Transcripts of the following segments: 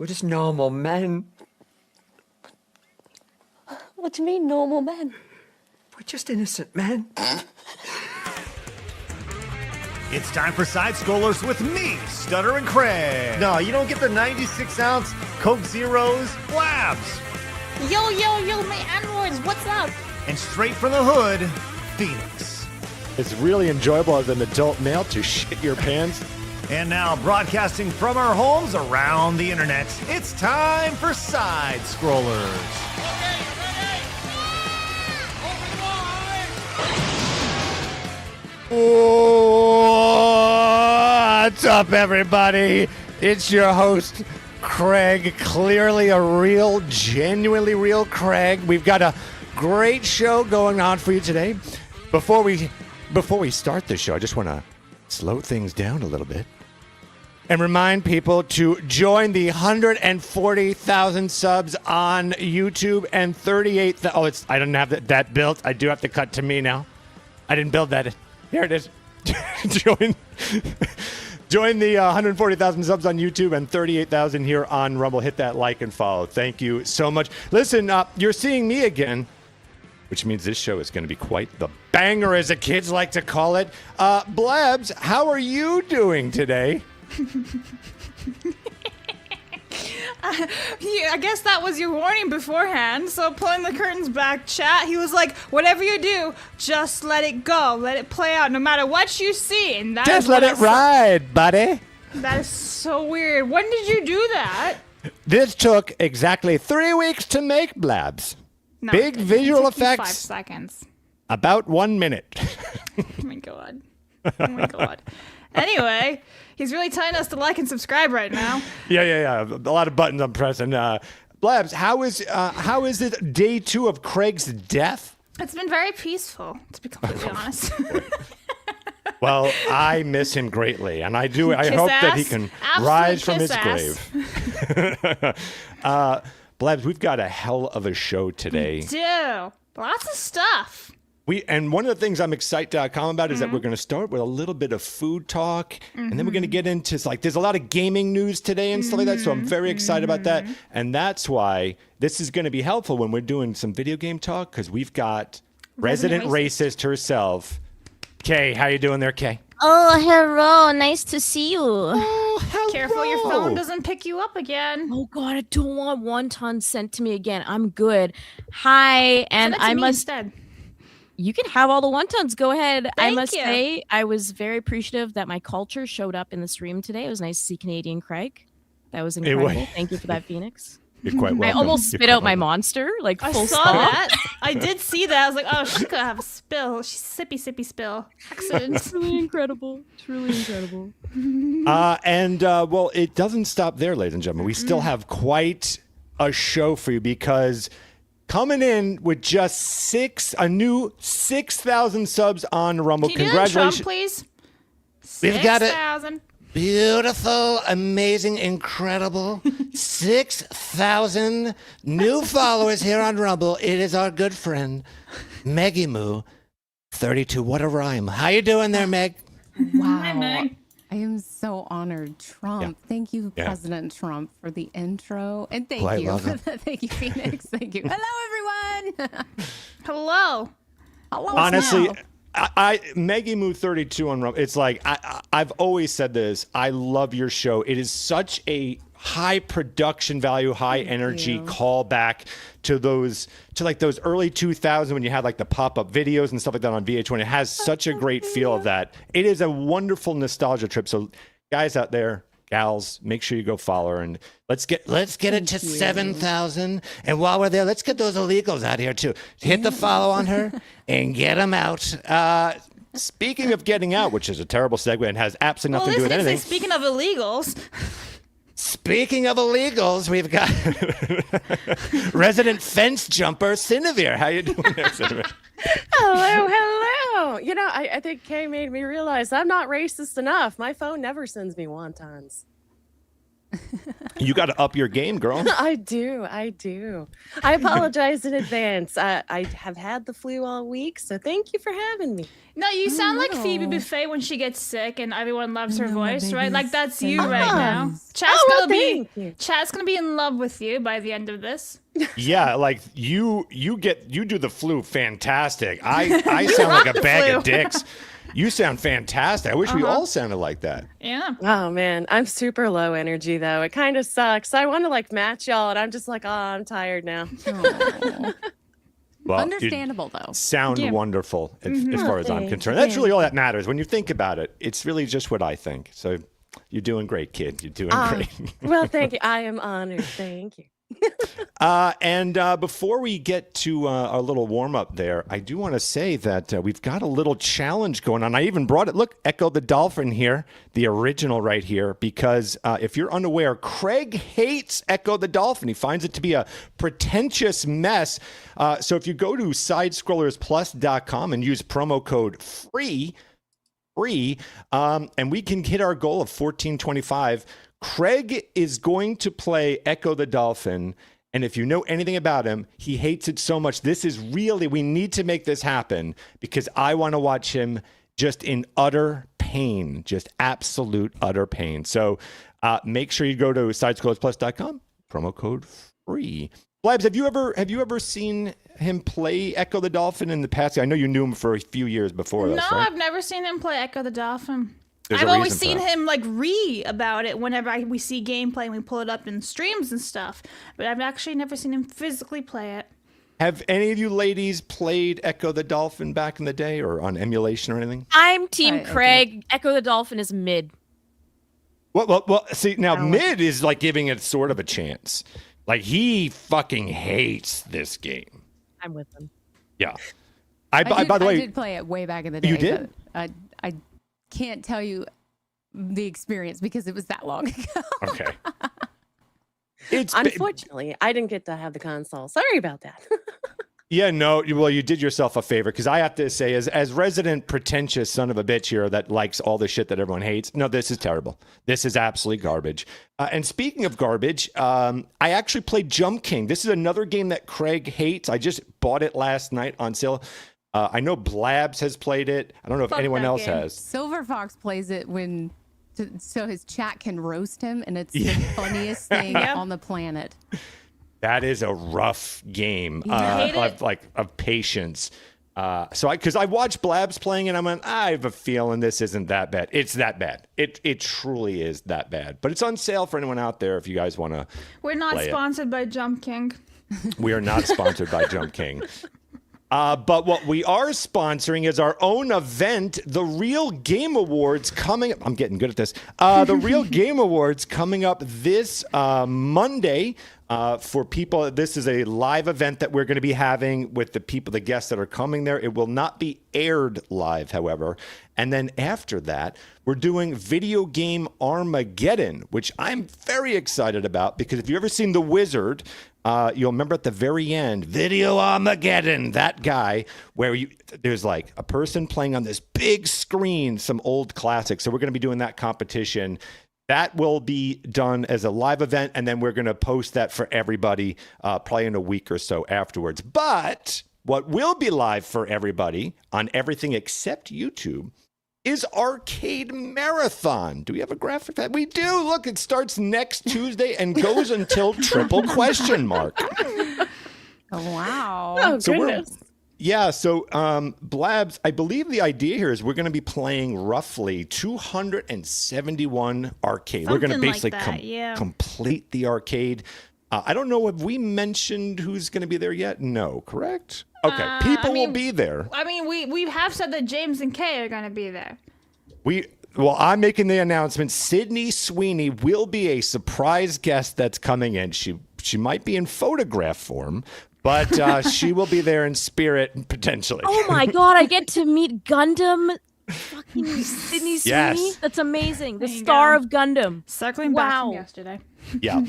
We're just normal men. What do you mean, normal men? We're just innocent men. It's time for Side Scrollers with me, Stutter and Craig. No, you don't get the 96-ounce Coke Zeros, Blabs. Yo, my androids, what's up? And straight from the hood, Phoenix. It's really enjoyable as an adult male to shit your pants. And now, broadcasting from our homes around the internet, it's time for Side Scrollers. Okay, you ready? What's up, everybody? It's your host, Craig. Clearly a real, genuinely real Craig. We've got a great show going on for you today. Before we start the show, I just want to slow things down a little bit and remind people to join the 140,000 subs on YouTube and 38,000. Oh, I don't have that built. I do have to cut to me now. I didn't build that. Here it is. Join the 140,000 subs on YouTube and 38,000 here on Rumble. Hit that like and follow. Thank you so much. Listen, you're seeing me again, which means this show is going to be quite the banger, as the kids like to call it. Blabs, how are you doing today? I guess that was your warning beforehand. So pulling the curtains back, chat, he was like, whatever you do, just let it go. Let it play out no matter what you see. And that just let it ride, buddy. That is so weird. When did you do that? This took exactly 3 weeks to make, Blabs. No, Big visual effects. 5 seconds. About 1 minute. Oh my god. Oh my god. Anyway, he's really telling us to like and subscribe right now. Yeah. A lot of buttons I'm pressing. Blabs, how is it day 2 of Craig's death? It's been very peaceful, to be completely honest. Well, I miss him greatly, and I hope that he can rise from his grave. Blabs, we've got a hell of a show today. We do. Lots of stuff. And one of the things I'm excited to comment about is that we're going to start with a little bit of food talk, and then we're going to get into, there's a lot of gaming news today and stuff like that, so I'm very excited about that. And that's why this is going to be helpful when we're doing some video game talk, because we've got resident racist herself. Kay, how you doing there, Kay? Oh, hello. Nice to see you. Oh, hello. Careful your phone doesn't pick you up again. Oh, God, I don't want wonton sent to me again. I'm good. Hi, and I must... Instead. You can have all the wontons. Go ahead. Thank I must you. say, I was very appreciative that my culture showed up in the stream today. It was nice to see Canadian Craig. That was incredible. Thank you for that, Phoenix. You're quite welcome. I almost spit out my monster, like I full saw stop. that. I did see that. I was like, oh, she could have a spill. She's sippy spill. Accident. It's really incredible. It's really incredible. Well, it doesn't stop there, ladies and gentlemen. We still have quite a show for you, because coming in with just a new 6,000 subs on Rumble. Can you Congratulations. do Trump, please? We've got it. 6,000. Beautiful, amazing, incredible 6,000 new followers here on Rumble. It is our good friend, Meggy Moo, 32. What a rhyme. How you doing there, Meg? Wow. Hi, Meg. I am so honored. Trump. Yeah. Thank you, Yeah. President Trump, for the intro. And thank Quite you. welcome. Thank you, Phoenix. Thank you. Hello, everyone. Hello. Hello. Honestly, now. Meggy Moo 32 on Rumble. It's like, I've always said this. I love your show. It is such a high production value, high energy callback to those early 2000s when you had like the pop-up videos and stuff like that on VH1. It has such a great feel of that. It is a wonderful nostalgia trip. So guys out there, gals, make sure you go follow her, and let's get it to 7,000. And while we're there, let's get those illegals out here too. Hit the follow on her and get them out. Speaking of getting out, which is a terrible segue and has absolutely nothing to do with anything. Speaking of illegals. Speaking of illegals, we've got resident fence jumper, Cinevere. How you doing there, Cinevere? Hello. You know, I think Kay made me realize I'm not racist enough. My phone never sends me wontons. You got to up your game, girl. I do. I apologize in advance. I have had the flu all week, so thank you for having me. No, you sound like no. Phoebe Buffet when she gets sick and everyone loves her No, my voice, right? baby's Like that's you sick. right now. Thank you. Chat's gonna be in love with you by the end of this. Yeah, like you do the flu fantastic. I sound like a bag of dicks. You sound fantastic. I wish we all sounded like that. Yeah. Oh man, I'm super low energy though. It kind of sucks. I want to like match y'all, and I'm just like, oh, I'm tired now. Aw. Well, you Understandable though. sound Yeah. wonderful as far as I'm thank concerned. you. That's really all that matters. When you think about it, it's really just what I think. So you're doing great, kid. You're doing great. Well, thank you. I am honored. Thank you. And before we get to our little warm up there, I do want to say that we've got a little challenge going on. I even brought it. Look, Echo the Dolphin here, the original right here, because if you're unaware, Craig hates Echo the Dolphin. He finds it to be a pretentious mess. So if you go to sidescrollersplus.com and use promo code FREE, and we can hit our goal of 1425. Craig is going to play Echo the Dolphin, and if you know anything about him, he hates it so much. This is really, we need to make this happen because I want to watch him just in utter pain, just absolute utter pain. So make sure you go to sidescrollersplus.com, promo code FREE. Blabs, have you ever seen him play Echo the Dolphin in the past? I know you knew him for a few years before No, this, right? I've never seen him play Echo the Dolphin. There's I've a always reason for seen that. him like about it whenever we see gameplay and we pull it up in streams and stuff. But I've actually never seen him physically play it. Have any of you ladies played Echo the Dolphin back in the day or on emulation or anything? I'm Team Okay. Craig. Echo the Dolphin is mid. Well, see, now mid is like giving it sort of a chance. Like he fucking hates this game. I'm with them. Yeah. I By the way, did play it way back in the day. You did? But I can't tell you the experience because it was that long ago. okay. It's Unfortunately, I didn't get to have the console. Sorry about that. Yeah, no. Well, you did yourself a favor because I have to say, as resident pretentious son of a bitch here that likes all the shit that everyone hates. No, this is terrible. This is absolutely garbage. And speaking of garbage, I actually played Jump King. This is another game that Craig hates. I just bought it last night on sale. I know Blabs has played it. I don't know if Fuck anyone that else game. has. Silver Fox plays it so his chat can roast him, and it's the funniest thing Yep. on the planet. That is a rough game hate it? of patience. Because I watched Blabs playing and I went, I have a feeling this isn't that bad. It's that bad. It truly is that bad. But it's on sale for anyone out there if you guys want to. We're not Play it. sponsored by Jump King. We are not sponsored by Jump King. But what we are sponsoring is our own event, the Real Game Awards coming up. I'm getting good at this. The Real Game Awards coming up this Monday. For people, this is a live event that we're going to be having with the guests that are coming there. It will not be aired live, however. And then after that, we're doing Video Game Armageddon, which I'm very excited about because if you've ever seen The Wizard, you'll remember at the very end, Video Armageddon, that guy, where there's like a person playing on this big screen, some old classics. So we're going to be doing that competition. That will be done as a live event, and then we're going to post that for everybody probably in a week or so afterwards. But what will be live for everybody on everything except YouTube is Arcade Marathon. Do we have a graphic for that? We do. Look, it starts next Tuesday and goes until triple question mark. Oh, wow. Oh, So goodness. Blabs, I believe the idea here is we're going to be playing roughly 271 arcade. We're going to Something like basically that, yeah. complete the arcade. I don't know, have we mentioned who's going to be there yet? No, correct? Okay, people will be there. I mean, we have said that James and Kay are going to be there. Well, I'm making the announcement. Sydney Sweeney will be a surprise guest that's coming in. She might be in photograph form, but she will be there in spirit potentially. Oh my god, I get to meet Gundam fucking Sydney Sweeney. Yes. That's amazing. The There you star go. of Gundam. Circling back from Wow. yesterday. Yeah.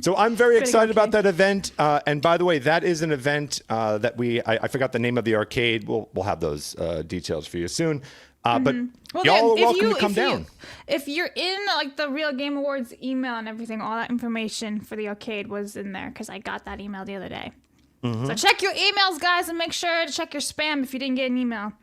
So I'm very excited about okay. that event. And by the way, that is an event that I forgot the name of the arcade. We'll have those details for you soon. But Well, y'all are then, welcome to come down. If you're in like the Real Game Awards email and everything, all that information for the arcade was in there because I got that email the other day. So check your emails, guys, and make sure to check your spam if you didn't get an email.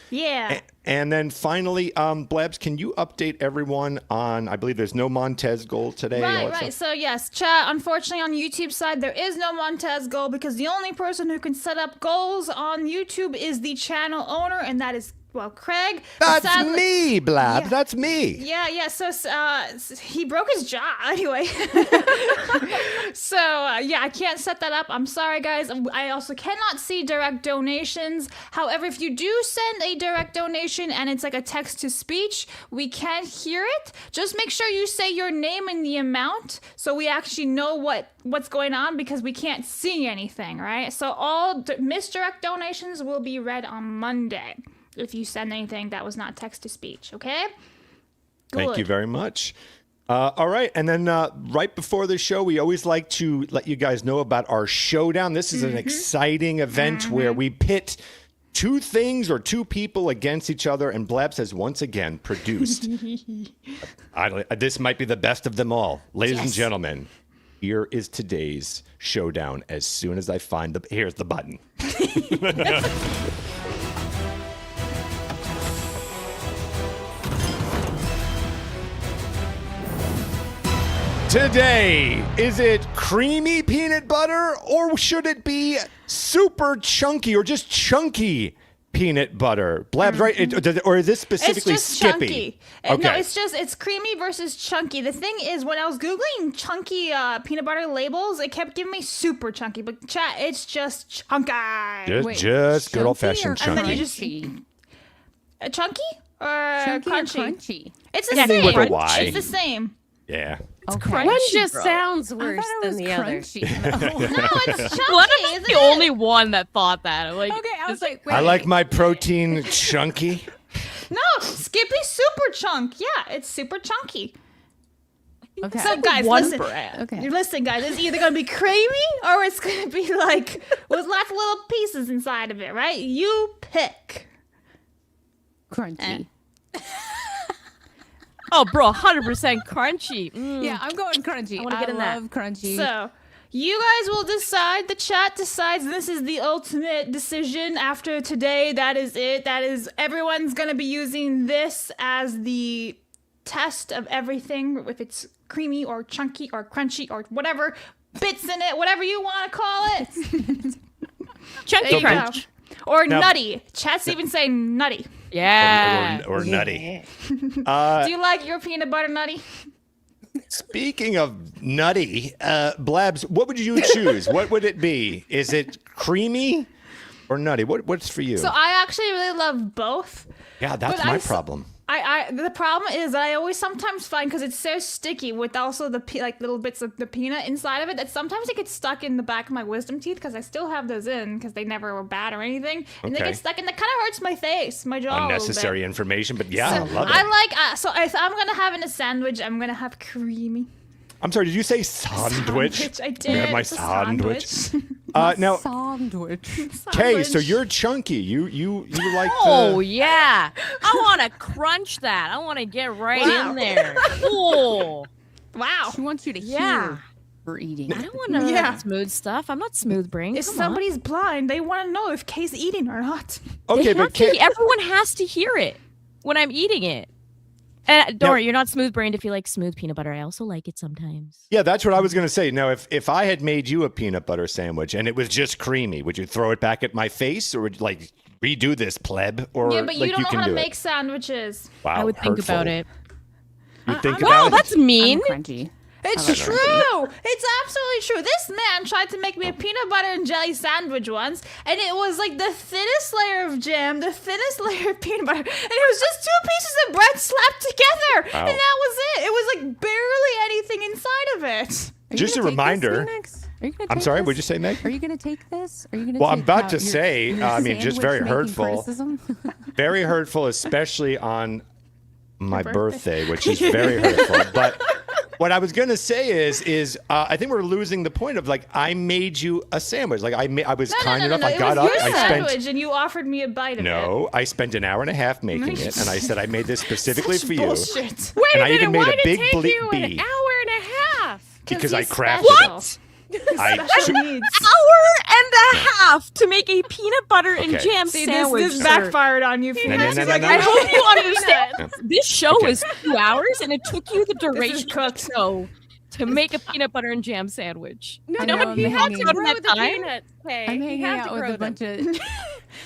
Yeah. And then finally, Blabs, can you update everyone on, I believe there's no Montez goal today. Right. So yes, chat, unfortunately on YouTube side, there is no Montez goal because the only person who can set up goals on YouTube is the channel owner, and that is, well, Craig. That's me, Blabs. Yeah. That's me. Yeah. So he broke his jaw anyway. So yeah, I can't set that up. I'm sorry, guys. I also cannot see direct donations. However, if you do send a direct donation and it's like a text to speech, we can hear it. Just make sure you say your name and the amount so we actually know what's going on because we can't see anything, right? So all misdirect donations will be read on Monday. If you send anything that was not text to speech, okay? Thank you very much. All right. And then right before the show, we always like to let you guys know about our Showdown. This is an exciting event where we pit two things or two people against each other. And Blabs has once again produced. This might be the best of them all. Ladies and gentlemen, here is today's Showdown. As soon as I find here's the button. Today, is it creamy peanut butter or should it be super chunky or just chunky peanut butter? Blabs, right? Or is this specifically it's just Skippy? Chunky. No, it's creamy versus chunky. The thing is, when I was Googling chunky peanut butter labels, it kept giving me super chunky. But chat, it's just chunky. Just good old-fashioned And then chunky. you just chunky or Chunky or crunchy? crunchy? It's the Anything same. with a Y. It's the same. Yeah. Okay. One just bro. sounds I worse thought it than was the other. crunchy. No, it's chunky. What am I isn't the it? only one that thought that? I'm like, Okay, I was like, wait. I like my protein chunky. No, Skippy super chunk. Yeah, it's super chunky. Okay. So guys, one listen. brand. Okay. Listen, guys, it's either gonna be creamy or it's gonna be like with lots of little pieces inside of it, right? You pick. Crunchy. oh, bro, 100% crunchy. Yeah, I'm going crunchy. I wanna get in that. love crunchy. So you guys will decide. The chat decides. This is the ultimate decision. After today, that is it. That is everyone's gonna be using this as the test of everything. If it's creamy or chunky or crunchy or whatever bits in it, whatever you want to call it. Chunky There you crunch. go. Or Now- nutty. Chat's even saying nutty. Yeah. Or nutty. Do you like your peanut butter nutty? Speaking of nutty, Blabs, what would you choose? What would it be? Is it creamy or nutty? What's for you? So I actually really love both. Yeah, that's but my I- problem. The problem is that I always sometimes find, because it's so sticky with also the like little bits of the peanut inside of it, that sometimes it gets stuck in the back of my wisdom teeth because I still have those in because they never were bad or anything, and they Okay. get stuck and that kind of hurts my face, my jaw. Unnecessary information, but yeah, I love it. I like so if I'm gonna have in a sandwich, I'm gonna have creamy. I'm sorry, did you say sandwich? I I'm did. gonna have my It's a sandwich. sandwich. Now, Sandwich. Kay, so Sandwich. you're chunky. You like Oh, the... yeah. I want to crunch that. I want to get right Wow. in there. Cool. Wow. She wants you to Yeah. hear her eating. I don't want to Yeah. smooth stuff. I'm not smooth brain. If Come somebody's blind, they want to know if Kay's eating or not. on. Okay, They but have to, Kay... everyone has to hear it when I'm eating it. And don't worry, you're not smooth brained if you like smooth peanut butter. I also like it sometimes. Yeah, that's what I was going to say. Now, if I had made you a peanut butter sandwich and it was just creamy, would you throw it back at my face or would you, like, redo this, pleb? Or Yeah, but like, you don't know can how to do make it? sandwiches. Wow, I would think hurtful. about it. You think Wow, about it? that's mean. I'm crunchy. It's true. It's absolutely true. This man tried to make me a peanut butter and jelly sandwich once, and it was like the thinnest layer of jam, the thinnest layer of peanut butter, and it was just two pieces of bread slapped together, Wow. and that was it. It was like barely anything inside of it. Are you Just gonna a take reminder- This, Phoenix? Are you gonna I'm take sorry, this? what'd you say, Meg? Are you going to take this? Are you going to Well, I'm take about to your- say, your I mean, just very sandwich-making hurtful. criticism? Very hurtful, especially on my birthday. birthday, which is very hurtful. But What I was gonna say is I think we're losing the point of like I made you a sandwich. Like I was kind enough. I It got was up. your I sandwich, spent. and you offered me a bite of it. No, I spent an hour and a half making it, and I said I made this specifically Such for you. bullshit. Wait And a I minute, even made why a did big it take bleep you an bee. hour and a half? Because I he's crafted special. it. I Special needs. Hour and a half to make a peanut butter and Okay. jam See, sandwich. this backfired on you, No, Phoenix. no, He's no, like, no, I no. hope You understand? This show Okay. is 2 hours, and it took you the This duration is of the cooked. show to make a peanut butter and jam sandwich. No, I no, know, but I'm he had hanging- to grow That the time? peanuts. Hey, I'm he hanging had out to with grow a bunch them. of.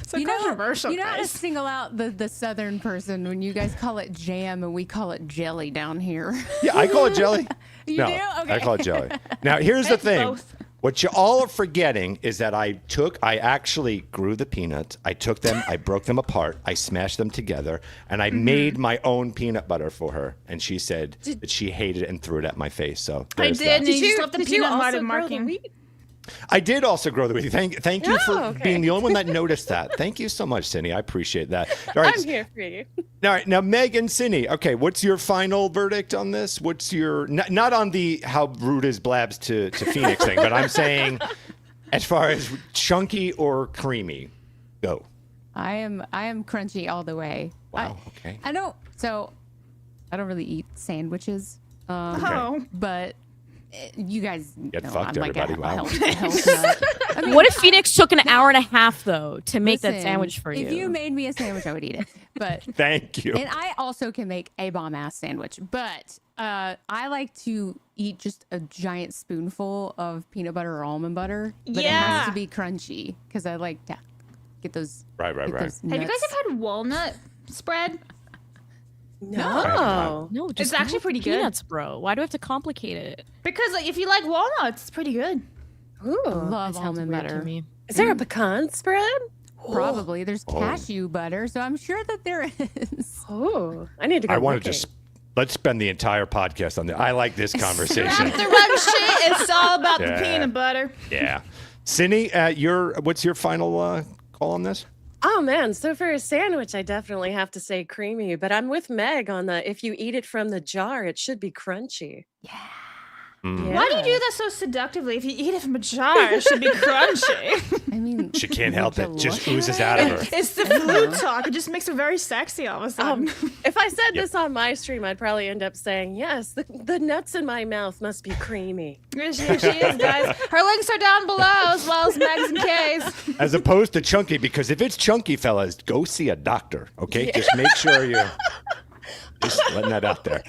So You know controversial, how to guys. single out the southern person when you guys call it jam and we call it jelly down here. Yeah, I call it jelly. You no, do? Okay. I call it jelly. Now, here's the It's thing. both. What you all are forgetting is that I actually grew the peanuts. I took them, I broke them apart, I smashed them together, and I made my own peanut butter for her. And she said that she hated it and threw it at my face. So I there's did. that. And you just left the peanut butter grow the marking. wheat? I did also grow the wheat. Thank you for Oh, okay. being the only one that noticed that. Thank you so much, Cindy. I appreciate that. All right. I'm here for you. All right, now Meg and Cindy. Okay, what's your final verdict on this? What's your not on the how rude is Blabs to Phoenix thing, but I'm saying as far as chunky or creamy, go. I am crunchy all the way. Wow. Okay. I don't really eat sandwiches. Oh. But you guys Get know fucked, I'm like everybody. a Wow. health nut. I mean, What if Phoenix took an hour and a half though to make that listen, sandwich for you? If you made me a sandwich, I would eat it. But Thank you. and I also can make a bomb ass sandwich. But I like to eat just a giant spoonful of peanut butter or almond butter. But it Yeah. has to be crunchy because I like to get those. Right. get those Have you guys nuts. ever had walnut spread? No. no, just It's actually go with pretty good. peanuts, bro. Why do I have to complicate it? Because like, if you like walnuts, it's pretty good. Ooh. Love Sounds almond weird butter? to me. Is there a pecan spread? Probably. There's Oh. cashew butter, so I'm sure that there is. Oh, I need to go. I want to looking. just let's spend the entire podcast on this. I like this conversation. After run shit, it's all about Yeah. the peanut butter. Yeah. Cindy, what's your final call on this? Oh man, so for a sandwich, I definitely have to say creamy, but I'm with Meg on the if you eat it from the jar, it should be crunchy. Mm. Why do you do that so seductively? If you eat it from a jar, it should be crunchy. I mean, She can't help would it. you Just look oozes at out it? of her. It's the flute talk. It just makes her very sexy all of a sudden. If I said this on my stream, I'd probably end up saying, yes, the nuts in my mouth must be creamy. Here she is, guys. Her links are down below, as well as Meg's and Kay's. As opposed to chunky, because if it's chunky, fellas, go see a doctor. Okay, just make sure you're just letting that out there.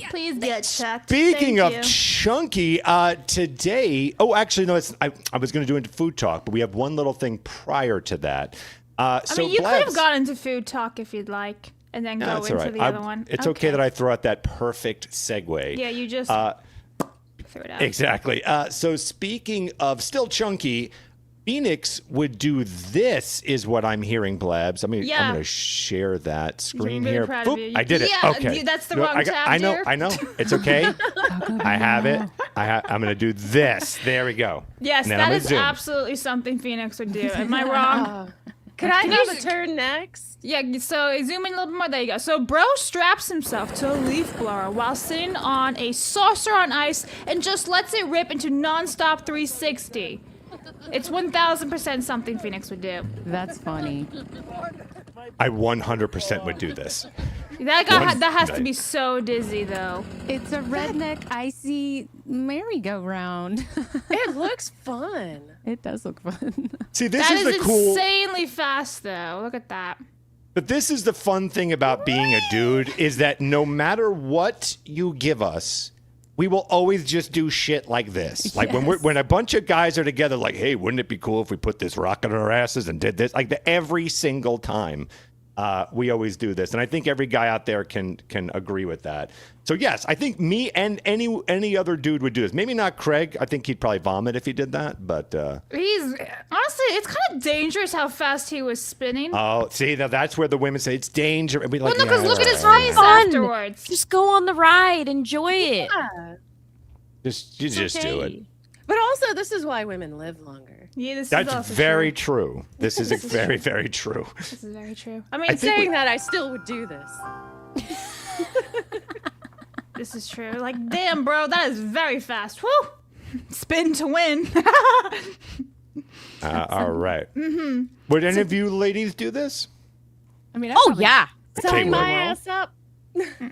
Please get checked. Speaking Thank of you. chunky, today. Oh, actually, no. I was going to do into food talk, but we have one little thing prior to that. I So mean, you could Blabs- have gone into food talk if you'd like, and then No, go it's into all right. the other one. It's okay that I throw out that perfect segue. Yeah, you just threw it out. Exactly. So speaking of still chunky, Phoenix would do this, is what I'm hearing, Blabs. I'm Yeah. going to share that screen really here. proud of Boop, you. I did it. Yeah, Okay. that's the No, wrong tab, I know. dear. I know. It's okay. I have it. I'm going to do this. There we go. Yes, And then that I'm gonna is zoom. absolutely something Phoenix would do. Am I wrong? Could I Can have you a s- turn next? Yeah, so zoom in a little bit more. There you go. So bro straps himself to a leaf blower while sitting on a saucer on ice and just lets it rip into nonstop 360. It's 1000% something Phoenix would do. that's funny. I 100% would do this. That guy One that has to night. be so dizzy though. It's a redneck icy merry-go-round. It looks fun. It does look fun. See, this That is is the cool. insanely fast though. Look at that. But this is the fun thing about being a dude is that no matter what you give us, we will always just do shit like this. Like when a bunch of guys are together, like, hey, wouldn't it be cool if we put this rocket on our asses and did this? Like every single time, we always do this, and I think every guy out there can agree with that. So yes, I think me and any other dude would do this. Maybe not Craig. I think he'd probably vomit if he did that. But He's honestly, it's kind of dangerous how fast he was spinning. oh, see, now that's where the women say it's dangerous. And we well, like, no, because yeah, look at his yeah, face Fun. afterwards. Just go on the ride, enjoy it. Just do it. Okay. But also, this is why women live longer. Yeah, this is That's also very true. true. This is very, very true. This is very true. I mean, I think Saying that, I still would do this. This is true. Like, damn, bro, that is very fast. Woo! Spin to win. All right. Mm-hmm. Would any of you ladies do this? I mean, Yeah. Sign my well. ass up.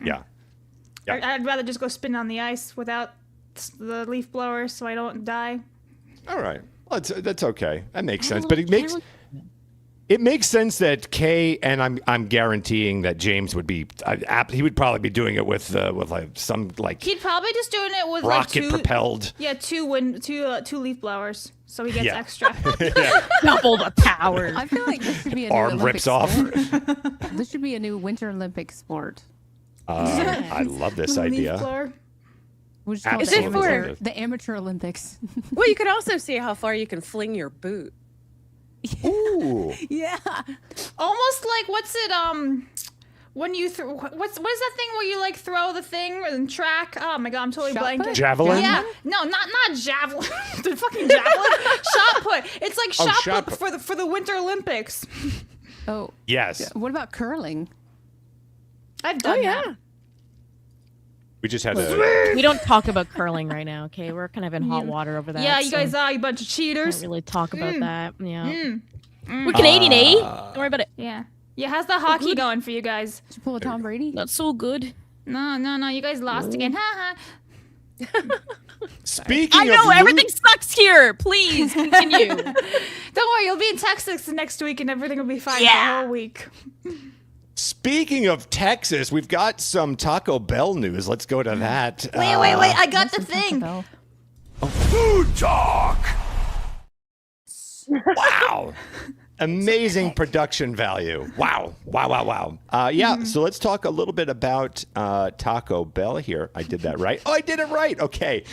Yeah. Yeah. I'd rather just go spin on the ice without the leaf blower so I don't die. All right. Well, that's okay. That makes sense. But it makes sense that Kay, and I'm guaranteeing that James would be. He would probably be doing it with like some like He'd probably just doing it with rocket like propelled. Yeah, two leaf blowers, so he gets Yeah. extra. Double the power. I feel like this should be a new Arm Olympic rips off. sport. This should be a new Winter Olympic sport. I love this Leaf idea. blower. We'll just call Is it it for- the amateur Olympics. Well, you could also see how far you can fling your boot. Ooh. Yeah. Almost like what's it? When you what is that thing where you like throw the thing and track? Oh my god, I'm totally Shot blanking. put? Javelin? Yeah, no, not javelin. The fucking javelin. Shot put. It's like Oh, shot shot put put. for the Winter Olympics. Oh, Yes. what about curling? I've done that. We just had a. We don't talk about curling right now, okay? We're kind of in hot water over that. Yeah, you so guys are, you bunch of can't cheaters. really talk about that. Yeah. We're Canadian, eh? Don't worry about it. Yeah. Yeah, how's the hockey going for you guys? Did you pull a Tom Brady? Not so good. No, you guys lost again. Ha ha. Speaking I know of everything sucks here. Please continue. Don't worry, you'll be in Texas next week and everything will be fine for the Yeah. whole week. Speaking of Texas, we've got some Taco Bell news. Let's go to that. Wait, I got the thing. Bell. Food talk. Wow. Amazing production value. Wow. Yeah, so let's talk a little bit about Taco Bell here. I did that right. Oh, I did it right. Okay.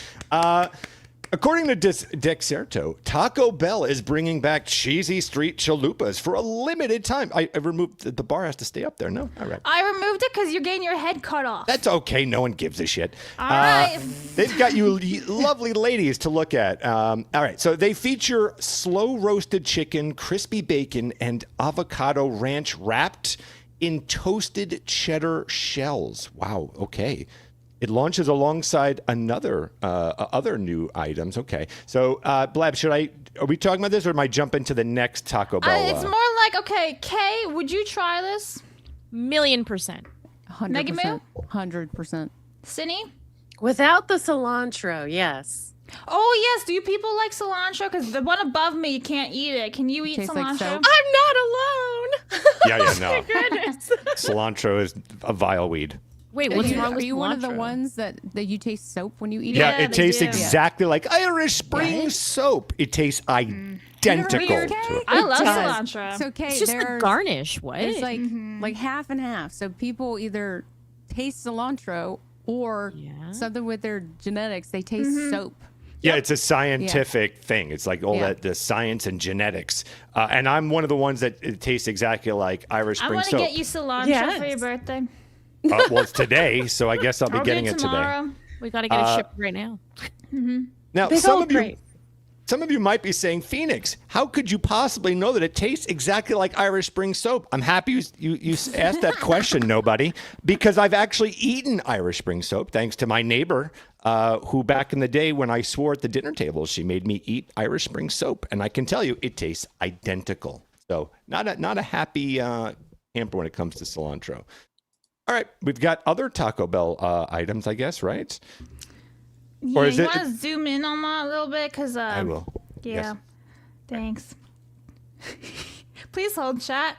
According to Dexerto, Taco Bell is bringing back cheesy street chalupas for a limited time. I removed the bar has to stay up there. No, all right. I removed it because you're getting your head cut off. That's okay. No one gives a shit. All right. They've got you lovely ladies to look at. All right. So they feature slow roasted chicken, crispy bacon, and avocado ranch wrapped in toasted cheddar shells. Wow. Okay. It launches alongside other new items. Okay. So, Blab, are we talking about this or am I jumping to the next Taco Bell? It's more like, okay, Kay, would you try this? 1,000,000%. 100%. 100%. Cindy? Without the cilantro, yes. Oh, yes. Do you people like cilantro? Because the one above me, you can't eat it. Can you eat Tastes like cilantro? soap. I'm not alone. Yeah, no. Goodness. Cilantro is a vile weed. Wait, what's wrong Are with you one of the cilantro? ones that you taste soap when you eat Yeah, it? Yeah, it they tastes do. exactly like Irish Spring soap. It tastes identical Weird. to it. I love does. cilantro. It's okay. It's just the there's- garnish. What? It's like half and half. So people either taste cilantro or Yeah. something with their genetics. They taste soap. Yeah, it's a scientific thing. It's like all Yeah. that the science and genetics. And I'm one of the ones that it tastes exactly like Irish I Spring want to soap. get you cilantro Yes. for your birthday. Well, it's today, so I guess I'll be I'll getting do it today. tomorrow. We got to get it shipped right now. Now, Big some old of you crate. Some of you might be saying, Phoenix, how could you possibly know that it tastes exactly like Irish Spring soap? I'm happy you asked that question, nobody, because I've actually eaten Irish Spring soap thanks to my neighbor, who back in the day when I swore at the dinner table, she made me eat Irish Spring soap. And I can tell you, it tastes identical. So not a happy camper when it comes to cilantro. All right, we've got other Taco Bell items, I guess, right? Yeah, Or is you it- want to zoom in on that a little bit? Because I will. Yeah. Yes. Thanks. Please hold, chat.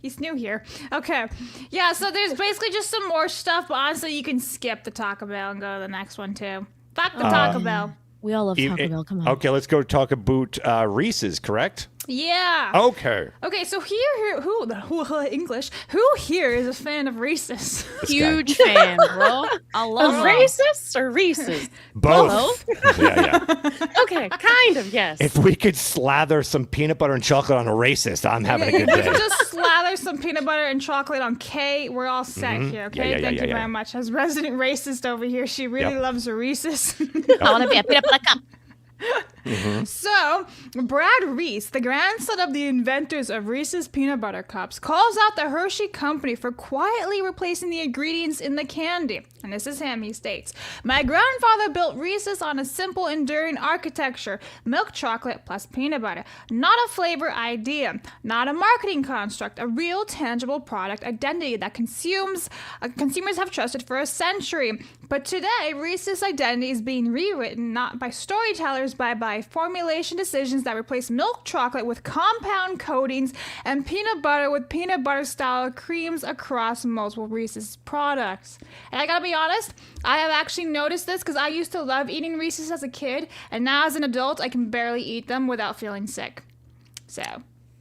He's new here. Okay. Yeah, so there's basically just some more stuff, but honestly, you can skip the Taco Bell and go to the next one, too. Fuck the Taco Bell. We all love Taco Bell. Come on. Okay, let's go talk about Reese's, correct? Yeah. Okay. Okay, so who English? Who here is a fan of Reese's? Huge fan, bro. I love Of them. racist or Reese's? Both. Yeah. Okay, kind of, yes. If we could slather some peanut butter and chocolate on a racist, I'm having a good day. Just slather some peanut butter and chocolate on Kay. We're all set here, okay? Yeah, Thank you yeah. very much. As resident racist over here, she really Yep. loves a Reese's. I want to be a peanut butter cup. So, Brad Reese, the grandson of the inventors of Reese's Peanut Butter Cups, calls out the Hershey Company for quietly replacing the ingredients in the candy. And this is him, he states, "My grandfather built Reese's on a simple, enduring architecture, milk chocolate plus peanut butter. Not a flavor idea, not a marketing construct, a real tangible product identity that consumers have trusted for a century. But today, Reese's identity is being rewritten not by storytellers, but by formulation decisions that replace milk chocolate with compound coatings and peanut butter with peanut butter style creams across multiple Reese's products." And I gotta be honest, I have actually noticed this because I used to love eating Reese's as a kid, and now as an adult, I can barely eat them without feeling sick. So,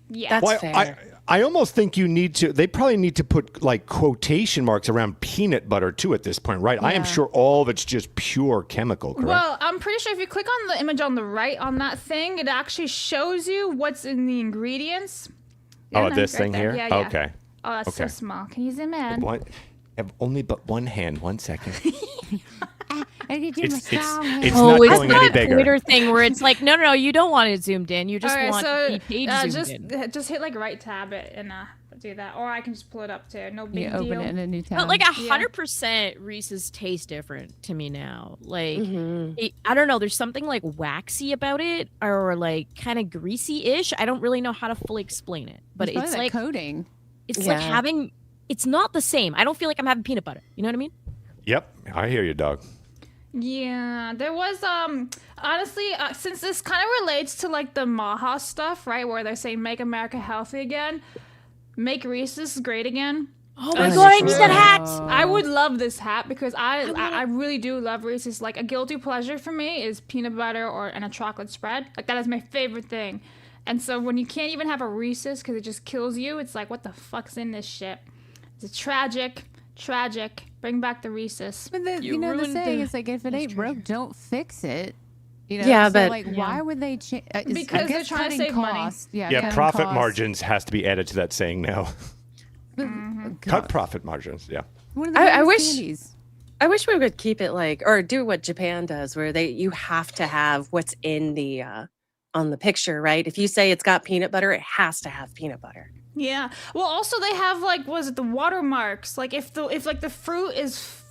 yeah. That's fair. I almost think they probably need to put like quotation marks around peanut butter too at this point, right? I am sure all of it's just pure chemical, correct? Well, I'm pretty sure if you click on the image on the right on that thing, it actually shows you what's in the ingredients. This thing there. here? Yeah. Okay. Oh, that's so Okay. small. Can you zoom in? I have only but one hand. 1 second. It's It's not it's going any that bigger. Twitter thing where it's like, no, you don't want it zoomed in. You just All right, want so the page zoomed in. just hit like right tab it and do that, or I can just pull it up too. No big You deal. open it in a new tab. But like 100% Reese's taste different to me now. Like, I don't know. There's something like waxy about it or like kind of greasy-ish. I don't really know how to fully explain it. But it's like coating. It's like having, it's not the same. I don't feel like I'm having peanut butter. You know what I mean? Yep. I hear you, dog. Yeah, there was honestly, since this kind of relates to like the Maha stuff, right, where they're saying make America healthy again, make Reese's great again. Oh my god, I need that hat. I would love this hat because I really do love Reese's. Like a guilty pleasure for me is peanut butter and a chocolate spread. Like that is my favorite thing. And so when you can't even have a Reese's because it just kills you, it's like what the fuck's in this shit? It's tragic. Bring back the Reese's. But the saying is like, if it ain't broke, don't fix it. You know? Yeah, so but- like, why would they change? Because they're trying to save money. Yeah, profit margins has to be added to that saying now. Cut profit margins, yeah. I wish we would keep it like, or do what Japan does, where you have to have what's in the on the picture, right? If you say it's got peanut butter, it has to have peanut butter. Yeah. Well, also they have like, was it the watermarks? Like if like the fruit is,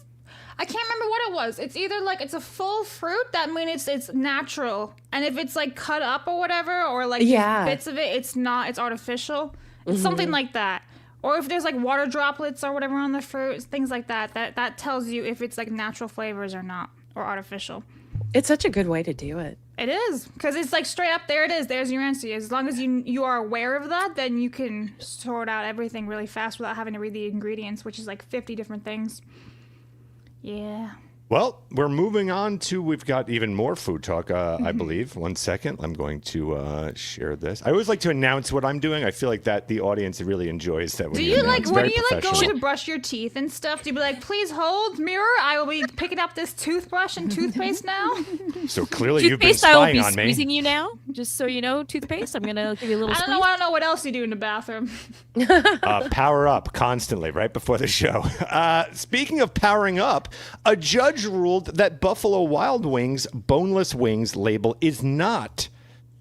I can't remember what it was. It's either like it's a full fruit, that means it's natural, and if it's like cut up or whatever, or like just bits of it, it's not. It's artificial. It's something like that. Or if there's like water droplets or whatever on the fruit, things like that. That tells you if it's like natural flavors or not, or artificial. It's such a good way to do it. It is, because it's like straight up, there it is, there's your answer. As long as you are aware of that, then you can sort out everything really fast without having to read the ingredients, which is like 50 different things. Yeah. Well, we're moving on to, we've got even more food talk, I believe. 1 second. I'm going to share this. I always like to announce what I'm doing. I feel like that the audience really enjoys that. Do you like, when you like go to brush your teeth and stuff, do you be like, please hold, mirror, I will be picking up this toothbrush and toothpaste now? So clearly you've been Toothpaste, I will spying be on me. squeezing you now, just so you know, toothpaste. I'm going to give you a little I squeeze. don't know what else you do in the bathroom. Power up constantly right before the show. Speaking of powering up, a judge ruled that Buffalo Wild Wings boneless wings label is not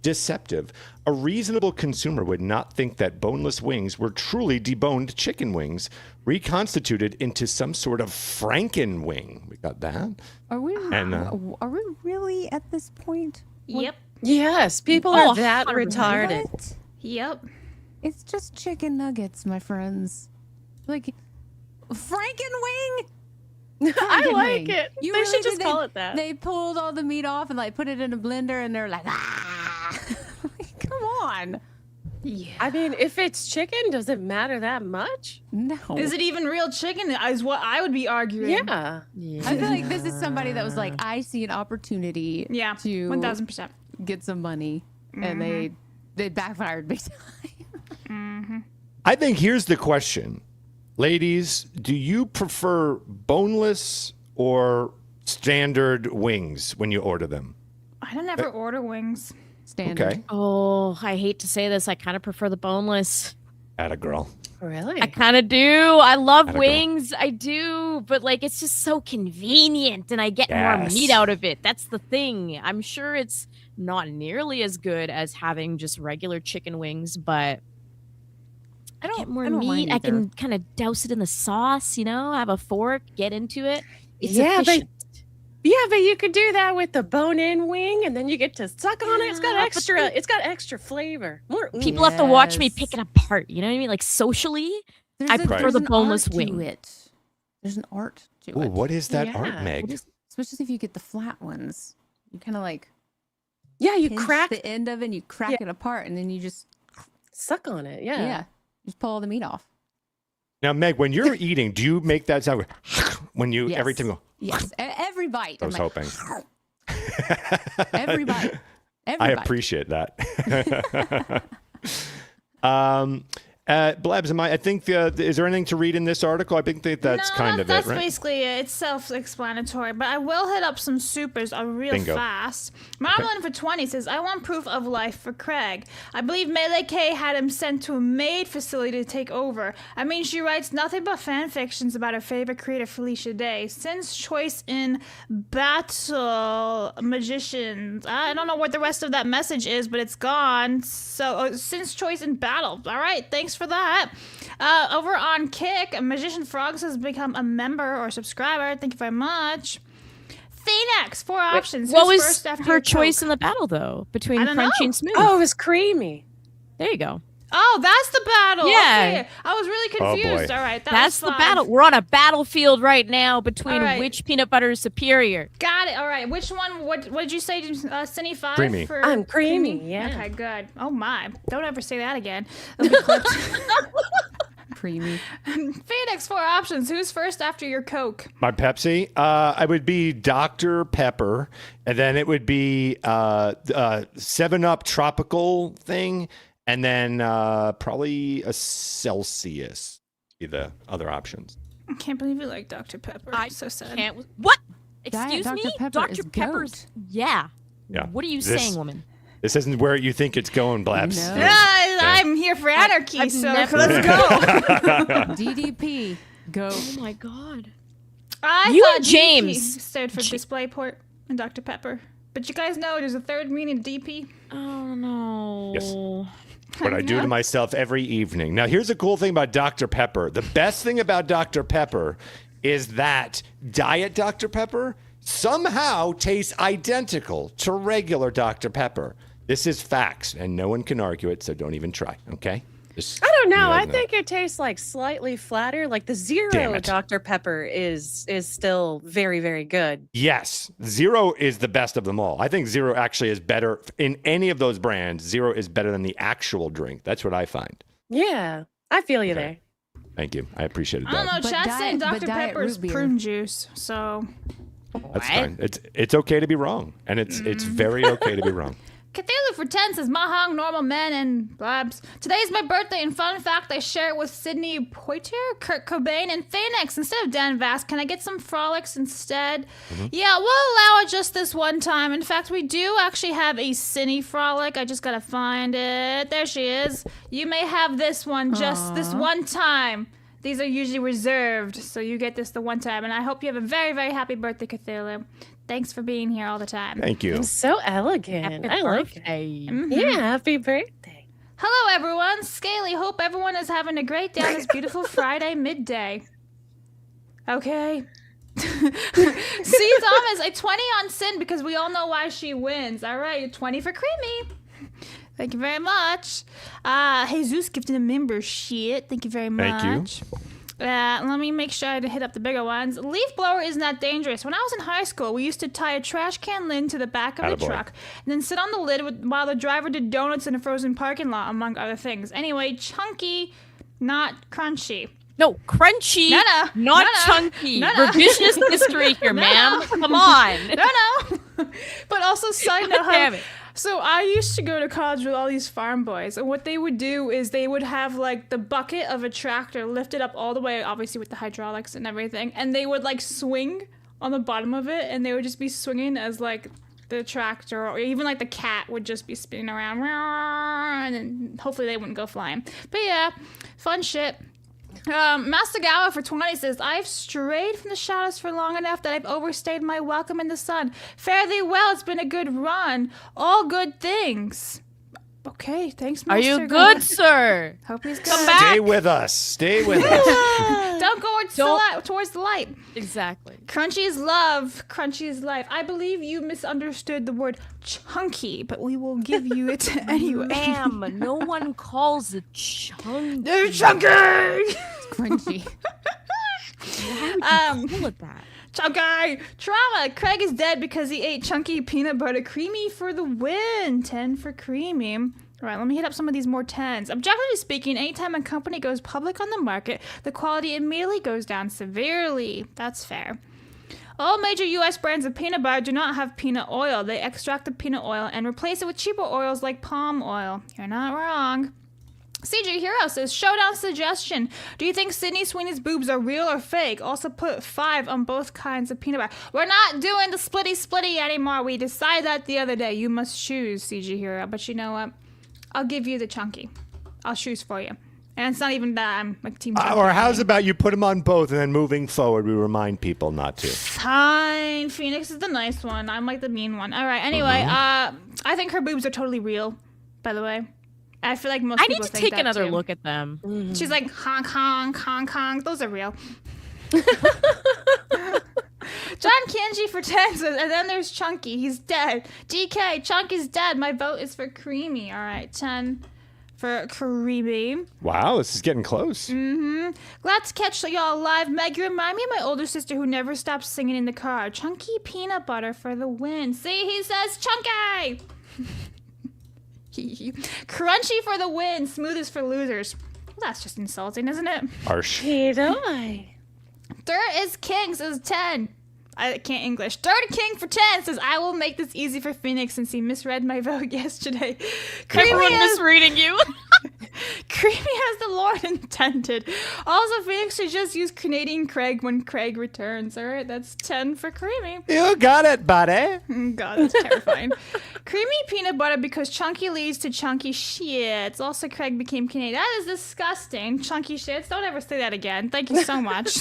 deceptive. A reasonable consumer would not think that boneless wings were truly deboned chicken wings reconstituted into some sort of Franken wing. We got that. Are we? And, are we really at this point? Yep. Yes, people are that 100%. retarded. What? Yep. It's just chicken nuggets, my friends. Like Franken wing. I like it. You They really should just did. call it that. They pulled all the meat off and like put it in a blender, and they're like, ah, come on. Yeah. I mean, if it's chicken, does it matter that much? No. Is it even real chicken? Is what I would be arguing. Yeah. I feel like this is somebody that was like, I see an opportunity Yeah. to 1000%. get some money, and they backfired big time. I think here's the question. Ladies, do you prefer boneless or standard wings when you order them? I don't ever order wings. Standard. Okay. Oh, I hate to say this. I kind of prefer the boneless. Atta girl. Really? I kind of do. I love Gotta go. wings. I do. But like, it's just so convenient and I get more Yes. meat out of it. That's the thing. I'm sure it's not nearly as good as having just regular chicken wings, but I get more don't mind meat. I either. can kind of douse it in the sauce, have a fork, get into it. It's Yeah, but efficient. you could do that with the bone-in wing, and then you get to suck on it. It's got extra flavor. More. People have to watch me Yes. pick it apart. You know what I mean? Like socially, I prefer there's the an boneless art to wing. it. There's an art to Ooh, it. what is that art, Yeah. Meg? Especially if you get the flat ones. You kind of like Yeah, you pinch crack the end of it and you crack it apart and then you just, suck on it. yeah, just pull all the meat off. Now, Meg, when you're eating, do you make that sound when you every Yes. time you go? Yes, every bite. I was hoping. Every bite. Every I bite. appreciate that. Blabs, I think is there anything to read in this article? I think that's kind of that's it, right? basically it. It's self-explanatory, but I will hit up some supers real Bingo. fast. Marlon for 20 says, I want proof of life for Craig. I believe Melee K had him sent to a maid facility to take over. I mean, she writes nothing but fan fictions about her favorite creator, Felicia Day. Since choice in Battle Magicians. I don't know what the rest of that message is, but it's gone. So, since choice in Battle. All right, thanks for that. Over on Kick, Magician Frogs has become a member or subscriber. Thank you very much. Phoenix, 4 options. What Who's was first after her your choice Coke? in the battle, though, between I don't crunchy know. and smooth? Oh, it was creamy. There you go. Oh, that's the battle. Yeah. Okay. I was really Oh, confused. boy. All right, That's was the fine. battle. We're on a battlefield right now between All right. which peanut butter is superior. Got it. All right. Which one? What did you say? Cindy 5? Creamy. For I'm creamy, yeah. Okay, good. Oh my! Don't ever say that again. It'll be clipped. Creamy. Phoenix, 4 options. Who's first after your Coke? My Pepsi, I would be Dr. Pepper, and then it would be 7-Up tropical thing, and then probably a Celsius. Be the other options. I can't believe you like Dr. Pepper. I so sad. Can't. What? Diet Excuse Dr. me? Pepper Dr. is Pepper's. goat. Yeah. Yeah. What are you This- saying, woman? This isn't where you think it's going, Blabs. No. I'm here for anarchy, I've so never- let's go. DDP. Go. Oh my god. I You thought and DP James. stood for DisplayPort and Dr. Pepper. But you guys know there's a third meaning DP. Oh no. Yes. What I do to myself every evening. Now, here's a cool thing about Dr. Pepper. The best thing about Dr. Pepper is that Diet Dr. Pepper somehow tastes identical to regular Dr. Pepper. This is facts, and no one can argue it, so don't even try, okay? Just I don't know. I realize that. think it tastes like slightly flatter. Like the Damn zero it. Dr. Pepper is still very, very good. Yes, Zero is the best of them all. I think Zero actually is better in any of those brands. Zero is better than the actual drink. That's what I find. Yeah, I feel you there. Thank you. I appreciate it. I don't know. But Chat's saying Diet- but Dr. Diet Pepper is root beer. prune juice, so. That's fine. It's okay to be wrong, and it's very okay to be wrong. Cthulhu for 10 says, Mahang, normal men, and blabs. Today is my birthday, and fun fact, I share it with Sydney Poitier, Kurt Cobain, and Phoenix instead of Dan Vast. Can I get some frolics instead? Yeah, we'll allow it just this one time. In fact, we do actually have a Cine frolic. I just gotta find it. There she is. You may have this one just this one time. These are usually reserved, so you get this the one time. And I hope you have a very, very happy birthday, Cthulhu. Thanks for being here all the time. Thank you. It's so elegant. I like it. Birthday. Yeah, happy birthday. Hello, everyone. Scaly, hope everyone is having a great day on this beautiful Friday midday. Okay. See, Thomas, a 20 on Sin because we all know why she wins. All right, 20 for Creamy. Thank you very much. Jesus gifted a membership. Thank you very much. Thank you. Let me make sure I hit up the bigger ones. Leafblower isn't that dangerous. When I was in high school, we used to tie a trash can lid to the back of the Attaboy. truck and then sit on the lid while the driver did donuts in a frozen parking lot, among other things. Anyway, chunky, not crunchy. No, crunchy, No, not no, chunky. no, no. Revisionist history here, ma'am. Come on. No. But also, side note, Damn it. so I used to go to college with all these farm boys, and what they would do is they would have like the bucket of a tractor lifted up all the way, obviously with the hydraulics and everything, and they would like swing on the bottom of it, and they would just be swinging as like the tractor, or even like the cat would just be spinning around, and then hopefully they wouldn't go flying. But yeah, fun shit. Masagawa for 20 says, I've strayed from the shadows for long enough that I've overstayed my welcome in the sun. Fare thee well, it's been a good run. All good things. Okay, thanks, Master. Are you good, sir? Hope he's good. Come back. Stay with us. Stay with us. Don't go towards the light. Exactly. Crunchy is love. Crunchy is life. I believe you misunderstood the word chunky, but we will give you it anyway. Ma'am, no one calls it chunky. They're chunky! Crunchy. Why would you call it that? Chunky! Trauma! Craig is dead because he ate chunky peanut butter. Creamy for the win. 10 for creamy. All right, let me hit up some of these more 10s. Objectively speaking, anytime a company goes public on the market, the quality immediately goes down severely. That's fair. All major U.S. brands of peanut butter do not have peanut oil. They extract the peanut oil and replace it with cheaper oils like palm oil. You're not wrong. CG Hero says, Showdown suggestion. Do you think Sydney Sweeney's boobs are real or fake? Also put 5 on both kinds of peanut butter. We're not doing the splitty anymore. We decided that the other day. You must choose, CG Hero. But you know what? I'll give you the chunky. I'll choose for you. And it's not even that I'm like team chunky. Or how's about you put them on both, and then moving forward, we remind people not to. Fine. Phoenix is the nice one. I'm like the mean one. All right. Anyway, I think her boobs are totally real, by the way. I feel like most I people need to think take that another too. look at them. She's like, honk, honk, honk, honk. Those are real. John Kanji for 10 says, and then there's Chunky. He's dead. DK, Chunky's dead. My vote is for Creamy. All right, 10 for Creamy. Wow, this is getting close. Glad to catch y'all live. Meg, you remind me of my older sister who never stops singing in the car. Chunky peanut butter for the win. See, he says Chunky. Crunchy for the win. Smooth is for losers. Well, that's just insulting, isn't it? Harsh. Dirt is king says 10. I can't English. Dirt King for 10 says, I will make this easy for Phoenix since he misread my vote yesterday. Everyone misreading you. Creamy as the Lord intended. Also, Phoenix should just use Canadian Craig when Craig returns. All right, that's 10 for Creamy. You got it, buddy. God, that's terrifying. Creamy peanut butter because chunky leads to chunky shits. Also, Craig became Canadian. That is disgusting. Chunky shits. Don't ever say that again. Thank you so much.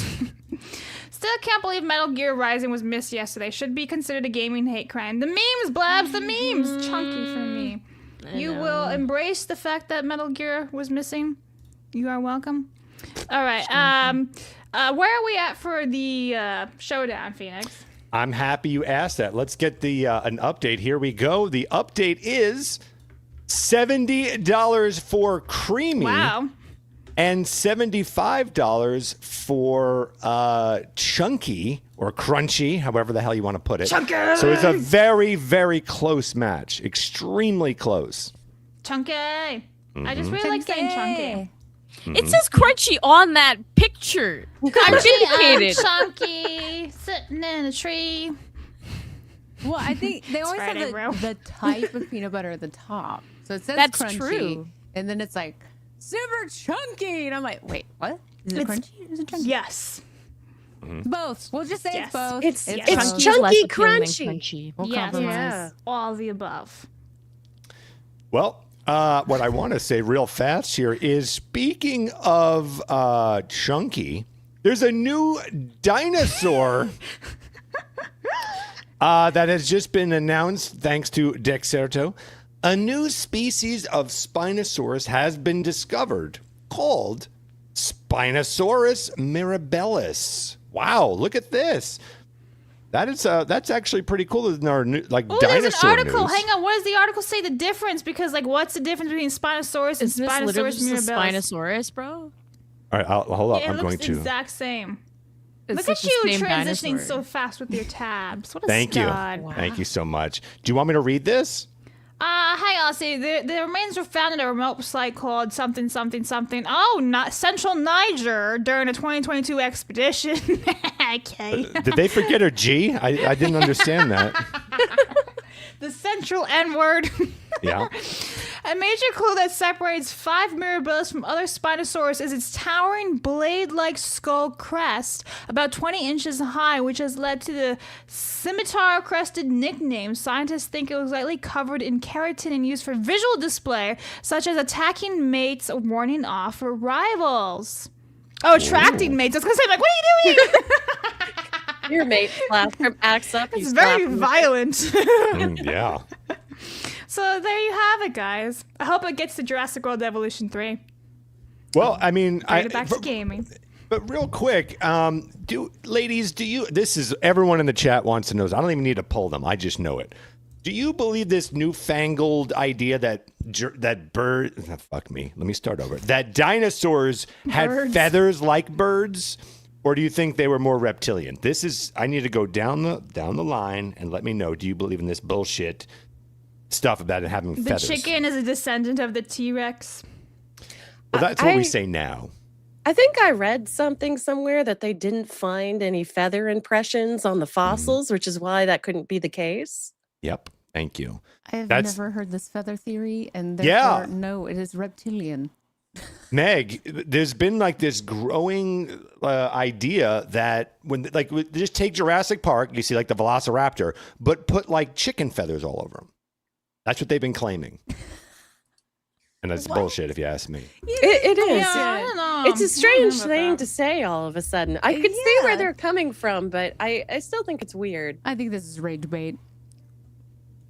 Still can't believe Metal Gear Rising was missed yesterday. Should be considered a gaming hate crime. The memes, Blabs, the memes. Chunky for me. You will embrace the fact that Metal Gear was missing. You are welcome. All right. Where are we at for the showdown, Phoenix? I'm happy you asked that. Let's get the an update. Here we go. The update is $70 for Creamy. Wow. And $75 for Chunky or Crunchy, however the hell you want to put it. Chunky! So it's a very, very close match. Extremely close. Chunky. I just really like saying chunky. It says crunchy on that picture. I'm dedicated. Chunky, sitting in a tree. Well, I think they always Friday, have bro. the type of peanut butter at the top. So it says That's crunchy, true. and then it's like super chunky, and I'm like, wait, what? Is it It's- crunchy? Is it chunky? Yes. Both. We'll just say Yes. it's both. It's Chunky is less chunky appealing than crunchy. crunchy. We'll Yes. compromise. Yeah. All the above. Well, what I want to say real fast here is, speaking of Chunky, there's a new dinosaur that has just been announced thanks to Dexerto. A new species of Spinosaurus has been discovered called Spinosaurus mirabilis. Wow, look at this. That's actually pretty cool. There's our new, like, Oh, dinosaur there's an article. news. Hang on. What does the article say? The difference? Because, like, what's the difference between Spinosaurus and Isn't this literally Spinosaurus just a mirabilis? Spinosaurus, bro? All right, hold up. Yeah, it I'm looks going the to. exact same. It's Look like at the you same transitioning dinosaur. so fast with your tabs. What a Thank you. stud. Thank you so much. Do you want me to read this? Hang on. See, the remains were found in a remote site called something, something, something. Oh, not Central Niger during a 2022 expedition. Okay. Did they forget her G? I didn't understand that. The Central N-word. Yeah. A major clue that separates 5 mirabilis from other Spinosaurus is its towering blade-like skull crest, about 20 inches high, which has led to the scimitar-crested nickname. Scientists think it was likely covered in keratin and used for visual display, such as attacking mates or warning off for rivals. Oh, attracting mates. I was gonna say, like, what are you doing? Your mate acts up. It's very violent. Yeah. So there you have it, guys. I hope it gets to Jurassic World Evolution 3. Well, I mean, Bring it back to gaming. But real quick, ladies, this is everyone in the chat wants to know. I don't even need to poll them. I just know it. Do you believe this newfangled idea that fuck me. Let me start over. That dinosaurs had feathers like birds, or do you think they were more reptilian? I need to go down the line and let me know. Do you believe in this bullshit stuff about it having feathers? The chicken is a descendant of the T-Rex. Well, that's what we say now. I think I read something somewhere that they didn't find any feather impressions on the fossils, which is why that couldn't be the case. Yep. Thank you. I've never heard this feather theory, and therefore, no, it is reptilian. Meg, there's been like this growing idea that just take Jurassic Park, you see like the Velociraptor, but put like chicken feathers all over them. That's what they've been claiming. And that's bullshit if you ask me. It is. Yeah, I don't know. It's a strange about thing that. to say all of a sudden. I could see where they're coming from, but I still think it's weird. I think this is rage bait.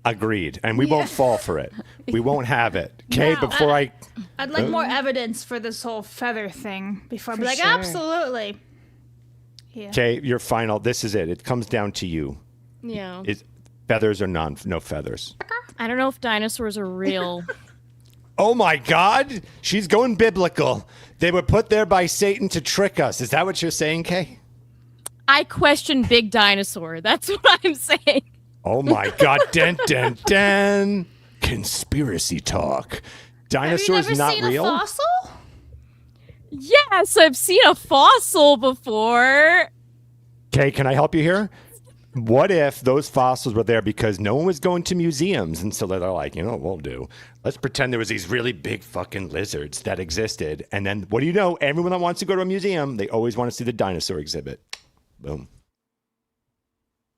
Agreed. And we won't fall for it. We won't have it. Okay, No, before I'd like more evidence for this whole feather thing before I'd be like, sure. absolutely. Yeah. Okay, your final. This is it. It comes down to you. Yeah. Feathers or no feathers? I don't know if dinosaurs are real. Oh my God. She's going biblical. They were put there by Satan to trick us. Is that what you're saying, Kay? I question Big Dinosaur. That's what I'm saying. Oh my God. Dun. Conspiracy talk. Dinosaurs Have you not never seen real? a fossil? Yes, I've seen a fossil before. Okay, can I help you here? What if those fossils were there because no one was going to museums, and so they're like, you know what we'll do? Let's pretend there was these really big fucking lizards that existed, and then what do you know? Everyone that wants to go to a museum, they always want to see the dinosaur exhibit. Boom.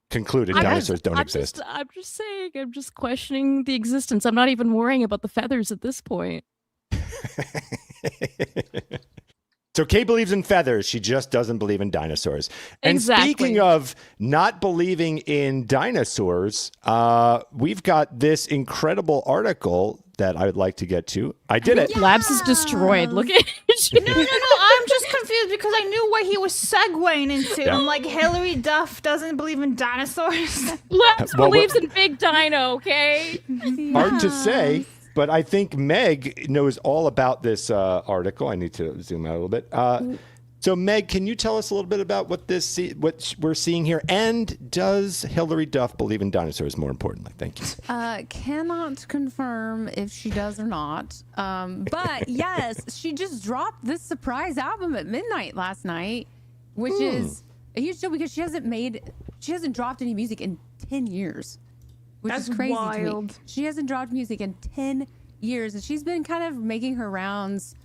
Concluded, dinosaurs don't exist. I'm just saying, I'm just questioning the existence. I'm not even worrying about the feathers at this point. So Kay believes in feathers. She just doesn't believe in dinosaurs. And Exactly. speaking of not believing in dinosaurs, we've got this incredible article that I would like to get to. I did it. Labs is destroyed. Look at you. No. I'm just confused because I knew what he was segueing into. Yeah. I'm like, Hilary Duff doesn't believe in dinosaurs. Labs Well, believes in Big Dino, okay? Hard to say, but I think Meg knows all about this article. I need to zoom out a little bit. So, Meg, can you tell us a little bit about what we're seeing here? And does Hilary Duff believe in dinosaurs, more importantly? Thank you. Cannot confirm if she does or not. But yes, she just dropped this surprise album at midnight last night, which is a huge deal because she hasn't dropped any music in 10 years. Which That's is crazy to me. wild. She hasn't dropped music in 10 years, and she's been kind of making her rounds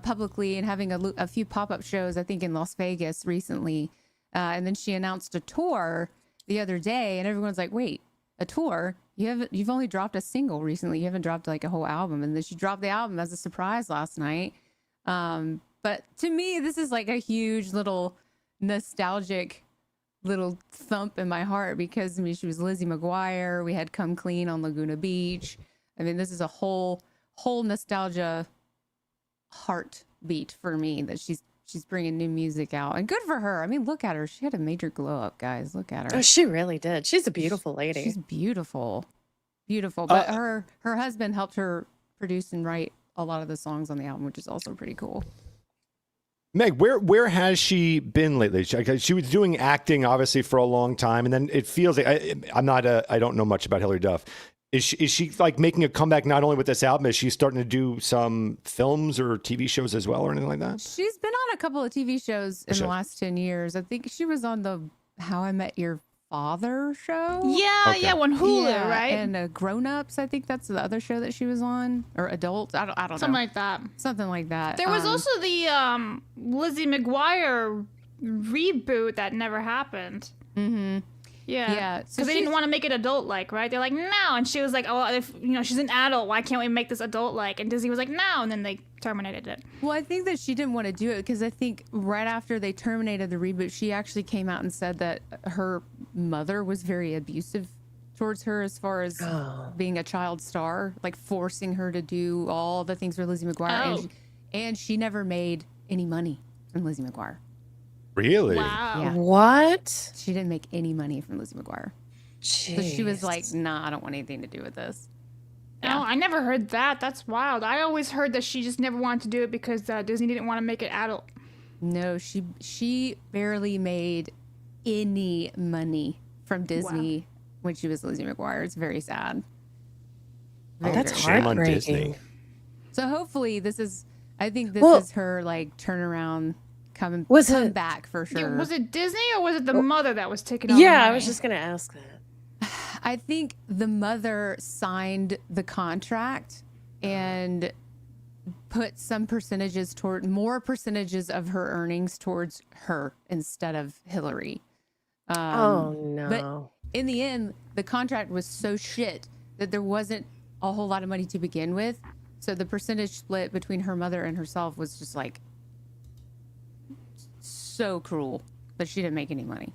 publicly and having a few pop-up shows, I think, in Las Vegas recently. And then she announced a tour the other day, and everyone's like, wait, a tour? You've only dropped a single recently. You haven't dropped like a whole album. And then she dropped the album as a surprise last night. But to me, this is like a huge little nostalgic little thump in my heart because, I mean, she was Lizzie McGuire. We had Come Clean on Laguna Beach. I mean, this is a whole nostalgia heartbeat for me that she's bringing new music out, and good for her. I mean, look at her. She had a major glow up, guys. Look at her. Oh, she really did. She's a beautiful lady. She's beautiful. But her husband helped her produce and write a lot of the songs on the album, which is also pretty cool. Meg, where has she been lately? She was doing acting, obviously, for a long time, and then it feels like I don't know much about Hilary Duff. Is she like making a comeback not only with this album? Is she starting to do some films or TV shows as well, or anything like that? She's been on a couple of TV shows in the last 10 years. I think she was on the How I Met Your Father show. Yeah, on Hulu, Yeah, right? And Grown Ups, I think that's the other show that she was on, or Adults. I don't know. Something like that. Something like that. There was also the Lizzie McGuire reboot that never happened. Mm-hmm. Yeah. So Because they didn't want to make it adult-like, right? They're like, no. And she was like, oh, if she's an adult, why can't we make this adult-like? And Disney was like, no. And then they terminated it. Well, I think that she didn't want to do it because I think right after they terminated the reboot, she actually came out and said that her mother was very abusive towards her as far as being a child star, like forcing her to do all the things for Lizzie McGuire. And she never made any money from Lizzie McGuire. Really? Wow. Yeah. What? She didn't make any money from Lizzie McGuire. So she was like, nah, I don't want anything to do with this. No, I never heard that. That's wild. I always heard that she just never wanted to do it because Disney didn't want to make it adult. No, she barely made any money from Disney when she was Lizzie McGuire. It's very sad. That's Shame on heartbreaking. Disney. So hopefully this is her like turnaround come back for sure. Yeah, was it Disney or was it the mother that was taking all the Yeah, I money? was just gonna ask that. I think the mother signed the contract and put some percentages more percentages of her earnings towards her instead of Hilary. Oh no. But in the end, the contract was so shit that there wasn't a whole lot of money to begin with. So the percentage split between her mother and herself was just like so cruel that she didn't make any money.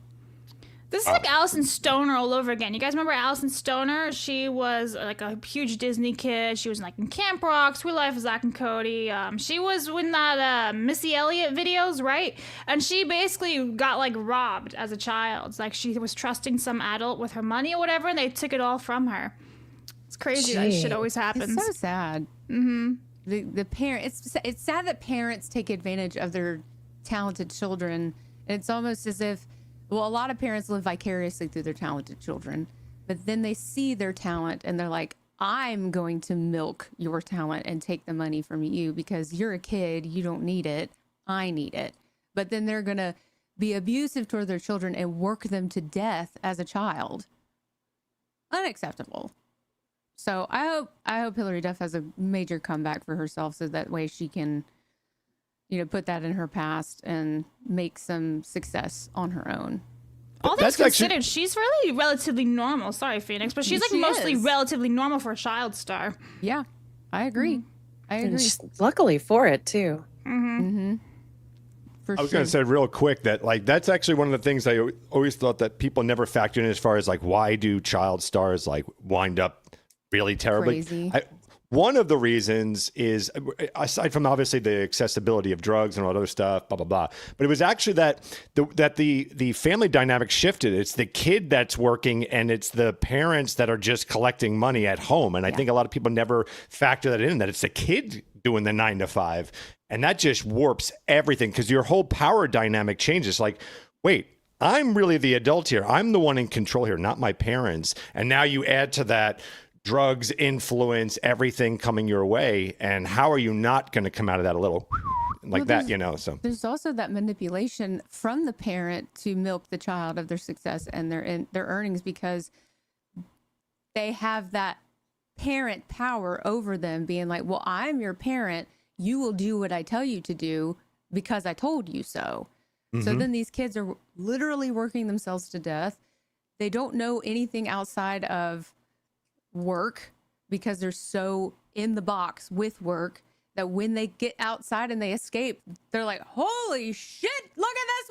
This is like Allison Stoner all over again. You guys remember Allison Stoner? She was like a huge Disney kid. She was like in Camp Rock, Sweet Life of Zack and Cody. She was in that Missy Elliott videos, right? And she basically got like robbed as a child. Like she was trusting some adult with her money or whatever, and they took it all from her. It's crazy. That shit always happens. It's so sad. Mm-hmm. The parent. It's sad that parents take advantage of their talented children. And it's almost as if, well, a lot of parents live vicariously through their talented children, but then they see their talent and they're like, I'm going to milk your talent and take the money from you because you're a kid. You don't need it. I need it. But then they're going to be abusive toward their children and work them to death as a child. Unacceptable. So I hope Hilary Duff has a major comeback for herself so that way she can, put that in her past and make some success on her own. All things considered, she's really relatively normal. Sorry, Phoenix, but she's like mostly relatively normal for a child star. Yeah, I agree. I agree. And luckily for it too. Mm-hmm. I was going to say real quick that that's actually one of the things I always thought that people never factor in as far as why do child stars wind up really terribly. Crazy. One of the reasons is, aside from obviously the accessibility of drugs and all that other stuff, blah, blah, blah, but it was actually that the family dynamic shifted. It's the kid that's working and it's the parents that are just collecting money at home. And I think a lot of people never factor that in, that it's the kid doing the 9 to 5. And that just warps everything because your whole power dynamic changes. Wait, I'm really the adult here. I'm the one in control here, not my parents. And now you add to that drugs, influence, everything coming your way. And how are you not going to come out of that a little So there's also that manipulation from the parent to milk the child of their success and their earnings because they have that parent power over them being like, well, I'm your parent. You will do what I tell you to do because I told you so. Mm-hmm. So then these kids are literally working themselves to death. They don't know anything outside of work because they're so in the box with work that when they get outside and they escape, they're like, holy shit, look at this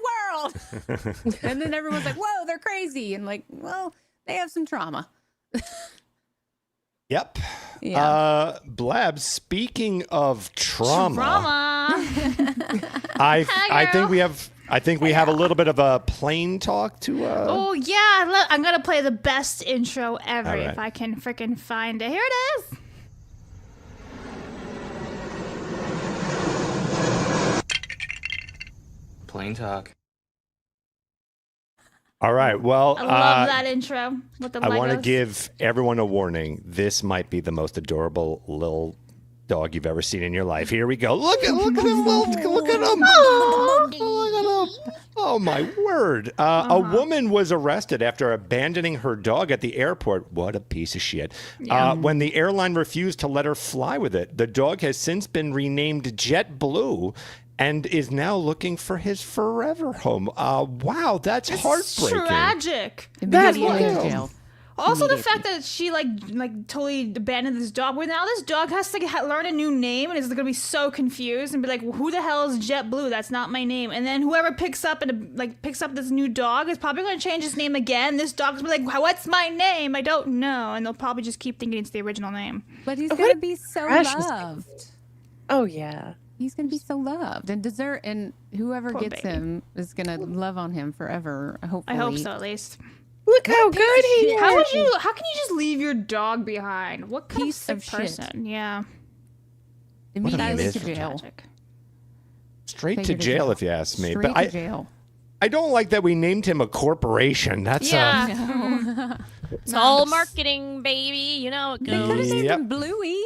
world. And then everyone's like, whoa, they're crazy. And well, they have some trauma. Yep. Yeah. Blab, speaking of trauma. I think we have a little bit of a plane talk to Oh yeah, I'm gonna play the best intro ever right. if I can freaking find it. Here it is. Plane talk. All right. Well, I love that intro with the Legos. I want to give everyone a warning. This might be the most adorable little dog you've ever seen in your life. Here we go. Look at him. Look at him. Look at him. Oh, my word. A woman was arrested after abandoning her dog at the airport. What a piece of shit. When the airline refused to let her fly with it. The dog has since been renamed JetBlue. and is now looking for his forever home. Wow, that's It's heartbreaking. tragic. Immediately in jail. Also, the fact that she like totally abandoned this dog. Well, now this dog has to learn a new name and is gonna be so confused and be like, well, "Who the hell is JetBlue? That's not my name." And then whoever picks up this new dog is probably gonna change his name again. This dog's gonna be like, "What's my name? I don't know." And they'll probably just keep thinking it's the original name. But he's gonna be so loved. Oh yeah. He's gonna be so loved and whoever Poor gets baby. him is gonna love on him forever. Hopefully. I hope so, at least. Look how good he is. How can you just leave your dog behind? What kind Piece of of sick shit. person? Yeah. Immediately miss. to jail. Tragic. Straight Take to her to jail, jail. if you ask me. Straight But to jail. I don't like that we named him a corporation. That's Yeah. It's all marketing, baby. You know it They could have goes. named Yep. him Bluey,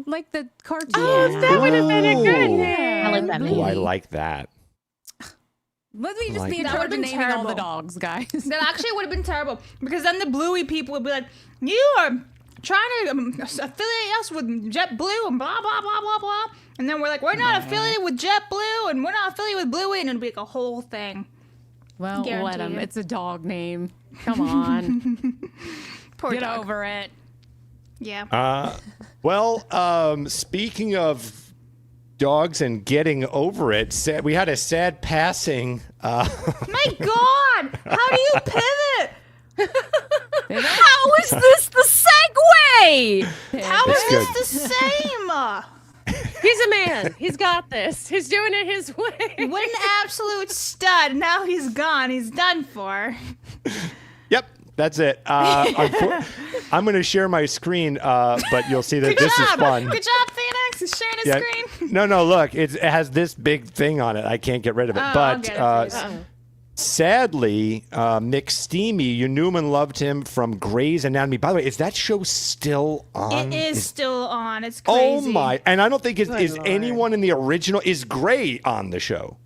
like the cartoon. Oh, that would have been a good Ooh. name. I like that Oh, I name. like that. Let me just Like be in that. charge That of would've been naming all the terrible. dogs, guys. That actually would have been terrible because then the Bluey people would be like, "You are trying to affiliate us with JetBlue and blah blah blah blah blah," and then we're like, "We're not affiliated with JetBlue and we're not affiliated with Bluey," and it'd be like a whole thing. Well, Guarantee let him. you. It's a dog name. Come on. Poor Get dog. over it. Yeah. Speaking of dogs and getting over it, we had a sad passing. My God, how do you pivot? How is this the segue? How That's is good. this the same? He's a man. He's got this. He's doing it his way. What an absolute stud. Now he's gone. He's done for. Yep, that's it. I'm going to share my screen, but you'll see that Good this job. is fun. Good job, Phoenix. He's sharing his Yeah. screen. No, look, it has this big thing on it. I can't get rid of it. Oh, but I'll get it for you. sadly, McSteamy, you knew him and loved him from Grey's Anatomy. By the way, is that show still on? It is still on. It's Oh crazy. my! And I don't think is Lord. anyone in the original is Grey on the show.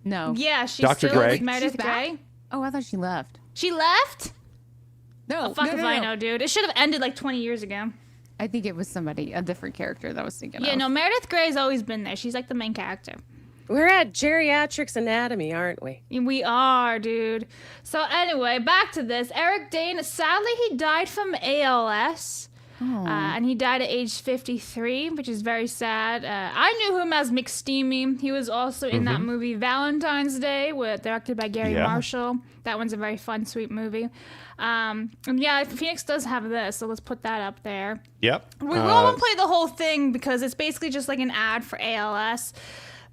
No. Yeah, she's Dr. still Grey? with Meredith She's back? Grey. Oh, I thought she left. She left? No. Fuck no, if no, I no. know, dude. It should have ended like 20 years ago. I think it was somebody, a different character that I was thinking Yeah, of. no, Meredith Grey's always been there. She's like the main character. We're at geriatrics anatomy, aren't we? We are, dude. So anyway, back to this. Eric Dane, sadly, he died from ALS. And he died at age 53, which is very sad. I knew him as McSteamy. He was also in that movie Valentine's Day, directed by Gary Yeah. Marshall. That one's a very fun, sweet movie. And yeah, Phoenix does have this, so let's put that up there. Yep. We won't play the whole thing because it's basically just like an ad for ALS.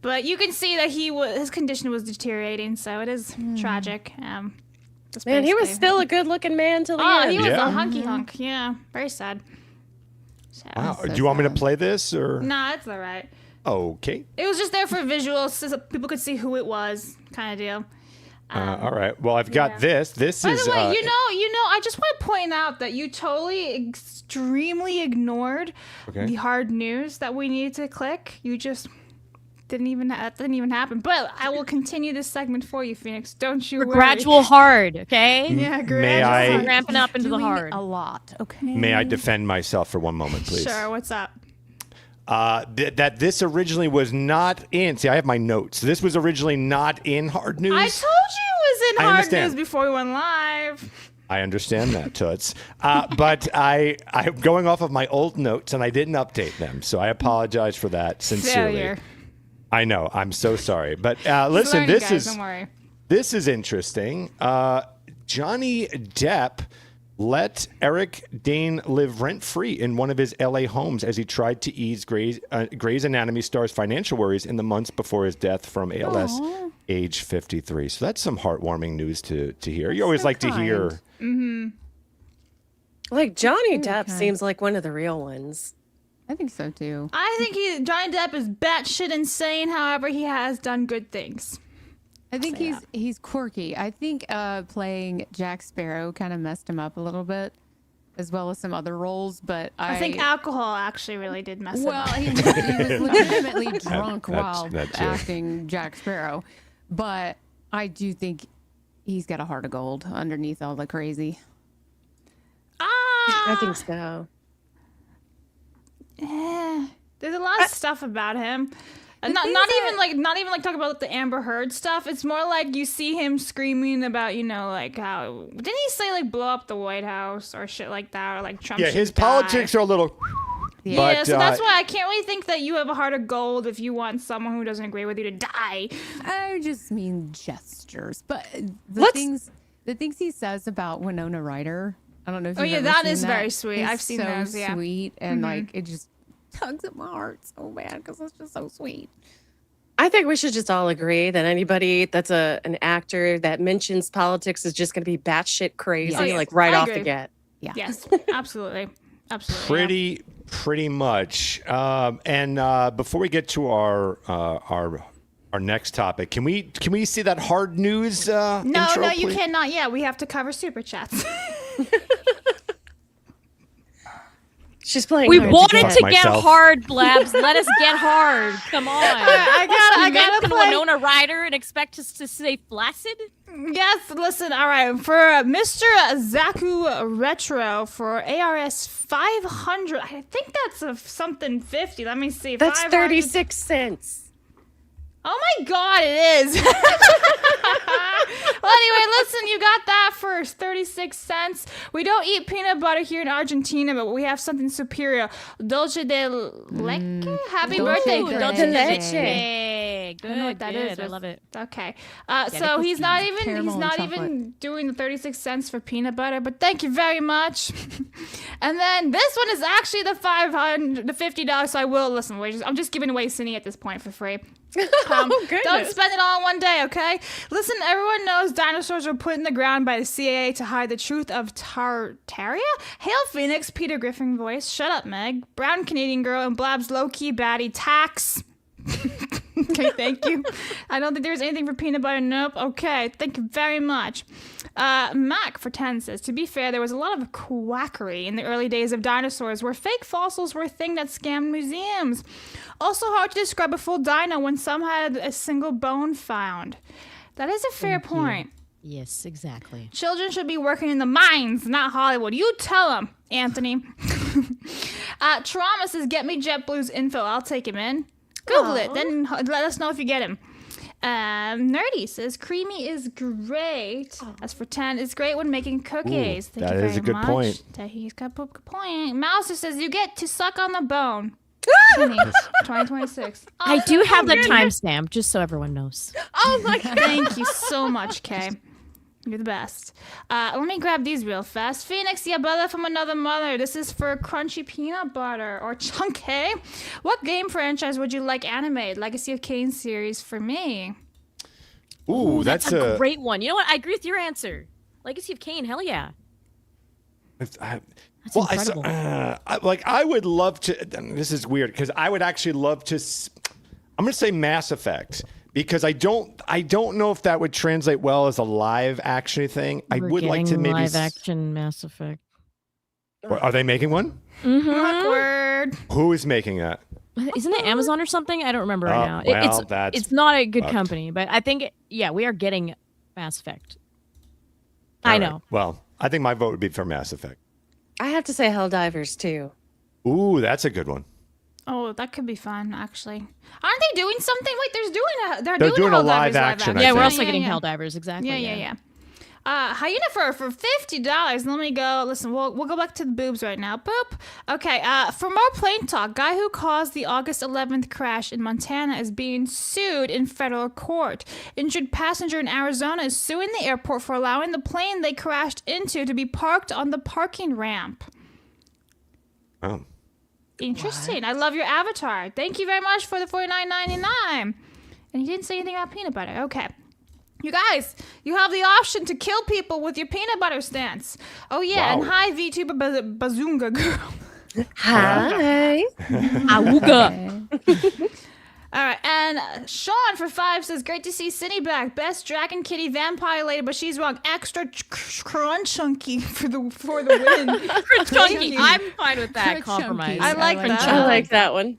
But you can see that his condition was deteriorating, so it is tragic. That's Man, he was basically- still a good-looking man till the Oh, end. he was Yeah. a hunky hunk. Yeah, very sad. So, Wow. so Do you want me to sad. play this or? Nah, it's all right. Okay. It was just there for visuals so people could see who it was, kind of deal. All right. Well, I've got yeah. this. This By is. the way, you know, I just want to point out that you totally extremely ignored Okay. the hard news that we needed to click. You just didn't even happen. But I will continue this segment for you, Phoenix. Don't you worry. Gradual hard, okay? Yeah, May I- gradual. Ramping up into the Doing hard. a lot, okay? May I defend myself for one moment, please? Sure. What's up? That this originally was not in. See, I have my notes. This was originally not in hard news. I told you it was in I hard understand. news before we went live. I understand that, Toots. But I'm going off of my old notes, and I didn't update them, so I apologize for that sincerely. Failure. I know. I'm so sorry. But listen, Learn, this guys, is don't worry. this is interesting. Johnny Depp let Eric Dane live rent-free in one of his L.A. homes as he tried to ease Grey's Anatomy star's financial worries in the months before his death from ALS, age 53. So that's some heartwarming news to hear. You always so like to hear. Like Johnny Depp seems like one of the real ones. I think so too. I think Johnny Depp is batshit insane. However, he has done good things. I think he's quirky. I think playing Jack Sparrow kind of messed him up a little bit, as well as some other roles. But I think alcohol actually really did mess him up. he was legitimately drunk while that's it. acting Jack Sparrow. But I do think he's got a heart of gold underneath all the crazy. I think so. There's a lot of stuff about him. Not even like talk about the Amber Heard stuff. It's more like you see him screaming about, like how didn't he say like blow up the White House or shit like that, or like Trump? Yeah, his politics are a little. Yeah, but, so that's why I can't really think that you have a heart of gold if you want someone who doesn't agree with you to die. I just mean gestures, but the things he says about Winona Ryder. I don't know if you've ever that seen is very sweet. I've seen so those. Yeah, sweet, and like it just tugs at my heart so bad because it's just so sweet. I think we should just all agree that anybody that's an actor that mentions politics is just going to be batshit crazy, like right off the get. Yeah. Yes, absolutely. Pretty much. And before we get to our next topic, can we see that hard news intro, No, you please? cannot. Yeah, we have to cover super chats. She's playing. We hard wanted get. to get myself. hard, Blabs. Let us get hard. Come on. I gotta play. Winona Ryder and expect us to say flaccid? Yes, listen, all right. For Mr. Zaku Retro for ARS 500, I think that's something 50. Let me see. That's 500. 36 cents. Oh my God, it is. Well, anyway, listen, you got that for 36 cents. We don't eat peanut butter here in Argentina, but we have something superior. Dulce de leche? Happy birthday, de Dulce leche. de leche. Hey, good, I know what that is. I love it. Okay. So he's not even Caramel and chocolate. doing the 36 cents for peanut butter, but thank you very much. And then this one is actually the $50, so I will listen. I'm just giving away Cine at this point for free. Goodness. Don't spend it all in one day, okay? Listen, everyone knows dinosaurs were put in the ground by the CIA to hide the truth of Tartaria? Hail Phoenix, Peter Griffin voice. Shut up, Meg. Brown Canadian girl and Blab's low-key baddie tax. Okay, thank you. I don't think there's anything for peanut butter. Nope. Okay, thank you very much. Mac for 10 says, to be fair, there was a lot of quackery in the early days of dinosaurs where fake fossils were a thing that scammed museums. Also hard to describe a full dino when some had a single bone found. That is a fair point. Yes, exactly. Children should be working in the mines, not Hollywood. You tell them, Anthony. Trauma says, get me JetBlue's info. I'll take him in. Google it, then let us know if you get him. Nerdy says, creamy is great. As for 10, it's great when making cookies. Thank that you very is a good much. point. He's got a good point. Mouser says, you get to suck on the bone. 2026. I do have the timestamp, just so everyone knows. Oh my God. Thank you so much, Kay. You're the best. Let me grab these real fast. Phoenix, yeah, brother from another mother. This is for crunchy peanut butter or chunky. What game franchise would you like animated? Legacy of Kain series for me. Ooh, that's a great one. You know what? I agree with your answer. Legacy of Kain, hell yeah. That's incredible. I would love to. This is weird because I would actually love to. I'm going to say Mass Effect because I don't know if that would translate well as a live action thing. I would like to maybe live action Mass Effect. Are they making one? Mm-hmm. Awkward. Who is making that? Isn't it Amazon or something? I don't remember right now. Well, it's not a good fucked. company, but I think we are getting Mass Effect. All I right. know. Well, I think my vote would be for Mass Effect. I have to say Helldivers too. Ooh, that's a good one. Oh, that could be fun, actually. Aren't they doing something? Wait, they're doing a Helldivers live action, I Yeah, we're think. also getting Helldivers, exactly. Yeah. Hyena for $50. Let me go. Listen, we'll go back to the boobs right now. Boop. Okay. For more plane talk, guy who caused the August 11th crash in Montana is being sued in federal court. Injured passenger in Arizona is suing the airport for allowing the plane they crashed into to be parked on the parking ramp. Oh. Interesting. I love your avatar. Thank you very much for the $49.99. And he didn't say anything about peanut butter. Okay. You guys, you have the option to kill people with your peanut butter stance. Oh, yeah. Wow. And hi, VTuber Bazunga girl. Hi. Awooga. All right. And Sean for 5 says, great to see Cindy back. Best Dragon Kitty vampire lady, but she's wrong. Extra crunch chunky for the win. Chunky. I'm fine with that Chunky. compromise. I like that. I like that one.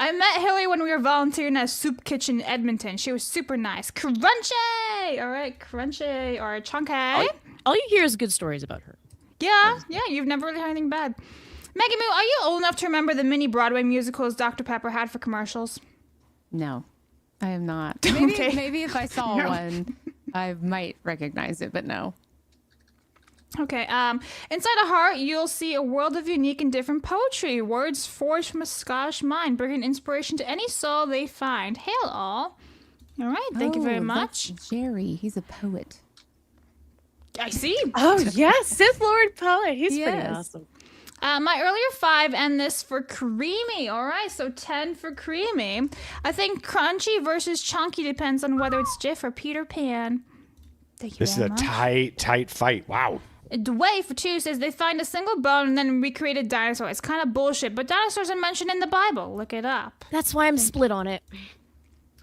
I met Hilary when we were volunteering at a soup kitchen in Edmonton. She was super nice. Crunchy! All right, crunchy or chunky. All you hear is good stories about her. Yeah, you've never really heard anything bad. Maggie Moo, are you old enough to remember the mini Broadway musicals Dr. Pepper had for commercials? No, I am not. Okay. Maybe if I saw one, I might recognize it, but no. Okay. Inside a heart, you'll see a world of unique and different poetry. Words forged from a Scottish mind, bringing inspiration to any soul they find. Hail all. All right. Thank you very much. That's Jerry. He's a poet. I see. Oh, yes. Sith Lord Poet. He's pretty Yes. awesome. My earlier 5 and this for creamy. All right, so 10 for creamy. I think crunchy versus chunky depends on whether it's Jif or Peter Pan. Thank you This is very a much. tight fight. Wow. Dway for 2 says they find a single bone and then recreate a dinosaur. It's kind of bullshit, but dinosaurs are mentioned in the Bible. Look it up. That's why I'm split on it.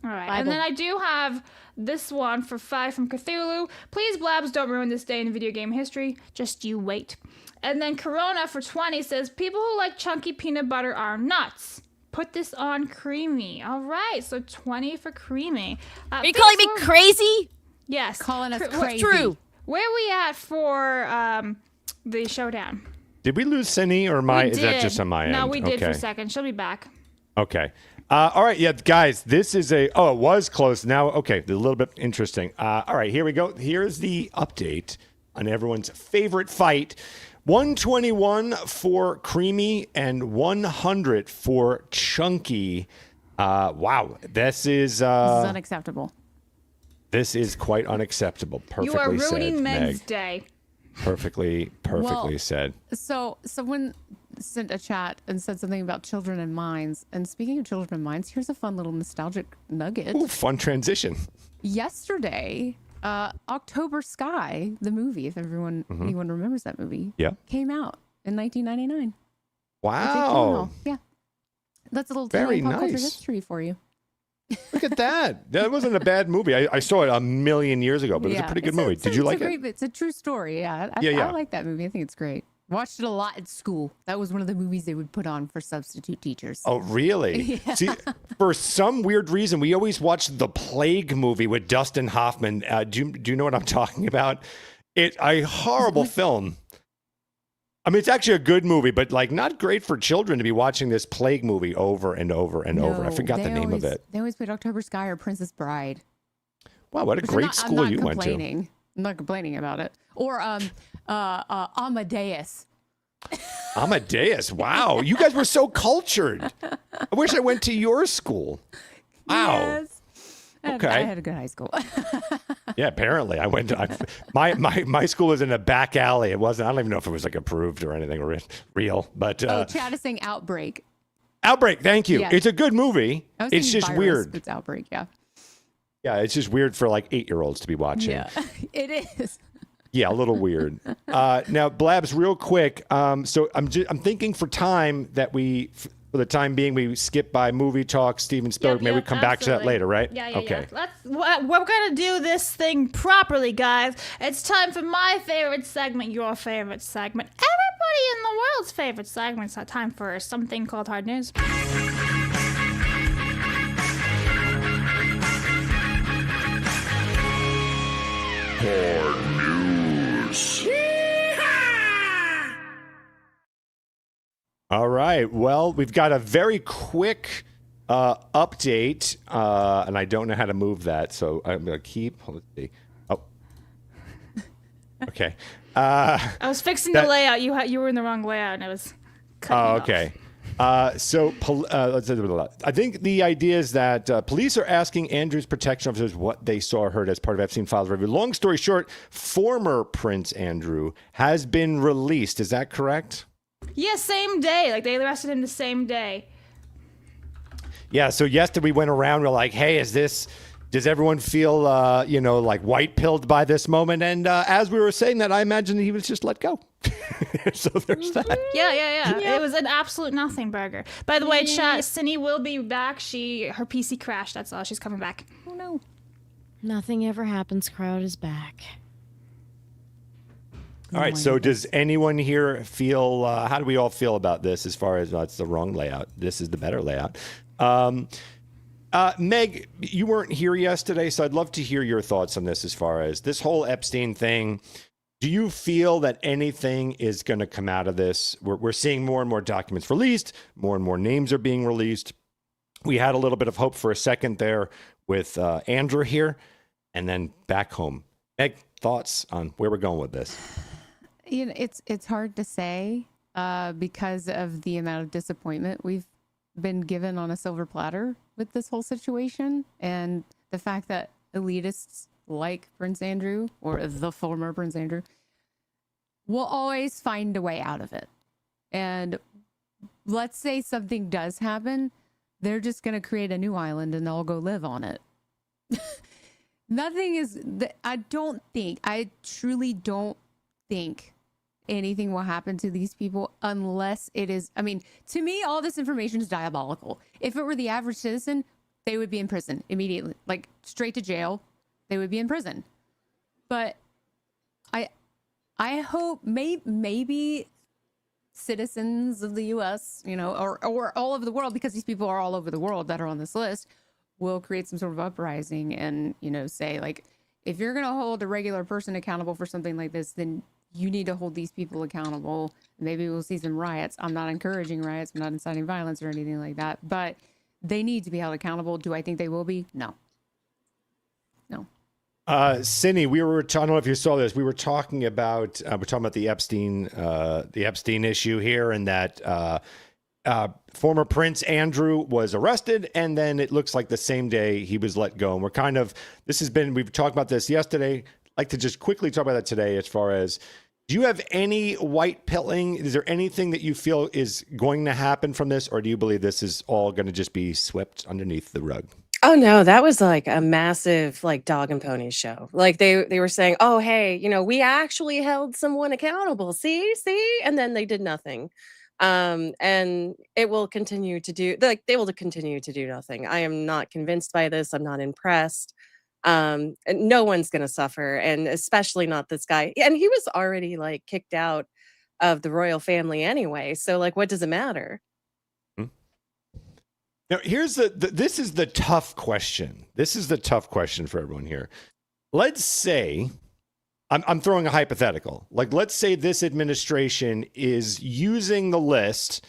All right, Bible. and then I do have this one for 5 from Cthulhu. Please, Blabs, don't ruin this day in video game history. Just you wait. And then Corona for 20 says, people who like chunky peanut butter are nuts. Put this on creamy. All right, so 20 for creamy. Are you calling me crazy? Yes. Calling us Cr- crazy. True. Where are we at for the showdown? Did we lose Cindy or my? We Is that did. just on my end? No, we did for a Okay. second. She'll be back. Okay. All right. Yeah, guys, this is it was close. Now, okay, a little bit interesting. All right, here we go. Here's the update on everyone's favorite fight. 121 for creamy and 100 for chunky. Wow, this is This is unacceptable. quite unacceptable. Perfectly You are ruining said, Meg's Meg. day. Perfectly Well, said. So someone sent a chat and said something about children and mines. And speaking of children and mines, here's a fun little nostalgic nugget. Ooh, fun transition. Yesterday, October Sky, the movie, if anyone remembers that movie, Yeah. came out in 1999. Wow. Yeah. That's a little Very tiny pop culture nice. history for you. Look at that. That wasn't a bad movie. I saw it a million years ago, but it was a pretty good movie. Did you like it? It's a true story. Yeah. Yeah. I like that movie. I think it's great. Watched it a lot at school. That was one of the movies they would put on for substitute teachers. Oh, really? See, for some weird reason, we always watched the Plague movie with Dustin Hoffman. Do you know what I'm talking about? It's a horrible film. I mean, it's actually a good movie, but like not great for children to be watching this Plague movie over and over and over. I forgot the name of it. They always played October Sky or Princess Bride. Wow, what a Which great I'm school you went to. I'm not complaining about it. Or Amadeus. Amadeus. Wow, you guys were so cultured. I wish I went to your school. Wow. Yes. Okay. I had a good high school. Yeah, apparently I went to my school was in a back alley. It wasn't. I don't even know if it was like approved or anything real. But Chad is saying Outbreak. Outbreak. Thank you. Yeah. It's a good movie. I was It's thinking just Virus, weird. but it's Outbreak. Yeah. Yeah, it's just weird for like 8-year-olds to be watching. Yeah, it is. Yeah, a little weird. Now, Blabs, real quick. So I'm thinking for time that for the time being, we skip by movie talk, Steven Spielberg. Maybe we come back to that absolutely. later, right? Yeah. Okay. We're gonna do this thing properly, guys. It's time for my favorite segment, your favorite segment, everybody in the world's favorite segment. It's time for something called Hard News. All right. Well, we've got a very quick update, and I don't know how to move that, so I'm going to keep. Let's see. Oh. Okay. I was fixing the layout. You were in the wrong layout, and it was cutting Oh, me off. okay. I think the idea is that police are asking Andrew's protection officers what they saw or heard as part of Epstein Files review. Long story short, former Prince Andrew has been released. Is that correct? Yeah, same day. Like they arrested him the same day. Yeah. So yesterday we went around. We're like, hey, does everyone feel, like white pilled by this moment? And as we were saying that, I imagine he was just let go. So there's that. Yeah. It was an absolute nothing burger. By the way, chat, Cindy will be back. Her PC crashed. That's all. She's coming back. Oh no. Nothing ever happens. Crowd is back. All right. So does anyone here feel, how do we all feel about this as far as it's the wrong layout? This is the better layout. Meg, you weren't here yesterday, so I'd love to hear your thoughts on this as far as this whole Epstein thing. Do you feel that anything is going to come out of this? We're seeing more and more documents released, more and more names are being released. we had a little bit of hope for a second there with Andrew here, and then back home. Meg, thoughts on where we're going with this? You know, it's hard to say because of the amount of disappointment we've been given on a silver platter with this whole situation, and the fact that elitists like Prince Andrew or the former Prince Andrew will always find a way out of it. And let's say something does happen, they're just going to create a new island and they'll go live on it. I truly don't think anything will happen to these people unless it is, I mean, to me, all this information is diabolical. If it were the average citizen, they would be in prison immediately, like straight to jail. They would be in prison. But I hope maybe citizens of the U.S., you know, or all over the world, because these people are all over the world that are on this list, will create some sort of uprising and, you know, say, like, if you're going to hold a regular person accountable for something like this, then you need to hold these people accountable. Maybe we'll see some riots. I'm not encouraging riots. I'm not inciting violence or anything like that, but they need to be held accountable. Do I think they will be? No. Cindy, I don't know if you saw this. We're talking about the Epstein issue here, and that former Prince Andrew was arrested, and then it looks like the same day he was let go. And we've talked about this yesterday. I'd like to just quickly talk about that today. As far as, do you have any white pilling? Is there anything that you feel is going to happen from this, or do you believe this is all going to just be swept underneath the rug? Oh no, that was like a massive like dog and pony show. Like they were saying, "Oh, hey, you know, we actually held someone accountable. See?" And then they did nothing. And it will continue to do, like, they will continue to do nothing. I am not convinced by this. I'm not impressed. And no one's going to suffer, and especially not this guy. And he was already like kicked out of the royal family anyway. So like, what does it matter? Now, here's this is the tough question. This is the tough question for everyone here. Let's say, I'm throwing a hypothetical. Like, let's say this administration is using the list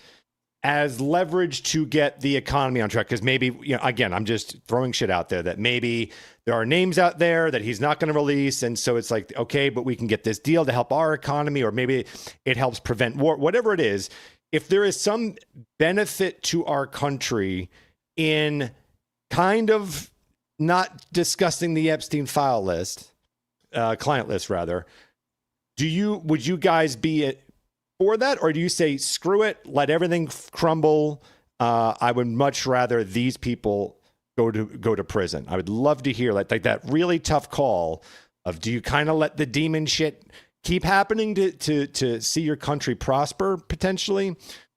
as leverage to get the economy on track. Because maybe, you know, again, I'm just throwing shit out there that maybe there are names out there that he's not going to release. And so it's like, okay, but we can get this deal to help our economy, or maybe it helps prevent war, whatever it is. If there is some benefit to our country in kind of not discussing the Epstein file list, client list rather, would you guys be for that, or do you say screw it, let everything crumble? I would much rather these people go to prison. I would love to hear like that really tough call of, do you kind of let the demon shit keep happening to see your country prosper potentially,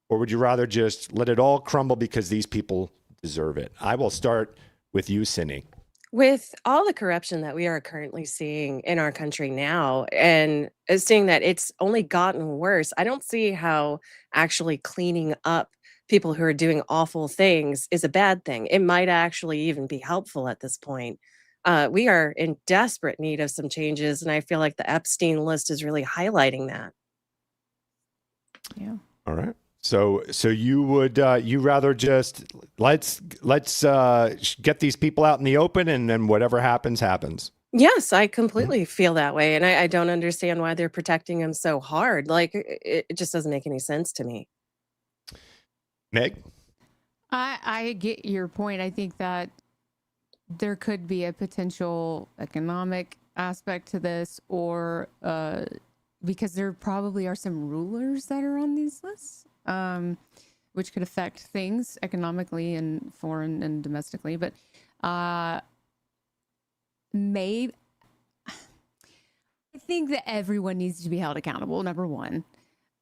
or would you rather just let it all crumble because these people deserve it? I will start with you, Cindy. With all the corruption that we are currently seeing in our country now, and seeing that it's only gotten worse, I don't see how actually cleaning up people who are doing awful things is a bad thing. It might actually even be helpful at this point. We are in desperate need of some changes, and I feel like the Epstein list is really highlighting that. Yeah. All right. So you would you rather just let's get these people out in the open, and then whatever happens. Yes, I completely feel that way, and I don't understand why they're protecting him so hard. Like it just doesn't make any sense to me. Meg? I get your point. I think that there could be a potential economic aspect to this, or because there probably are some rulers that are on these lists, which could affect things economically and foreign and domestically. But maybe I think that everyone needs to be held accountable, number one.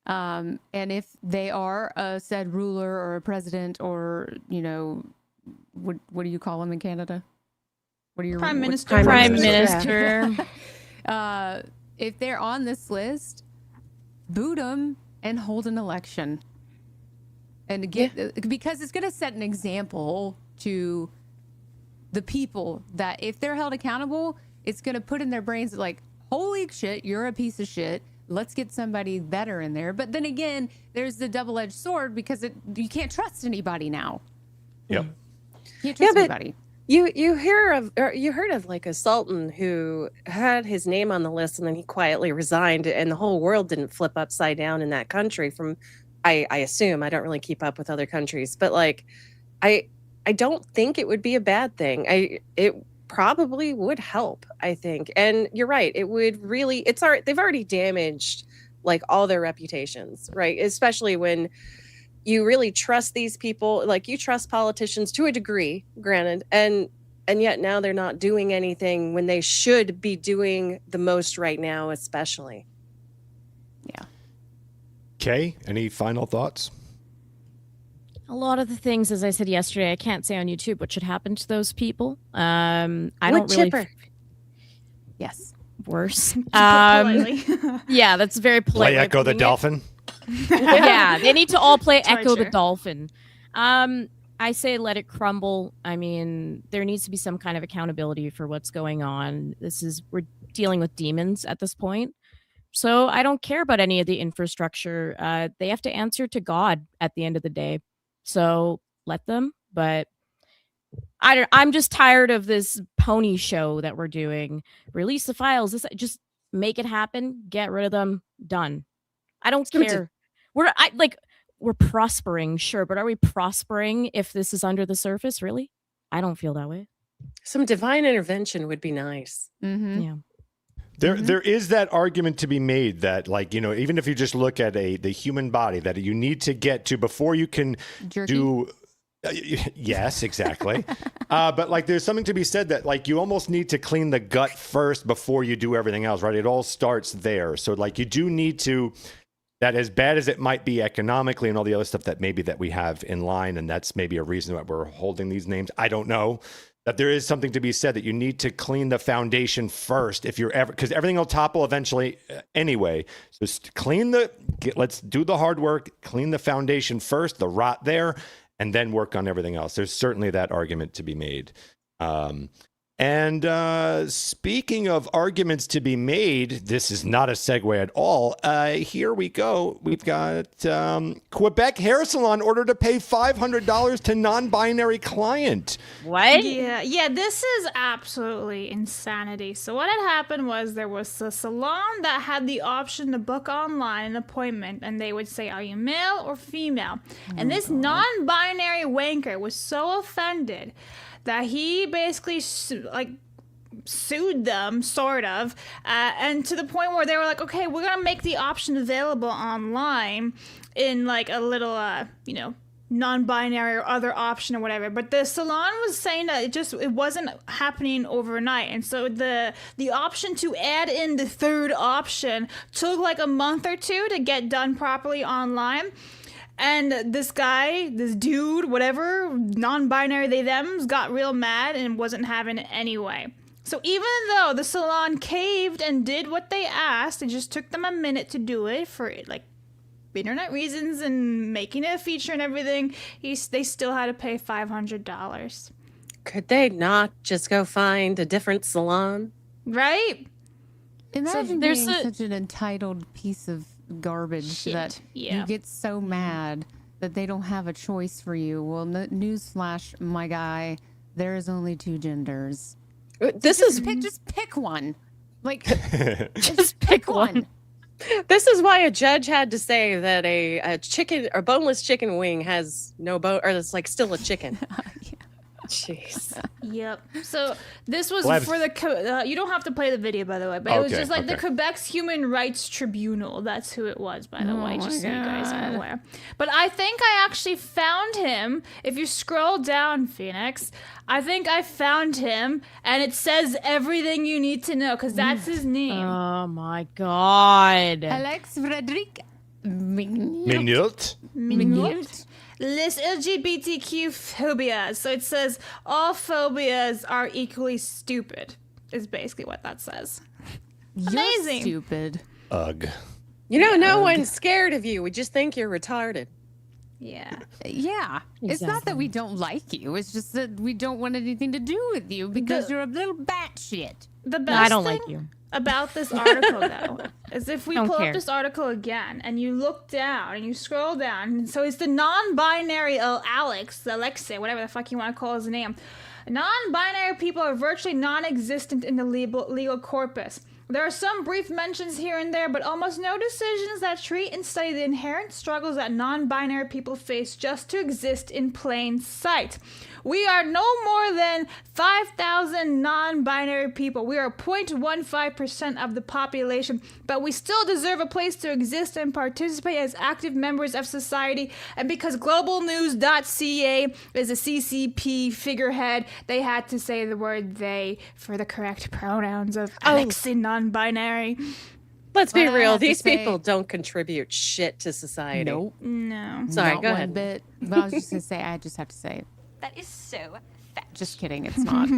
And if they are a said ruler or a president, or, you know, what do you call them in Canada? What are your Prime Minister? Prime Minister. If they're on this list, boot them and hold an election, and get because it's going to set an example to the people that if they're held accountable, it's going to put in their brains like, holy shit, you're a piece of shit. Let's get somebody better in there. But then again, there's the double-edged sword, because you can't trust anybody now. Yep. You trust but anybody. You heard of like a sultan who had his name on the list and then he quietly resigned and the whole world didn't flip upside down in that country from I assume. I don't really keep up with other countries, but like I don't think it would be a bad thing. It probably would help, I think. And you're right, it would really they've already damaged like all their reputations, right? Especially when you really trust these people, like you trust politicians to a degree, granted, and yet now they're not doing anything when they should be doing the most right now, especially. Yeah. Kay, any final thoughts? A lot of the things, as I said yesterday, I can't say on YouTube what should happen to those people. I don't really. Yes. Worse. Politely. Yeah, that's very polite. Play Echo the Dolphin. Yeah, they need to all play Echo the Torture. Dolphin. I say let it crumble. I mean, there needs to be some kind of accountability for what's going on. We're dealing with demons at this point. So I don't care about any of the infrastructure. They have to answer to God at the end of the day. So let them, but I'm just tired of this pony show that we're doing. Release the files. Just make it happen. Get rid of them. Done. I don't care. We're prospering, sure, but are we prospering if this is under the surface? Really? I don't feel that way. Some divine intervention would be nice. Mm-hmm. Yeah. There is that argument to be made that, like, you know, even if you just look at the human body, that you need to get to before you can Jerky? do. Yes, exactly. But like, there's something to be said that like you almost need to clean the gut first before you do everything else, right? It all starts there. So like you do need to. That as bad as it might be economically and all the other stuff that we have in line, and that's maybe a reason that we're holding these names. I don't know. That there is something to be said that you need to clean the foundation first if you're ever, because everything will topple eventually anyway. So let's do the hard work, clean the foundation first, the rot there, and then work on everything else. There's certainly that argument to be made. And speaking of arguments to be made, this is not a segue at all. Here we go. We've got Quebec Hair Salon ordered to pay $500 to non-binary client. What? Yeah, this is absolutely insanity. So what had happened was there was a salon that had the option to book online an appointment, and they would say, are you male or female? And this non-binary wanker was so offended that he basically sued them, sort of, and to the point where they were like, okay, we're gonna make the option available online in like a little, non-binary or other option or whatever. But the salon was saying that it wasn't happening overnight, and so the option to add in the third option took like a month or two to get done properly online. And this dude, whatever, non-binary, they, thems, got real mad and wasn't having it anyway. So even though the salon caved and did what they asked, it just took them a minute to do it for, like, internet reasons and making it a feature and everything, they still had to pay $500. Could they not just go find a different salon? Right? Imagine there's being such an entitled piece of garbage that you get so mad that they don't have a choice for you. Well, newsflash, my guy, there is only two genders. Just pick one. Like, Just pick one. This is why a judge had to say that a chicken or boneless chicken wing has no bone, or it's like still a chicken. Jeez. Yep. So this was Well, for the you don't have to play the video, by the way, but it was just like the Quebec's Human Rights Tribunal. That's who it was, by the way, just so you guys are aware. But I think I actually found him. If you scroll down, Phoenix, I think I found him, and it says everything you need to know because that's his name. Oh my God. Alex Frederic Minute. List LGBTQ phobias. So it says all phobias are equally stupid, is basically what that says. Amazing. You're stupid. Ugh. You know, no one's scared of you. We just think you're retarded. Yeah. Yeah. It's not that we don't like you. It's just that we don't want anything to do with you because you're a little batshit. The best I don't thing, like you. about this article, though, is if we Don't pull care. up this article again and you look down and you scroll down, so it's the non-binary Alexei, whatever the fuck you want to call his name. Non-binary people are virtually non-existent in the legal corpus. There are some brief mentions here and there, but almost no decisions that treat and study the inherent struggles that non-binary people face just to exist in plain sight. We are no more than 5,000 non-binary people. We are 0.15% of the population, but we still deserve a place to exist and participate as active members of society. And because globalnews.ca is a CCP figurehead, they had to say the word they for the correct pronouns of Alexei non-binary. Let's be Well, I real. have to These say- people don't contribute shit to society. Nope. No. Sorry, Not go one ahead. bit. But I was just gonna say, I just have to say, That is so fetch. just kidding. It's not.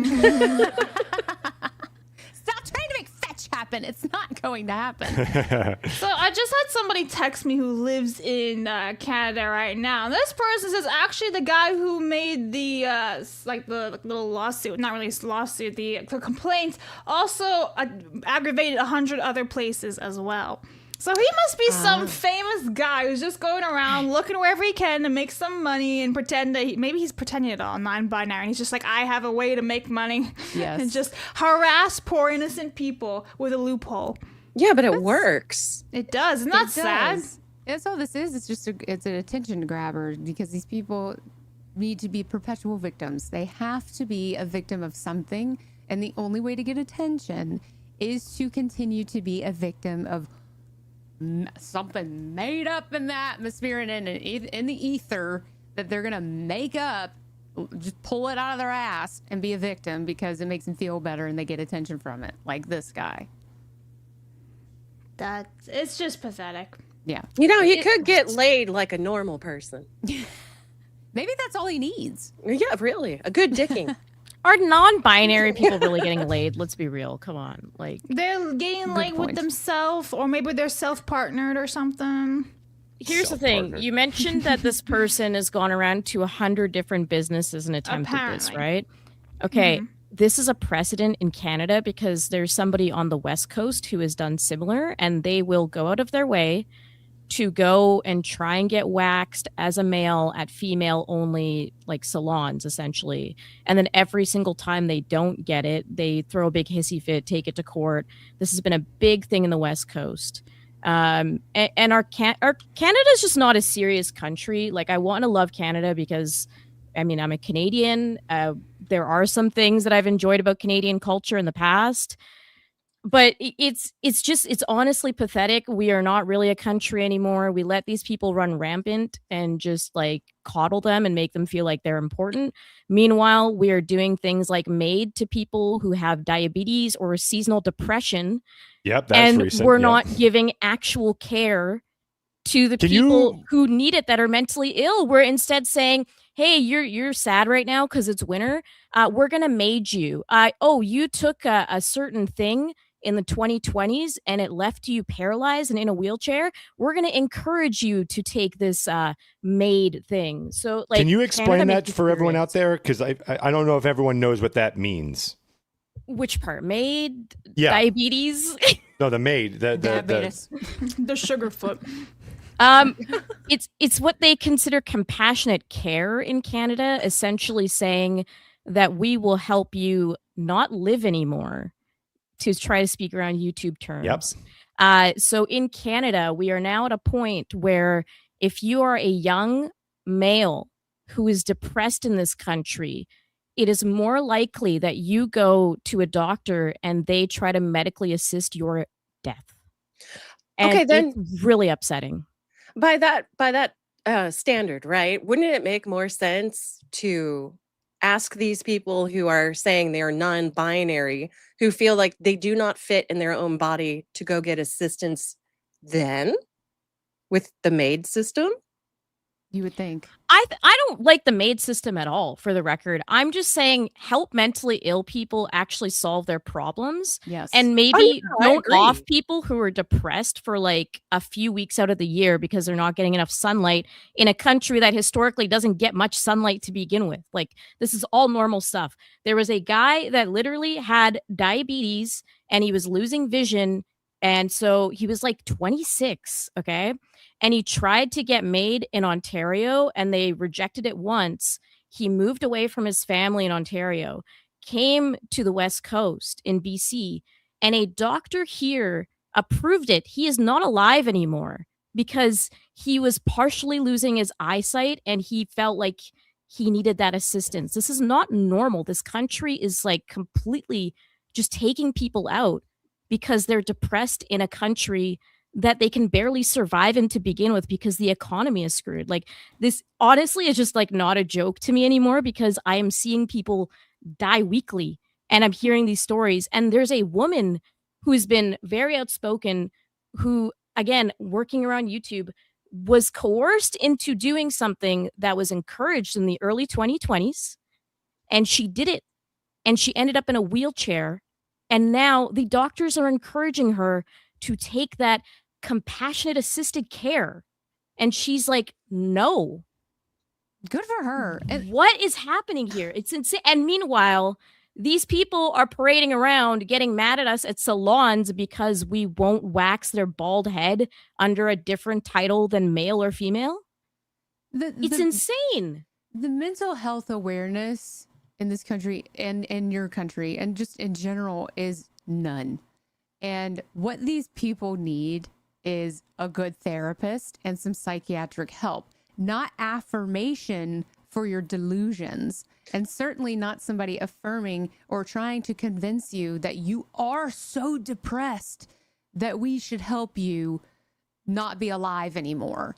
Stop trying to make fetch happen. It's not going to happen. So I just had somebody text me who lives in Canada right now. And this person says actually the guy who made the the little lawsuit, not really a lawsuit, the complaint, also aggravated 100 other places as well. So he must be some famous guy who's just going around looking wherever he can to make some money and pretend that maybe he's pretending it all non-binary. And he's just like, I have a way to make money. Yes. And just harass poor innocent people with a loophole. Yeah, but it works. It does. Isn't that It sad? does. That's all this is. It's just it's an attention grabber because these people need to be perpetual victims. They have to be a victim of something, and the only way to get attention is to continue to be a victim of something made up in the atmosphere and in the ether that they're gonna make up, just pull it out of their ass and be a victim because it makes them feel better and they get attention from it, like this guy. It's just pathetic. Yeah, You know, he could get laid like a normal person. maybe that's all he needs. Yeah, really. A good dicking. Are non-binary people really getting laid? Let's be real. Come on. Like, They're getting like with point. themselves, or maybe they're self-partnered or something. here's the thing. Self-partnered. You mentioned that this person has gone around to 100 different businesses and attempted this, Apparently. right? Okay. This is a precedent in Canada because there's somebody on the West Coast who has done similar, and they will go out of their way to go and try and get waxed as a male at female only like salons essentially. And then every single time they don't get it, they throw a big hissy fit, take it to court. This has been a big thing in the West Coast. And our Canada is just not a serious country. Like, I want to love Canada because I mean, I'm a Canadian. There are some things that I've enjoyed about Canadian culture in the past, but it's honestly pathetic. We are not really a country anymore. We let these people run rampant and just like coddle them and make them feel like they're important. Meanwhile, we are doing things like MAID to people who have diabetes or seasonal depression, Yep, that's and recent. we're Yep. not giving actual care to the Can people you- who need it that are mentally ill. We're instead saying, hey, you're sad right now because it's winter. We're gonna maid you. You took a certain thing in the 2020s and it left you paralyzed and in a wheelchair. We're gonna encourage you to take this maid thing. So, like, Can you Canada explain makes that me for everyone furious. out there? Because I don't know if everyone knows what that means. Which part? Maid? Yeah. Diabetes? No, the maid. The Diabetes. The sugarfoot. It's what they consider compassionate care in Canada, essentially saying that we will help you not live anymore, to try to speak around YouTube terms. So in Canada, we are now at a point where if you are a young male who is depressed in this country, it is more likely that you go to a doctor and they try to medically assist your death. And Okay, then- it's really upsetting. By that standard, right? Wouldn't it make more sense to ask these people who are saying they are non-binary, who feel like they do not fit in their own body, to go get assistance then with the MAID system? You would think. I don't like the MAID system at all, for the record. I'm just saying help mentally ill people actually solve their problems. Yes. And maybe I don't agree. off people who are depressed for like a few weeks out of the year because they're not getting enough sunlight in a country that historically doesn't get much sunlight to begin with. Like, this is all normal stuff. There was a guy that literally had diabetes and he was losing vision. And so he was like 26, okay? And he tried to get MAID in Ontario and they rejected it once. He moved away from his family in Ontario, came to the West Coast in BC, and a doctor here approved it. He is not alive anymore because he was partially losing his eyesight and he felt like he needed that assistance. This is not normal. This country is like completely just taking people out because they're depressed in a country that they can barely survive in to begin with because the economy is screwed. Like, this honestly is just like not a joke to me anymore because I am seeing people die weekly and I'm hearing these stories. And there's a woman who's been very outspoken who, again, working around YouTube, was coerced into doing something that was encouraged in the early 2020s. And she did it. And she ended up in a wheelchair. And now the doctors are encouraging her to take that compassionate assisted care. And she's like, no. Good for her. And What is happening here? It's insane. And meanwhile, these people are parading around getting mad at us at salons because we won't wax their bald head under a different title than male or female. It's insane. The mental health awareness in this country and in your country and just in general is none. And what these people need is a good therapist and some psychiatric help, not affirmation for your delusions, and certainly not somebody affirming or trying to convince you that you are so depressed that we should help you not be alive anymore.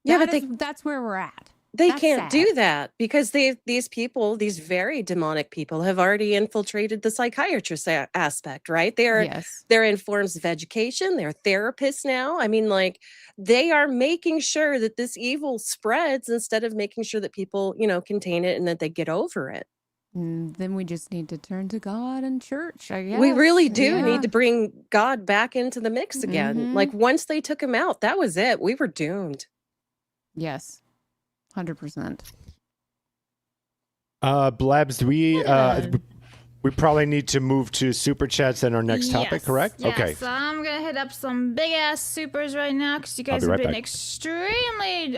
Yeah, That's where we're at. They That's can't sad. do that because these people, these very demonic people, have already infiltrated the psychiatrist aspect, right? Yes. They're in forms of education. They're therapists now. I mean, like, they are making sure that this evil spreads instead of making sure that people, contain it and that they get over it. Then we just need to turn to God and church, I guess. We really do Yeah. need to bring God back into the mix again. Mhm. Like, once they took him out, that was it. We were doomed. Yes. 100%. Blabs, do we probably need to move to super chats and our next topic, correct? Yes. Okay. So I'm gonna hit up some big ass supers right now because you guys be have right been back. extremely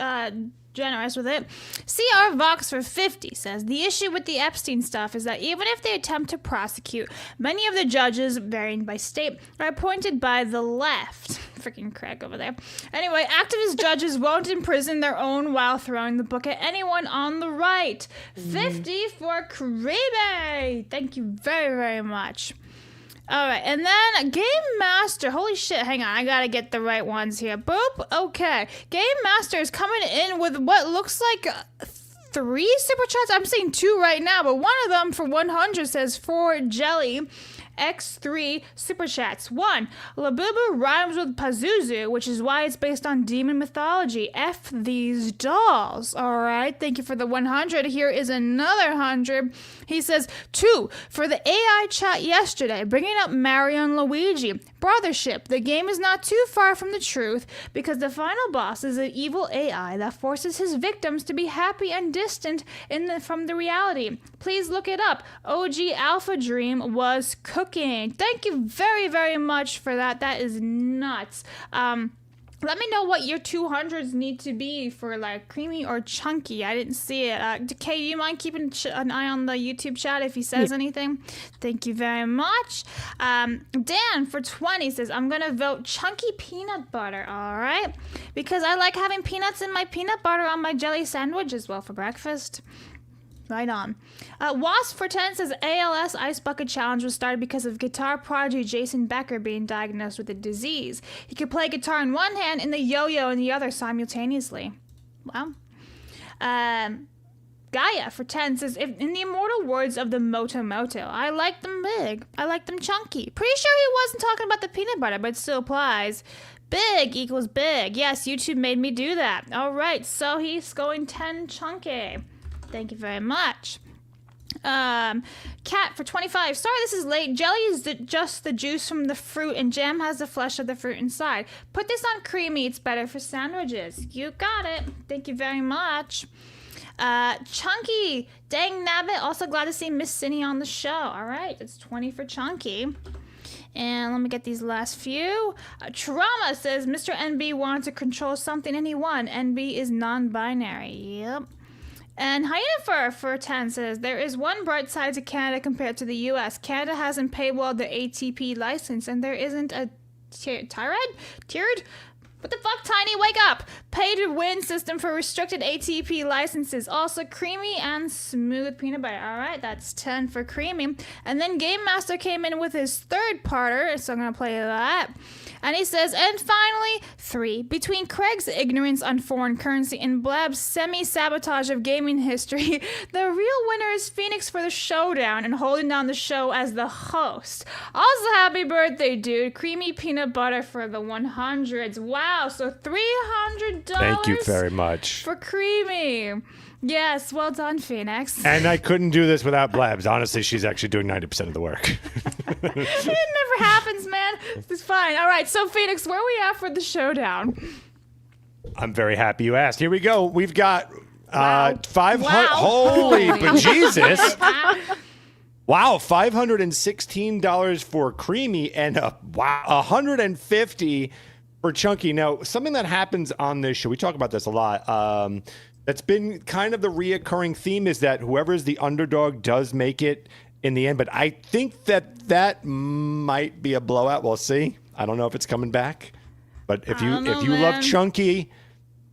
generous with it. CR Vox for 50 says the issue with the Epstein stuff is that even if they attempt to prosecute, many of the judges, varying by state, are appointed by the left. Freaking Craig over there. Anyway, activist judges won't imprison their own while throwing the book at anyone on the right. 50 for Creepy. Thank you very, very much. All right, and then Game Master. Holy shit, hang on. I gotta get the right ones here. Boop. Okay. Game Master is coming in with what looks like 3 super chats. I'm seeing 2 right now, but one of them for 100 says for Jelly. X3 super chats. 1. Labubu rhymes with Pazuzu, which is why it's based on demon mythology. F these dolls. All right. Thank you for the 100. Here is another 100. He says 2. For the AI chat yesterday, bringing up Mario and Luigi. Brothership. The game is not too far from the truth because the final boss is an evil AI that forces his victims to be happy and distant from the reality. Please look it up. OG Alpha Dream was cooking. Thank you very, very much for that. That is nuts. Let me know what your 200s need to be for like creamy or chunky. I didn't see it. Kay, do you mind keeping an eye on the YouTube chat if he says anything? Thank you very much. Dan for 20 says, I'm going to vote chunky peanut butter. All right. Because I like having peanuts in my peanut butter on my jelly sandwich as well for breakfast. Right on. Wasp for 10 says ALS Ice Bucket Challenge was started because of guitar prodigy Jason Becker being diagnosed with a disease. He could play guitar in one hand and the yo-yo in the other simultaneously. Wow. Gaia for 10 says, if, in the immortal words of the Moto, I like them big. I like them chunky. Pretty sure he wasn't talking about the peanut butter, but it still applies. Big equals big. Yes, YouTube made me do that. All right, so he's going 10 chunky. Thank you very much. Cat for 25. Sorry this is late. Jelly is just the juice from the fruit, and jam has the flesh of the fruit inside. Put this on creamy. It's better for sandwiches. You got it. Thank you very much. Chunky. Dang nabbit. Also glad to see Miss Cindy on the show. All right, it's 20 for Chunky. And let me get these last few. Trauma says Mr. NB wanted to control something and he won. NB is non-binary. Yep. And Hyena for 10 says, there is one bright side to Canada compared to the US. Canada hasn't paywalled the ATP license, and there isn't a tiered? What the fuck, Tiny? Wake up! Pay to win system for restricted ATP licenses. Also creamy and smooth peanut butter. All right, that's 10 for creamy. And then Game Master came in with his third parter, so I'm going to play that. And he says, and finally, 3. Between Craig's ignorance on foreign currency and Blab's semi-sabotage of gaming history, the real winner is Phoenix for the Showdown and holding down the show as the host. Also, happy birthday, dude. Creamy peanut butter for the 100s. Wow, so $300 Thank you very much. for Creamy. Yes, well done, Phoenix. And I couldn't do this without Blabs. Honestly, she's actually doing 90% of the work. It never happens, man. It's fine. All right, so Phoenix, where are we at for the Showdown? I'm very happy you asked. Here we go. We've got 500. Wow. Holy bejesus. Wow, $516 for Creamy and $150 for Chunky. Now, something that happens on this show, we talk about this a lot. That's been kind of the reoccurring theme is that whoever's the underdog does make it in the end. But I think that might be a blowout. We'll see. I don't know if it's coming back. But if you love Chunky,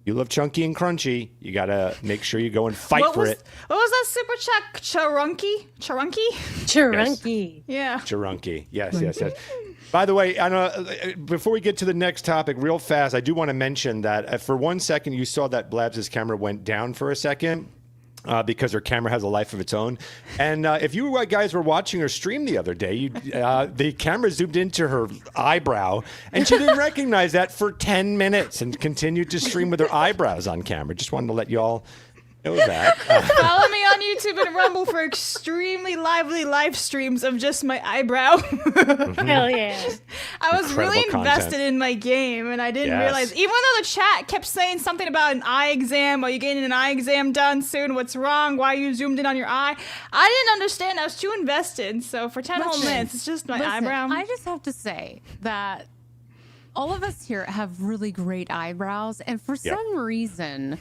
you love Chunky and Crunchy, you got to make sure you go and fight for it. What was that super chat? Charunky? Churunky. Yeah. Churunky. Yes. By the way, I know, before we get to the next topic, real fast, I do want to mention that for 1 second, you saw that Blabs' camera went down for a second because her camera has a life of its own. And if you guys were watching her stream the other day, the camera zoomed into her eyebrow, and she didn't recognize that for 10 minutes and continued to stream with her eyebrows on camera. Just wanted to let you all know that. Follow me on YouTube and Rumble for extremely lively live streams of just my eyebrow. Hell yeah. I was Incredible really content. invested in my game, and I didn't realize, even though the chat kept saying something about an eye exam, are you getting an eye exam done soon? What's wrong? Why are you zoomed in on your eye? I didn't understand. I was too invested. So for 10 whole minutes, it's just my eyebrow. I just have to say that all of us here have really great eyebrows, and for some reason,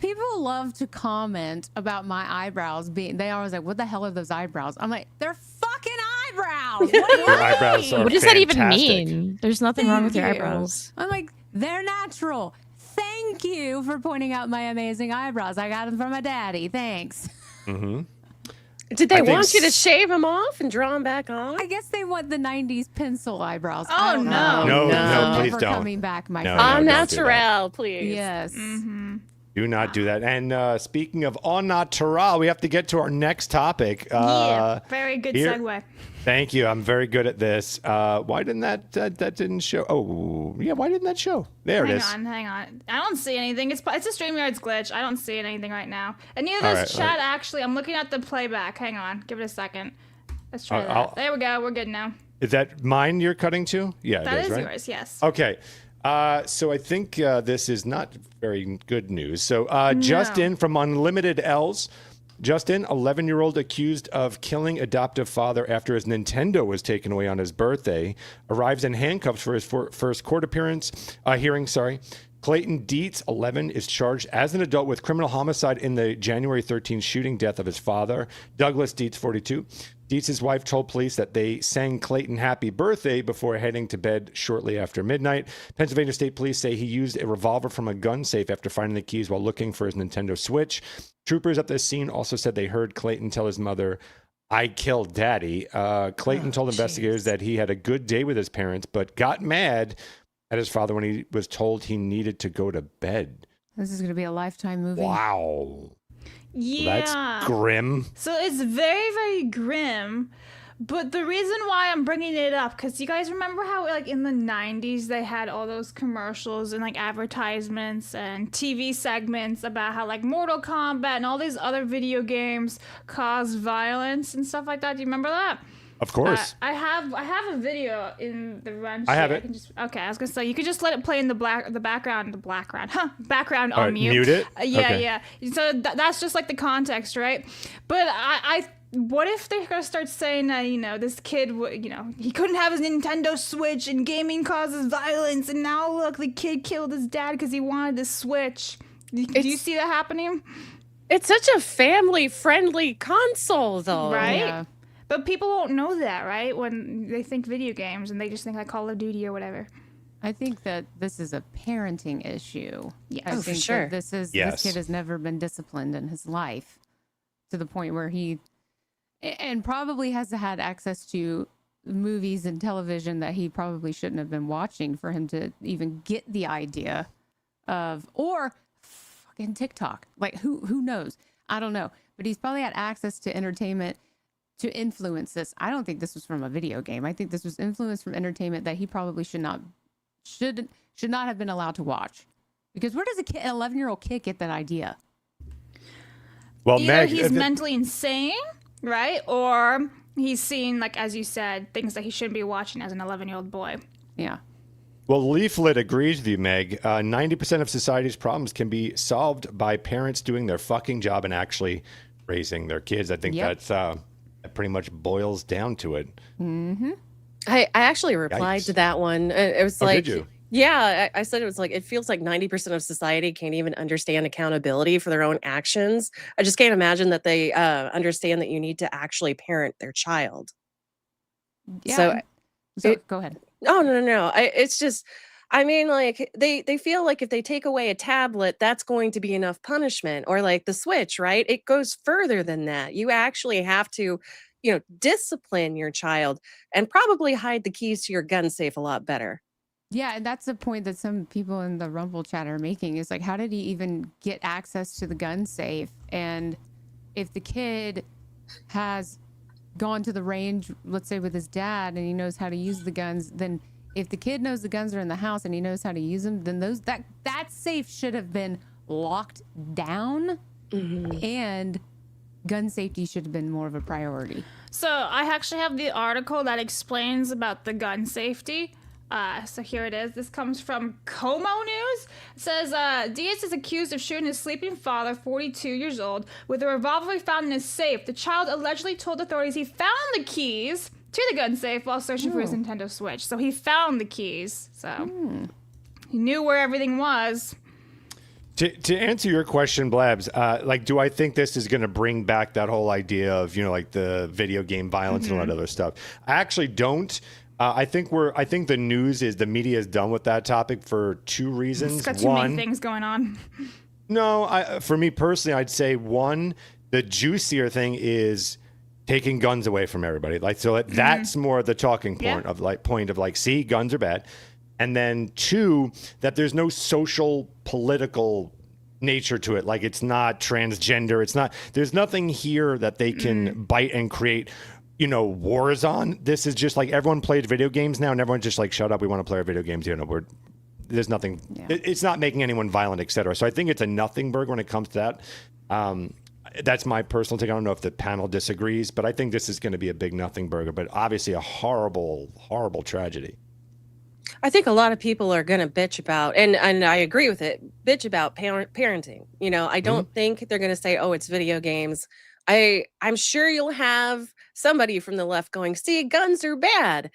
people love to comment about my eyebrows being. They always like, "What the hell are those eyebrows?" I'm like, "They're fucking eyebrows." Your eyebrows are What does that even fantastic. mean? There's nothing wrong with your Thank you. eyebrows. I'm like, they're natural. Thank you for pointing out my amazing eyebrows. I got them from my daddy. Thanks. Did they I think want you to shave them off and draw them back on? I guess they want the 90s pencil eyebrows. Oh, I don't no. know. No, please Never don't. coming back, my No, friend. no, Au don't do that. naturel, please. Yes. Do not do that. And speaking of au naturel, we have to get to our next topic. Yeah, very good here- segue. Thank you. I'm very good at this. Why didn't that didn't show? Oh, yeah. Why didn't that show? There it is. Hang on. I don't see anything. It's a StreamYard's glitch. I don't see anything right now. And neither All does right, all chat, actually. I'm looking at the playback. Hang on. Give it a second. Let's try I'll- that. There we go. We're good now. Is that mine you're cutting to? Yeah, That it is, is right? yours, yes. Okay. So I think this is not very good news. So Justin from Unlimited L's. Justin, 11-year-old accused of killing adoptive father after his Nintendo was taken away on his birthday, arrives in handcuffs for his first court hearing. Clayton Dietz, 11, is charged as an adult with criminal homicide in the January 13th shooting death of his father. Douglas Dietz, 42. Dietz's wife told police that they sang Clayton happy birthday before heading to bed shortly after midnight. Pennsylvania State Police say he used a revolver from a gun safe after finding the keys while looking for his Nintendo Switch. Troopers at the scene also said they heard Clayton tell his mother, "I killed daddy." Clayton told investigators that he had a good day with his parents, but got mad at his father when he was told he needed to go to bed. This is going to be a Lifetime movie. Wow. Yeah. That's grim. So it's very, very grim. But the reason why I'm bringing it up, because you guys remember how like in the 90s they had all those commercials and like advertisements and TV segments about how like Mortal Kombat and all these other video games cause violence and stuff like that. Do you remember that? Of course. I have a video in the run. I have it. Okay, I was gonna say you could just let it play in the background on All right, mute. mute it? Yeah, Okay. yeah. So that's just like the context, right? But I what if they're gonna start saying that this kid, he couldn't have his Nintendo Switch and gaming causes violence, and now look, the kid killed his dad because he wanted the Switch. Do you see that happening? It's such a family-friendly console, though. Right? Yeah. But people won't know that, right? When they think video games and they just think like Call of Duty or whatever. I think that this is a parenting issue. Yes. I Oh, for think sure. that this Yes. kid has never been disciplined in his life to the point where and probably has had access to movies and television that he probably shouldn't have been watching for him to even get the idea of, or fucking TikTok. Like who knows? I don't know. But he's probably had access to entertainment to influence this. I don't think this was from a video game. I think this was influence from entertainment that he probably should not have been allowed to watch. Because where does an 11-year-old kid get that idea? Well, Either Meg, he's mentally insane, right? Or he's seen, like, as you said, things that he shouldn't be watching as an 11-year-old boy. Yeah. well, Leaflet agrees with you, Meg. 90% of society's problems can be solved by parents doing their fucking job and actually raising their kids. I think Yep. that pretty much boils down to it. Mm-hmm. I actually replied Yikes. to that one. It was Oh, like, did you? yeah, I said it was like, it feels like 90% of society can't even understand accountability for their own actions. I just can't imagine that they understand that you need to actually parent their child. Yeah. So Go ahead. Oh, no. It's just, I mean, like they feel like if they take away a tablet, that's going to be enough punishment, or like the Switch, right? It goes further than that. You actually have to, discipline your child and probably hide the keys to your gun safe a lot better. Yeah, and that's the point that some people in the Rumble chat are making is like, how did he even get access to the gun safe? And if the kid has gone to the range, let's say with his dad, and he knows how to use the guns, then if the kid knows the guns are in the house and he knows how to use them, then that safe should have been locked down, and gun safety should have been more of a priority. So I actually have the article that explains about the gun safety. So here it is. This comes from Como News. It says, Diaz is accused of shooting his sleeping father, 42 years old, with a revolver he found in his safe. The child allegedly told authorities he found the keys to the gun safe while searching for his Nintendo Switch. So he found the keys. So he knew where everything was. To answer your question, Blabs, do I think this is going to bring back that whole idea of, like the video game violence and all that other stuff? I actually don't. I think the media is done with that topic for two reasons. It's got too many things going on. No, for me personally, I'd say one, the juicier thing is taking guns away from everybody. That's more the talking point of see, guns are bad. And then two, that there's no social political nature to it. Like it's not transgender. There's nothing here that they can bite and create, wars on. This is just like everyone played video games now and everyone's just like, shut up. We want to play our video games. There's nothing, it's not making anyone violent, etc. So I think it's a nothing burger when it comes to that. That's my personal take. I don't know if the panel disagrees, but I think this is going to be a big nothing burger, but obviously a horrible, horrible tragedy. I think a lot of people are going to bitch about, and I agree with it, bitch about parenting. I don't think they're going to say, oh, it's video games. I'm sure you'll have somebody from the left going, see, guns are bad.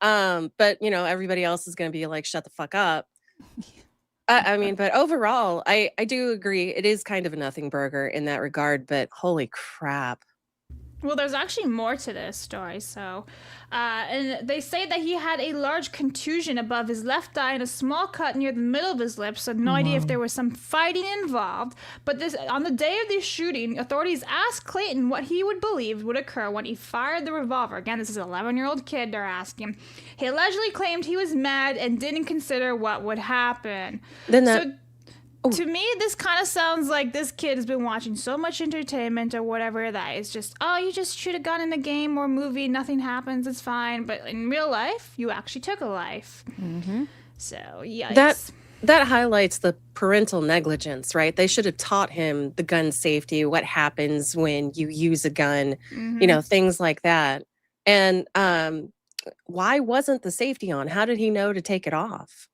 But, everybody else is going to be like, shut the fuck up. But overall, I do agree. It is kind of a nothing burger in that regard, but holy crap. Well, there's actually more to this story. So, and they say that he had a large contusion above his left eye and a small cut near the middle of his lip. So, no idea if there was some fighting involved. But on the day of the shooting, authorities asked Clayton what he would believe would occur when he fired the revolver. Again, this is an 11-year-old kid they're asking. He allegedly claimed he was mad and didn't consider what would happen. To me, this kind of sounds like this kid has been watching so much entertainment or whatever that it's just, oh, you just shoot a gun in a game or movie, nothing happens, it's fine. But in real life, you actually took a life. Mm-hmm. So, yikes. That highlights the parental negligence, right? They should have taught him the gun safety, what happens when you use a gun, things like that. And why wasn't the safety on? How did he know to take it off?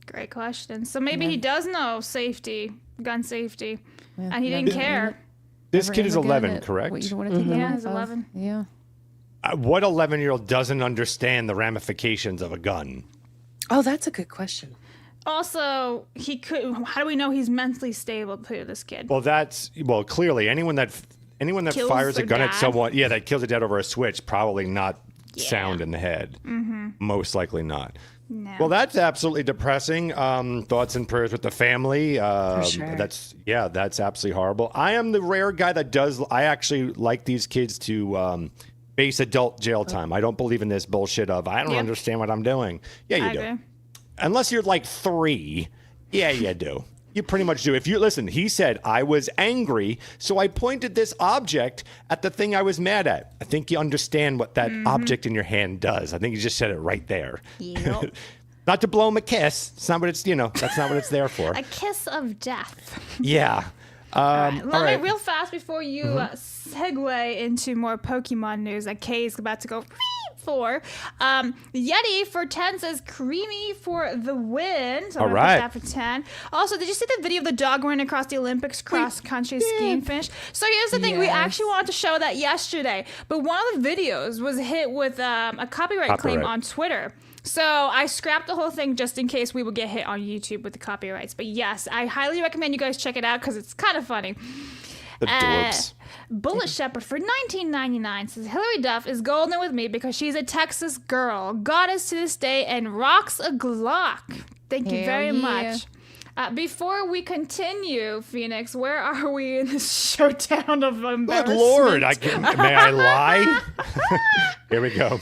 Great question. So maybe he does know safety, gun safety, and he didn't care. This kid is 11, correct? What you want to take Yeah, he's 11. Yeah. What 11-year-old doesn't understand the ramifications of a gun? Oh, that's a good question. Also, how do we know he's mentally stable to this kid? Well, clearly anyone that Kills fires a their gun at dad? someone, that kills a dad over a switch, probably not sound in the head. Mm-hmm. Most likely not. No. Well, that's absolutely depressing. Thoughts and prayers with the family. Sure. That's absolutely horrible. I am the rare guy that I actually like these kids to face adult jail time. I don't believe in this bullshit of, I don't understand what I'm doing. Yeah, you do. agree. Unless you're like 3. Yeah, you do. You pretty much do. If you listen, he said, I was angry, so I pointed this object at the thing I was mad at. I think you understand what that object in your hand does. I think you just said it right there. Yep. Not to blow him a kiss. It's not what it's, that's not what it's there for. A kiss of death. Yeah. Let me right. real fast before you segue into more Pokemon news that Kay is about to go for. Yeti for 10 says creamy for the win. So all I'm gonna right. push that for 10. Also, did you see the video of the dog running across the Olympics cross country skiing finish? So here's the thing. We actually wanted to show that yesterday, but one of the videos was hit with a copyright claim on Twitter. So I scrapped the whole thing just in case we would get hit on YouTube with the copyrights. But yes, I highly recommend you guys check it out because it's kind of funny. The dorks. Bullet Shepherd for $19.99 says Hilary Duff is golden with me because she's a Texas girl, goddess to this day, and rocks a Glock. Thank you very much. Before we continue, Phoenix, where are we in this showdown of embarrassment? Good Lord, may I lie? Here we go.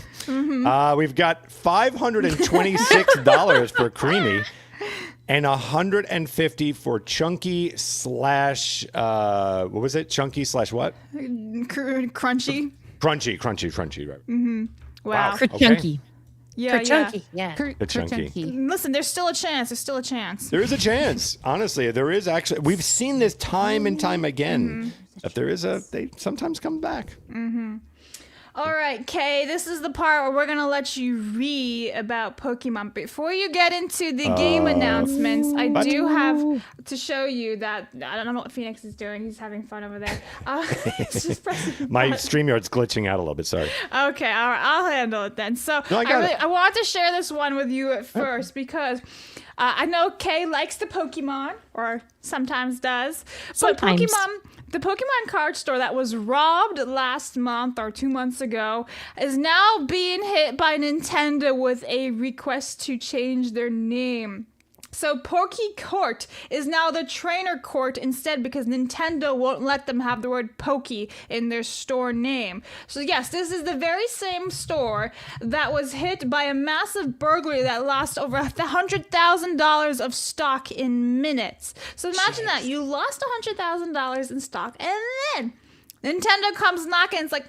We've got $526 for Creamy and $150 for Chunky slash, what was it? Chunky slash what? Crunchy. Crunchy, right. Wow. For chunky. Yeah, Chunky, yeah. Chunky. Listen, there's still a chance. There is a chance. Honestly, there is actually. We've seen this time and time again. If there is they sometimes come back. All right, Kay, this is the part where we're going to let you read about Pokemon. Before you get into the game announcements, I do have to show you that, I don't know what Phoenix is doing. He's having fun over there. It's just pressing My StreamYard's glitching out a little bit, sorry. Okay, all right, I'll handle it then. So No, I want to share this one with you at first because I know Kay likes the Pokemon, or sometimes does. Sometimes. But the Pokemon card store that was robbed last month or 2 months ago is now being hit by Nintendo with a request to change their name. So Poke Court is now the Trainer Court instead because Nintendo won't let them have the word Poke in their store name. So yes, this is the very same store that was hit by a massive burglary that lost over $100,000 of stock in minutes. So imagine that, you lost $100,000 in stock and then Nintendo comes knocking and it's like,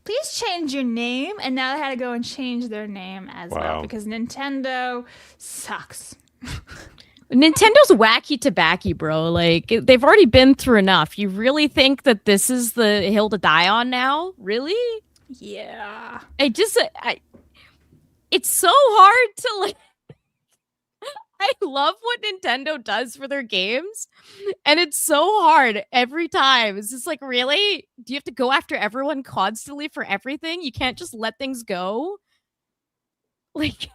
please change your name. And now they had to go and change their name as well because Nintendo sucks. Nintendo's wacky tobacco, bro. Like, they've already been through enough. You really think that this is the hill to die on now? Really? Yeah. It's so hard to, like, I love what Nintendo does for their games, and it's so hard every time. It's just like, really? Do you have to go after everyone constantly for everything? You can't just let things go? Like,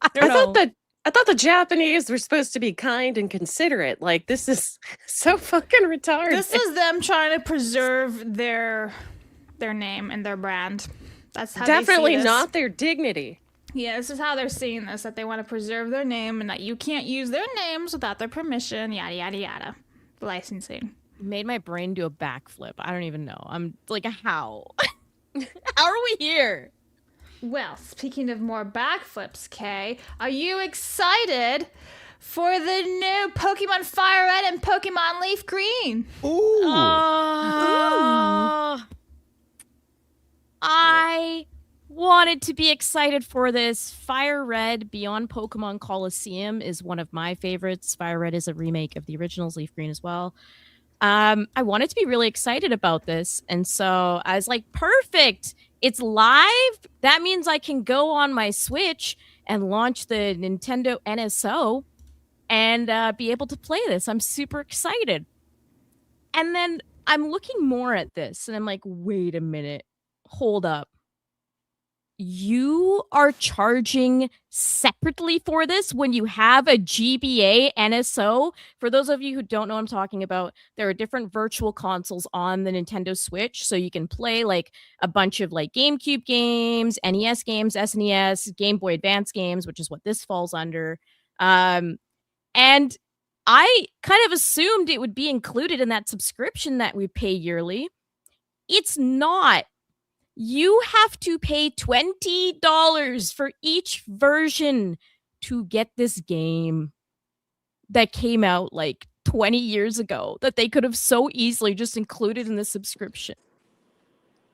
I don't know. I thought the Japanese were supposed to be kind and considerate. Like, this is so fucking retarded. This is them trying to preserve their name and their brand. That's how definitely they see this. not their dignity. Yeah, this is how they're seeing this, that they want to preserve their name and that you can't use their names without their permission, yada, yada, yada. Licensing. Made my brain do a backflip. I don't even know. I'm like, how? How are we here? Well, speaking of more backflips, Kay, are you excited for the new Pokemon Fire Red and Pokemon Leaf Green. Ooh. I wanted to be excited for this. Fire Red Beyond Pokemon Coliseum is one of my favorites. Fire Red is a remake of the originals, Leaf Green as well. I wanted to be really excited about this. And so I was like, perfect. It's live. That means I can go on my Switch and launch the Nintendo NSO and be able to play this. I'm super excited. And then I'm looking more at this and I'm like, wait a minute. Hold up. You are charging separately for this when you have a GBA NSO. For those of you who don't know what I'm talking about, there are different virtual consoles on the Nintendo Switch. So you can play like a bunch of like GameCube games, NES games, SNES, Game Boy Advance games, which is what this falls under. And I kind of assumed it would be included in that subscription that we pay yearly. It's not. You have to pay $20 for each version to get this game that came out like 20 years ago that they could have so easily just included in the subscription.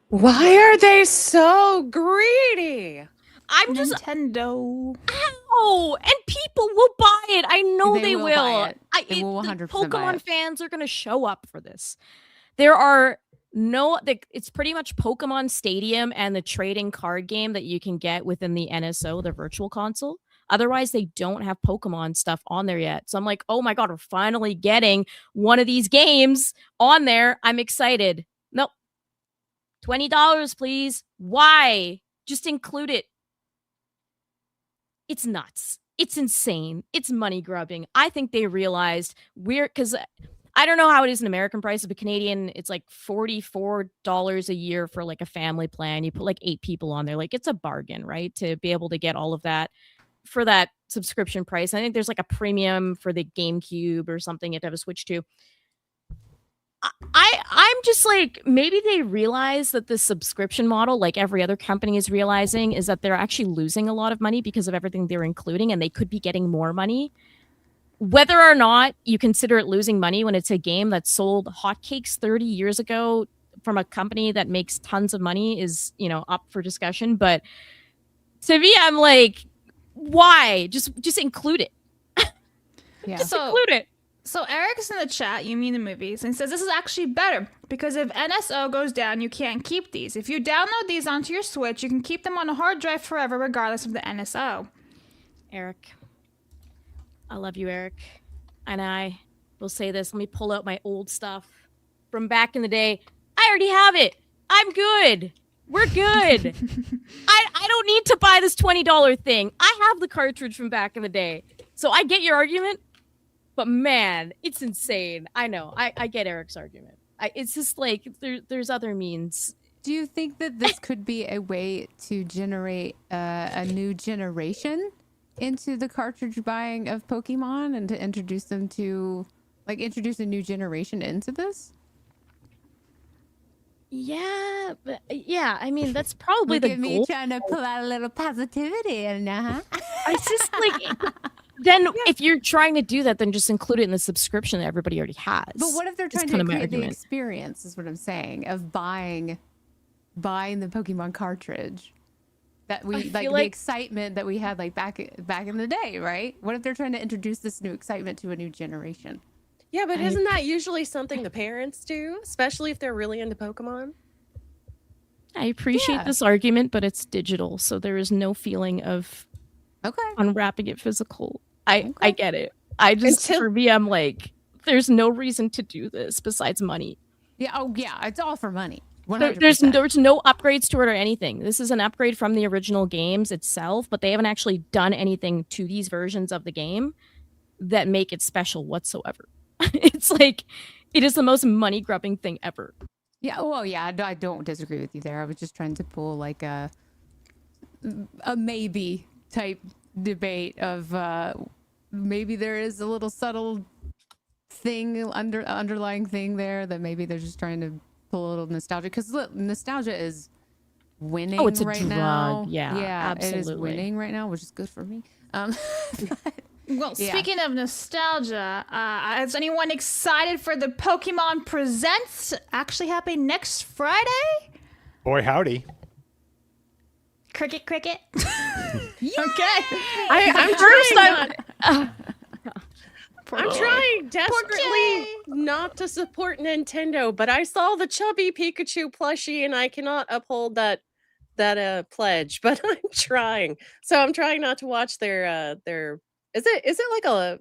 Why are they so greedy? I'm just Nintendo. ow, and people will buy it. I know they will. Buy it. They will 100% buy Pokemon it. fans are going to show up for this. There are it's pretty much Pokemon Stadium and the trading card game that you can get within the NSO, the virtual console. Otherwise, they don't have Pokemon stuff on there yet. So I'm like, oh my God, we're finally getting one of these games on there. I'm excited. Nope. $20, please. Why? Just include it. It's nuts. It's insane. It's money grubbing. I think they realized because I don't know how it is in American prices, but Canadian, it's like $44 a year for like a family plan. You put like 8 people on there. Like it's a bargain, right? To be able to get all of that for that subscription price. I think there's like a premium for the GameCube or something you have to have a Switch to. I'm just like, maybe they realize that the subscription model, like every other company is realizing, is that they're actually losing a lot of money because of everything they're including, and they could be getting more money. Whether or not you consider it losing money when it's a game that sold hotcakes 30 years ago from a company that makes tons of money is, up for discussion. But to me, I'm like, why? Just include it. Yeah. Just include it. So Eric's in the chat, you mean the movies, and says this is actually better because if NSO goes down, you can't keep these. If you download these onto your Switch, you can keep them on a hard drive forever regardless of the NSO. Eric. I love you, Eric. And I will say this. Let me pull out my old stuff from back in the day. I already have it. I'm good. We're good. I don't need to buy this $20 thing. I have the cartridge from back in the day. So I get your argument. But man, it's insane. I know. I get Eric's argument. It's just like there's other means. Do you think that this could be a way to generate a new generation into the cartridge buying of Pokemon and to introduce them to, introduce a new generation into this? Yeah, but I mean, that's probably Look the at goal. me trying to pull out a little positivity in there, huh? It's just like, then if you're trying to do that, then just include it in the subscription that everybody already has. But what if they're trying kind to of my create the argument. experience, is what I'm saying, of buying the Pokemon cartridge? That we feel the like- excitement that we had back in the day, right? What if they're trying to introduce this new excitement to a new generation? Yeah, but isn't that usually something the parents do, especially if they're really into Pokemon? I appreciate Yeah. this argument, but it's digital, so there is no feeling of Okay. unwrapping it physical. I get it. I just, Until- for me, I'm like, there's no reason to do this besides money. Yeah. Oh, yeah. It's all for money. There's 100%. no upgrades to it or anything. This is an upgrade from the original games itself, but they haven't actually done anything to these versions of the game that make it special whatsoever. It's like, it is the most money grubbing thing ever. Yeah. Well, yeah. I don't disagree with you there. I was just trying to pull a maybe type debate of maybe there is a little subtle thing underlying thing there that maybe they're just trying to pull a little nostalgia, because nostalgia is winning. Oh, it's a right drug. now. Yeah, yeah, it is absolutely. winning right now, which is good for me. Well, Yeah. speaking of nostalgia, is anyone excited for the Pokemon Presents actually happening next Friday? Boy, howdy. Cricket. Okay. I'm trying desperately not to support Nintendo, but I saw the chubby Pikachu plushie and I cannot uphold that pledge, but I'm trying. So I'm trying not to watch their is it like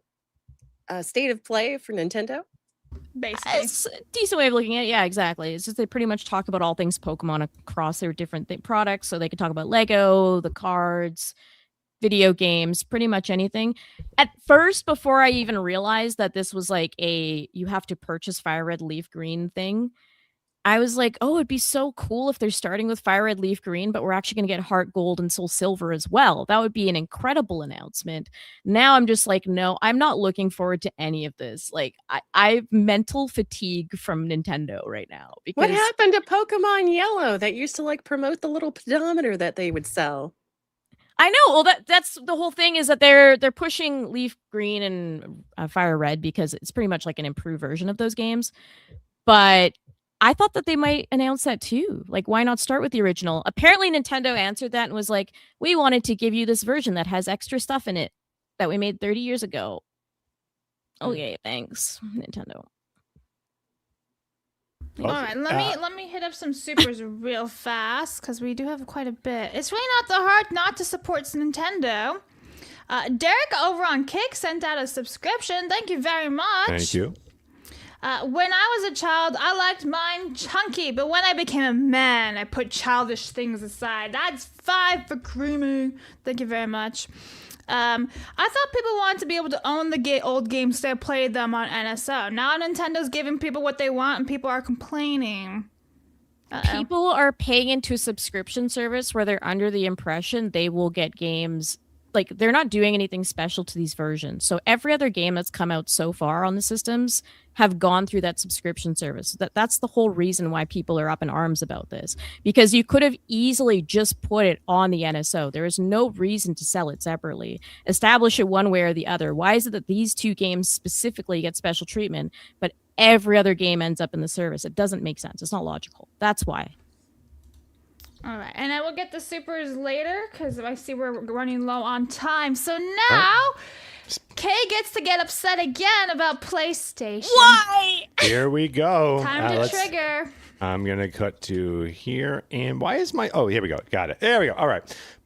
a state of play for Nintendo? Basically. It's a decent way of looking at it. Yeah, exactly. It's just they pretty much talk about all things Pokemon across their different products. So they could talk about Lego, the cards, video games, pretty much anything. At first, before I even realized that this was like you have to purchase Fire Red Leaf Green thing, I was like, oh, it'd be so cool if they're starting with Fire Red Leaf Green, but we're actually going to get Heart Gold and Soul Silver as well. That would be an incredible announcement. Now I'm just like, no, I'm not looking forward to any of this. Like, I've mental fatigue from Nintendo right now. Because What happened to Pokemon Yellow that used to like promote the little pedometer that they would sell? I know. Well, that's the whole thing is that they're pushing Leaf Green and Fire Red because it's pretty much like an improved version of those games. But I thought that they might announce that too. Like, why not start with the original? Apparently, Nintendo answered that and was like, we wanted to give you this version that has extra stuff in it that we made 30 years ago. Okay, thanks, Nintendo. All right, let me hit up some supers real fast because we do have quite a bit. It's really not that hard not to support Nintendo. Derek over on Kick sent out a subscription. Thank you very much. Thank you. When I was a child, I liked mine chunky, but when I became a man, I put childish things aside. That's 5 for Creamy. Thank you very much. I thought people wanted to be able to own the old games they played them on NSO. Now Nintendo's giving people what they want, and people are complaining. People are paying into a subscription service where they're under the impression they will get games. Like, they're not doing anything special to these versions. So every other game that's come out so far on the systems have gone through that subscription service. That's the whole reason why people are up in arms about this. Because you could have easily just put it on the NSO. There is no reason to sell it separately. Establish it one way or the other. Why is it that these two games specifically get special treatment, but every other game ends up in the service? It doesn't make sense. It's not logical. That's why. All right, and I will get the supers later because I see we're running low on time. So now, Kay gets to get upset again about PlayStation. Why? Here we go. Time to trigger. I'm going to cut to here. And why is my... Oh, here we go. Got it. There we go. All right.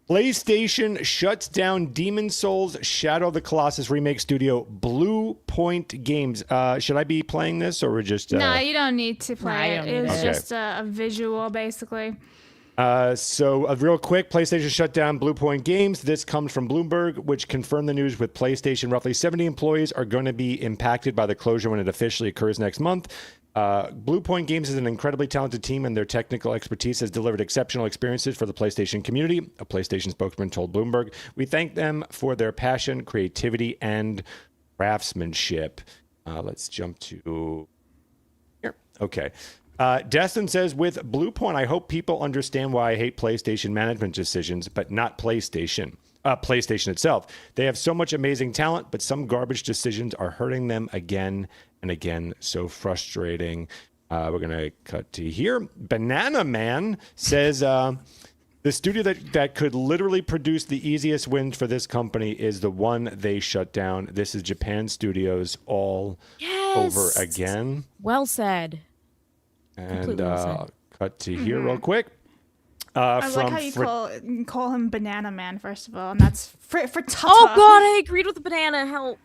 PlayStation shuts down Demon Souls Shadow of the Colossus remake studio Bluepoint Games. Should I be playing this or we're just... No, you don't need to play it. It's Okay. just a visual, basically. So real quick, PlayStation shut down Bluepoint Games. This comes from Bloomberg, which confirmed the news with PlayStation. Roughly 70 employees are going to be impacted by the closure when it officially occurs next month. Bluepoint Games is an incredibly talented team, and their technical expertise has delivered exceptional experiences for the PlayStation community. A PlayStation spokesman told Bloomberg, "We thank them for their passion, creativity, and craftsmanship." Let's jump to here. Okay. Destin says, with Bluepoint, I hope people understand why I hate PlayStation management decisions, but not PlayStation itself. They have so much amazing talent, but some garbage decisions are hurting them again and again. So frustrating. We're going to cut to here. Banana Man says, the studio that could literally produce the easiest wins for this company is the one they shut down. This is Japan Studios all over again. Well said. And cut to here real quick. I like how you call him Banana Man, first of all, and that's for Tata. Oh, God, I agreed with the banana. Help.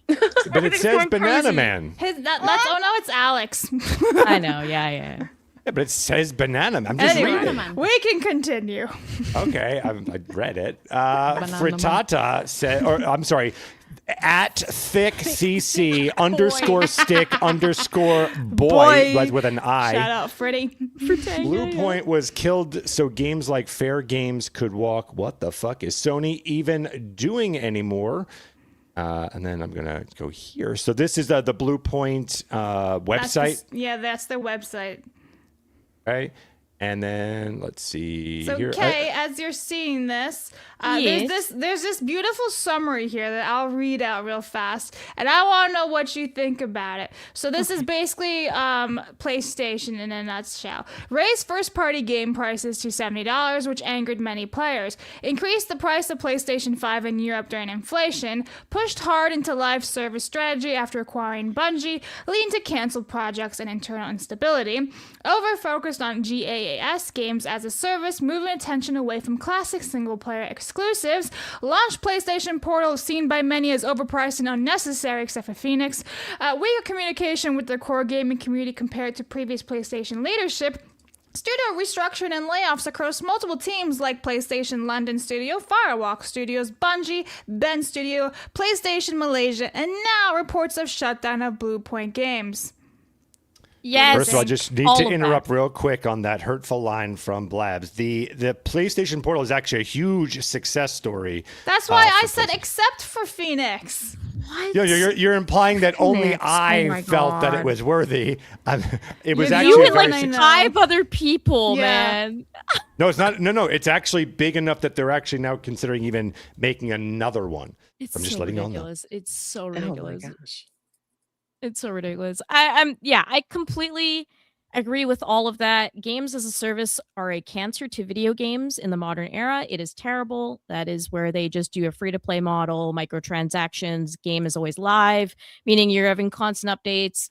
But it says Banana crazy. Man. Oh, no, it's Alex. I know, yeah. Yeah, but it says Banana Man. I'm just reading it. We can continue. Okay, I read it. Frittata said, or I'm sorry, at thick cc underscore stick underscore boy with an I. Shout out, Freddy. Bluepoint was killed so games like Fair Games could walk. What the fuck is Sony even doing anymore? And then I'm going to go here. So this is the Bluepoint website. That's their website. Right. And then let's see So, here. Kay, as you're seeing this, Yes. there's this beautiful summary here that I'll read out real fast, and I want to know what you think about it. So this is basically PlayStation in a nutshell. Raised first-party game prices to $70, which angered many players. Increased the price of PlayStation 5 in Europe during inflation. Pushed hard into live service strategy after acquiring Bungie, leading to canceled projects and internal instability. Over-focused on GAAS games as a service, moving attention away from classic single-player exclusives. Launched PlayStation Portal, seen by many as overpriced and unnecessary, except for Phoenix. Weaker communication with their core gaming community compared to previous PlayStation leadership. Studio restructuring and layoffs across multiple teams like PlayStation London Studio, Firewalk Studios, Bungie, Ben Studio, PlayStation Malaysia, and now reports of shutdown of Bluepoint Games. Yes. First of all, I just need All to of interrupt that. real quick on that hurtful line from Blabs. The PlayStation Portal is actually a huge success story. That's why I for said PlayStation. except for Phoenix. What? You're implying that only Phoenix. Oh I my felt that it God. was worthy. It was You actually You a and very like I know. 5 other people, Yeah. man. No, it's not. No, it's actually big enough that they're actually now considering even making another one. It's I'm just so letting you all know. ridiculous. It's so Oh my ridiculous. gosh. It's so ridiculous. I completely agree with all of that. Games as a service are a cancer to video games in the modern era. It is terrible. That is where they just do a free-to-play model, microtransactions, game is always live, meaning you're having constant updates.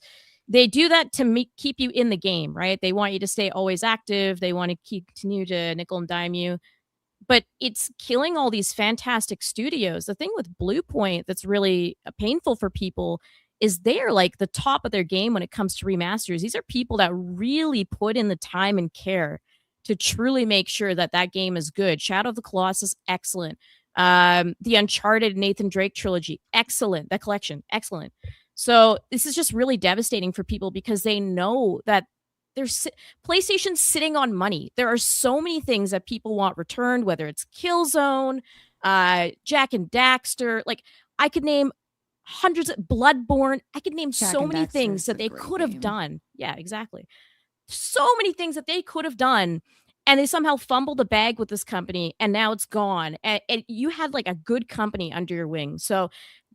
They do that to keep you in the game, right? They want you to stay always active. They want to continue to nickel and dime you. But it's killing all these fantastic studios. The thing with Bluepoint that's really painful for people is they're like the top of their game when it comes to remasters. These are people that really put in the time and care to truly make sure that that game is good. Shadow of the Colossus, excellent. The Uncharted Nathan Drake trilogy, excellent. That collection, excellent. So this is just really devastating for people because they know that there's PlayStation's sitting on money. There are so many things that people want returned, whether it's Killzone, Jack and Daxter. Like I could name hundreds of Bloodborne. I could name Jack so and many Daxter things is that a they great could have game. done. Yeah, exactly. So many things that they could have done. And they somehow fumbled the bag with this company and now it's gone. And you had like a good company under your wing. So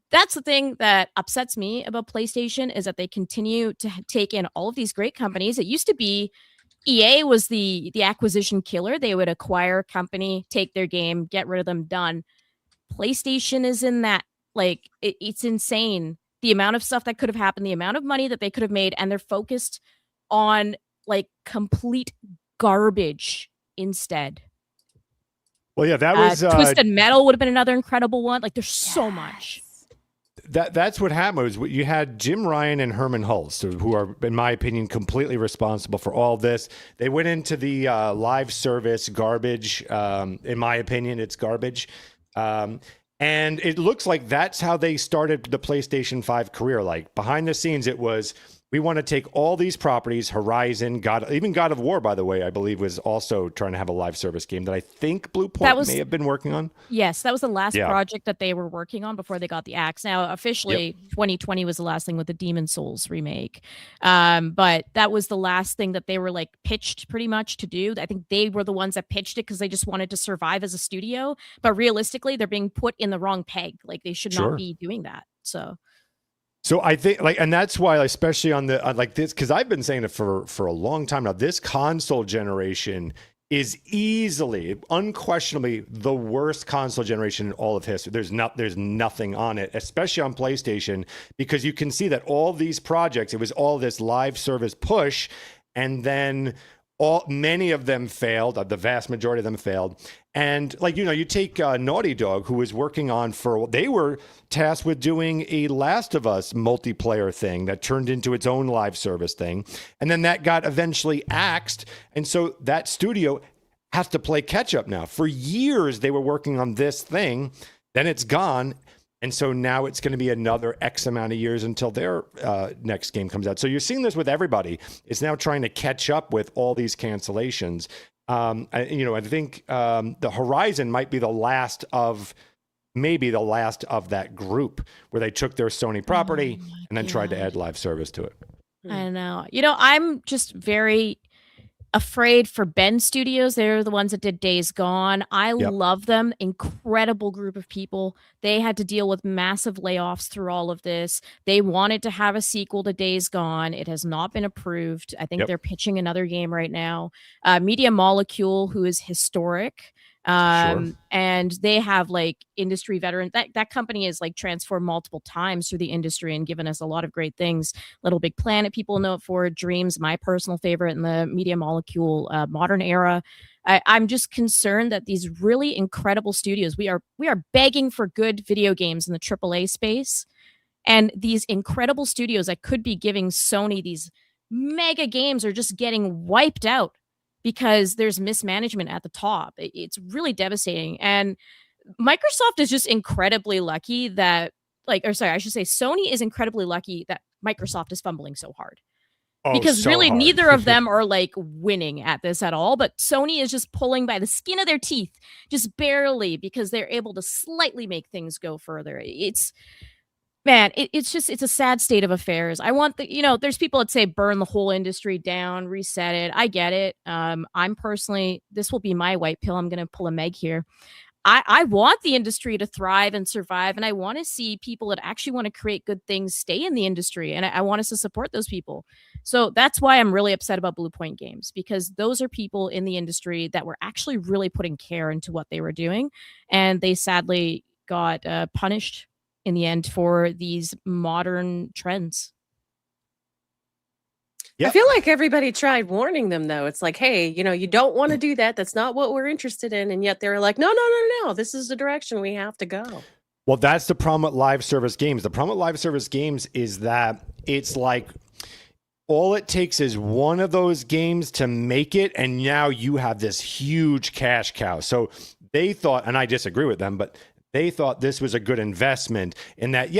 that's the thing that upsets me about PlayStation is that they continue to take in all of these great companies. It used to be EA was the acquisition killer. They would acquire a company, take their game, get rid of them, done. PlayStation is in that, like, it's insane. The amount of stuff that could have happened, the amount of money that they could have made, and they're focused on, like, complete garbage instead. Well, yeah, that was Twisted Metal would have been another incredible one. Like, there's so much. That's what happened. Was you had Jim Ryan and Herman Hulst, who are, in my opinion, completely responsible for all this. They went into the live service garbage. In my opinion, it's garbage. And it looks like that's how they started the PlayStation 5 career. Like behind the scenes, it was, we want to take all these properties, Horizon, even God of War, by the way, I believe was also trying to have a live service game that I think Bluepoint may have been working on. Yes, that was the last Yeah. project that they were working on before they got the axe. Now, officially, 2020 was the last thing with the Demon Souls remake. But that was the last thing that they were like pitched pretty much to do. I think they were the ones that pitched it because they just wanted to survive as a studio. But realistically, they're being put in the wrong peg. Like they should Sure. not be doing that. So I think and that's why, especially on the like this, because I've been saying it for a long time now, this console generation is easily, unquestionably the worst console generation in all of history. There's nothing on it, especially on PlayStation, because you can see that all these projects, it was all this live service push, and then many of them failed. The vast majority of them failed. And you take Naughty Dog, who was working on they were tasked with doing a Last of Us multiplayer thing that turned into its own live service thing. And then that got eventually axed. And so that studio has to play catch up now. For years, they were working on this thing. Then it's gone. And so now it's going to be another X amount of years until their next game comes out. So you're seeing this with everybody. It's now trying to catch up with all these cancellations. I think the Horizon might be the last of that group where they took their Sony property and then tried to add live service to it. I know. I'm just very afraid for Ben Studios. They're the ones that did Days Gone. I love them. Incredible group of people. They had to deal with massive layoffs through all of this. They wanted to have a sequel to Days Gone. It has not been approved. I think they're pitching another game right now. Media Molecule, who is historic. And they have like industry veterans. That company has like transformed multiple times through the industry and given us a lot of great things. Little Big Planet, people know it for. Dreams, my personal favorite in the Media Molecule modern era. I'm just concerned that these really incredible studios, we are begging for good video games in the AAA space, and these incredible studios that could be giving Sony these mega games are just getting wiped out because there's mismanagement at the top. It's really devastating. And Microsoft is just incredibly lucky that, I should say Sony is incredibly lucky that Microsoft is fumbling so hard. Because so really hard. Neither of them are like winning at this at all, but Sony is just pulling by the skin of their teeth, just barely, because they're able to slightly make things go further. It's a sad state of affairs. I want there's people that say burn the whole industry down, reset it. I get it. I'm personally, this will be my white pill. I'm going to pull a Meg here. I want the industry to thrive and survive, and I want to see people that actually want to create good things stay in the industry, and I want us to support those people. So that's why I'm really upset about Bluepoint Games, because those are people in the industry that were actually really putting care into what they were doing, and they sadly got punished in the end for these modern trends. I feel like everybody tried warning them, though. It's like, hey, you don't want to do that. That's not what we're interested in. And yet they're like, no. This is the direction we have to go. Well, that's the problem with live service games. The problem with live service games is that it's like all it takes is one of those games to make it, and now you have this huge cash cow. So they thought, and I disagree with them, but they thought this was a good investment in that,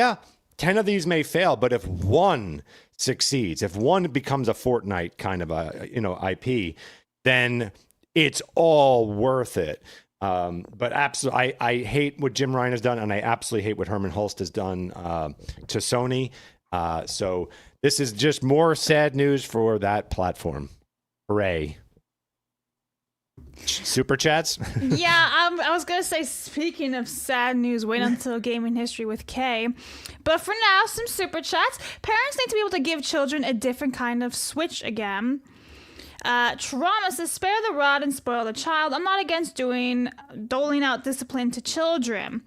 10 of these may fail, but if one succeeds, if one becomes a Fortnite kind of a IP, then it's all worth it. But absolutely, I hate what Jim Ryan has done, and I absolutely hate what Herman Hulst has done to Sony. So this is just more sad news for that platform. Hooray. Super chats? I was going to say, speaking of sad news, wait until Gaming History with Kay. But for now, some super chats. Parents need to be able to give children a different kind of Switch again. Trauma says, spare the rod and spoil the child. I'm not against doling out discipline to children.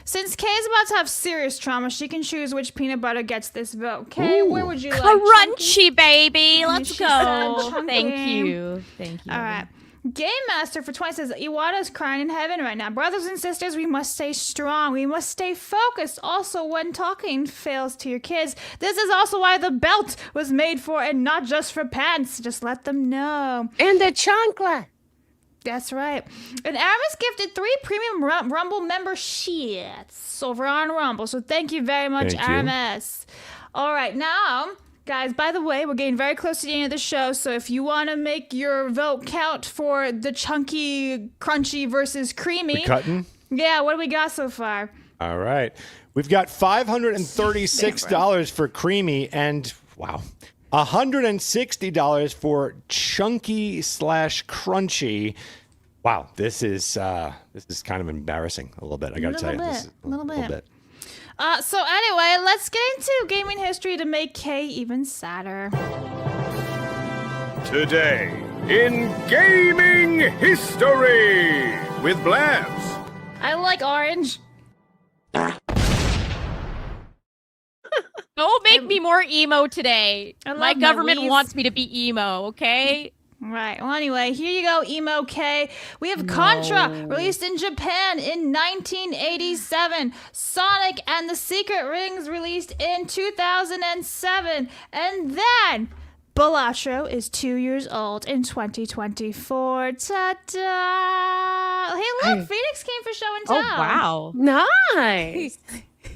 Since Kay's about to have serious trauma, she can choose which peanut butter gets this vote. Kay, where would you like? Crunchy, baby. Let's go. Thank you. All right. Game Master for 20 says, Iwata's crying in heaven right now. Brothers and sisters, we must stay strong. We must stay focused. Also, when talking fails to your kids, this is also why the belt was made for and not just for pants. Just let them know. And the chancla. That's right. And Aramis gifted 3 premium Rumble memberships over on Rumble. So thank you very much, Aramis. All right, now, guys, by the way, we're getting very close to the end of the show, so if you want to make your vote count for the chunky, crunchy versus creamy... We cutting? Yeah, what do we got so far? All right. We've got $536 for creamy and, wow, $160 for chunky/crunchy. Wow, this is kind of embarrassing a little bit, I got to tell you. A little bit. So anyway, let's get into gaming history to make Kay even sadder. Today, in gaming history with Blabs. I like orange. Don't make me more emo today. My government Louise. wants me to be emo, okay? Right. Well, anyway, here you go, Emo K. We have Contra, released in Japan in 1987. Sonic and the Secret Rings, released in 2007. And then Balatro is 2 years old in 2024. Ta-da! Hey, look, Phoenix came for show and tell. Oh, wow. Nice.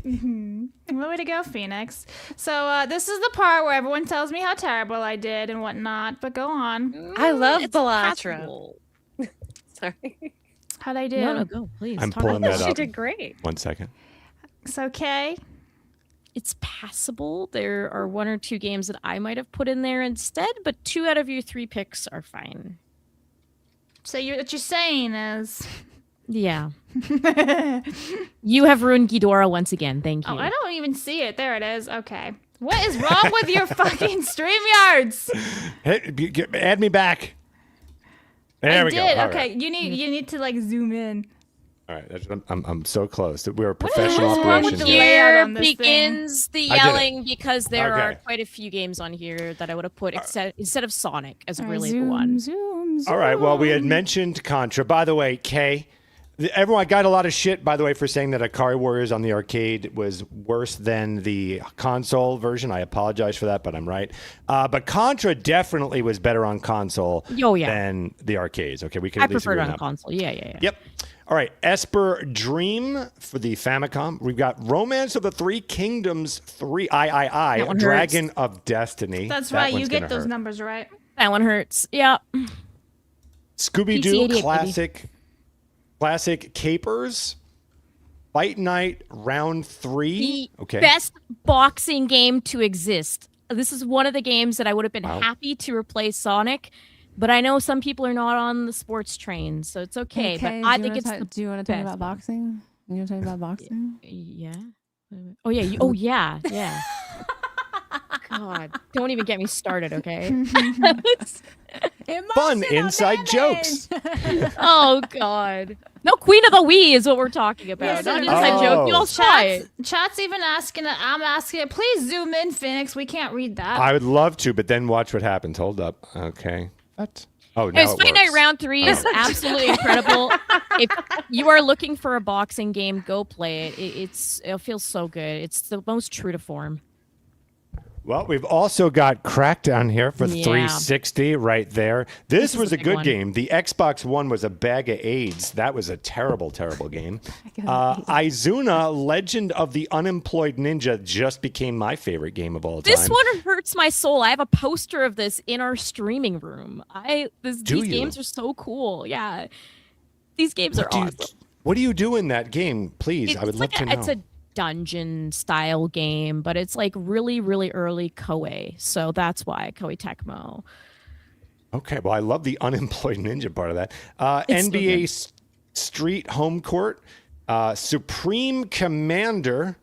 Way to go, Phoenix. So this is the part where everyone tells me how terrible I did and whatnot, but go on. I love Balatro. Sorry. How'd I do? No, go, please. I'm pulling that up. She did great. 1 second. It's okay. it's passable. There are 1 or 2 games that I might have put in there instead, but 2 out of your 3 picks are fine. So what you're saying is... Yeah. You have ruined Ghidorah once again. Thank you. Oh, I don't even see it. There it is. Okay. What is wrong with your fucking StreamYards? Hey, add me back. There we go. All Okay, right. you need to like zoom in. All right, I'm so close. We're a professional What's wrong with operation the here. layout Here on this begins the I did it. yelling because there are Okay. quite a few games on here that I would have put instead of Sonic as really zoom, the one. Zoom, zoom. All right. Well, we had mentioned Contra. By the way, Kay, everyone got a lot of shit, by the way, for saying that Akari Warriors on the arcade was worse than the console version. I apologize for that, but I'm right. But Contra definitely was better on console than the arcades. Okay, we can I at least preferred agree it on that. console. Yeah. Yep. All right. Esper Dream for the Famicom. We've got Romance of the Three Kingdoms 3 That one Dragon of Destiny. That's That right. one's You gonna get those hurt. numbers right. That one hurts. Yeah. Scooby-Doo PC88, Classic Capers. Fight Night Round 3. The best boxing game to exist. This is one of the games that I would have been Wow. happy to replace Sonic, but I know some people are not on the sports train, so it's okay. Okay, but I think it's do you want to talk best about boxing? You want to talk about boxing? Yeah. Oh yeah. Oh yeah. Yeah. God, don't even get me started, okay? Fun inside jokes. Oh God. No, Queen of the Wii is what we're talking about. Yes, Not it inside is. joke. You all try it. Chat's even asking it. I'm asking it. Please zoom in, Phoenix. We can't read that. I would love to, but then watch what happens. Hold up. Okay. What? Oh, now Anyways, it Fight Night works. Round 3 is absolutely incredible. If you are looking for a boxing game, go play it. It feels so good. It's the most true to form. Well, we've also got Crackdown here for Yeah. 360 right there. This is was a a big good one. game. The Xbox One was a bag of AIDS. That was a terrible, terrible game. Izuna, Legend of the Unemployed Ninja, just became my favorite game of all time. This one hurts my soul. I have a poster of this in our streaming room. These you? games are so cool. Yeah. These games are awesome. What do you do in that game? Please, I would love to know. It's a dungeon style game, but it's like really, really early Koei. So that's why Koei Tecmo. Okay, well, I love the unemployed ninja part of that. It's so NBA good. Street Home Court, Supreme Commander,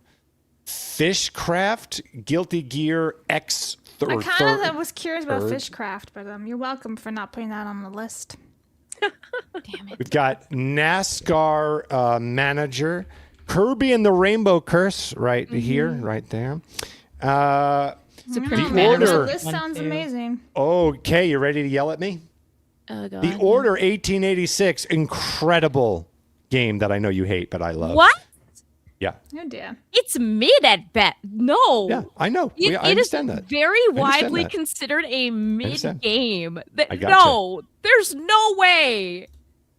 Fishcraft, Guilty Gear X. I kind of was curious about third. Fishcraft, but you're welcome for not putting that on the list. Damn it. We've got NASCAR Manager, Kirby and the Rainbow Curse right here, right there. Supreme The Commander was Order. a This good one, sounds too. amazing. Okay, you ready to yell at me? Oh, God. The Order 1886, incredible game that I know you hate, but I love. What? Yeah. Oh dear. It's mid at best. No. Yeah, I know. It, I it is understand that. very understand widely that. considered a mid understand. game. I gotcha. No, there's no way.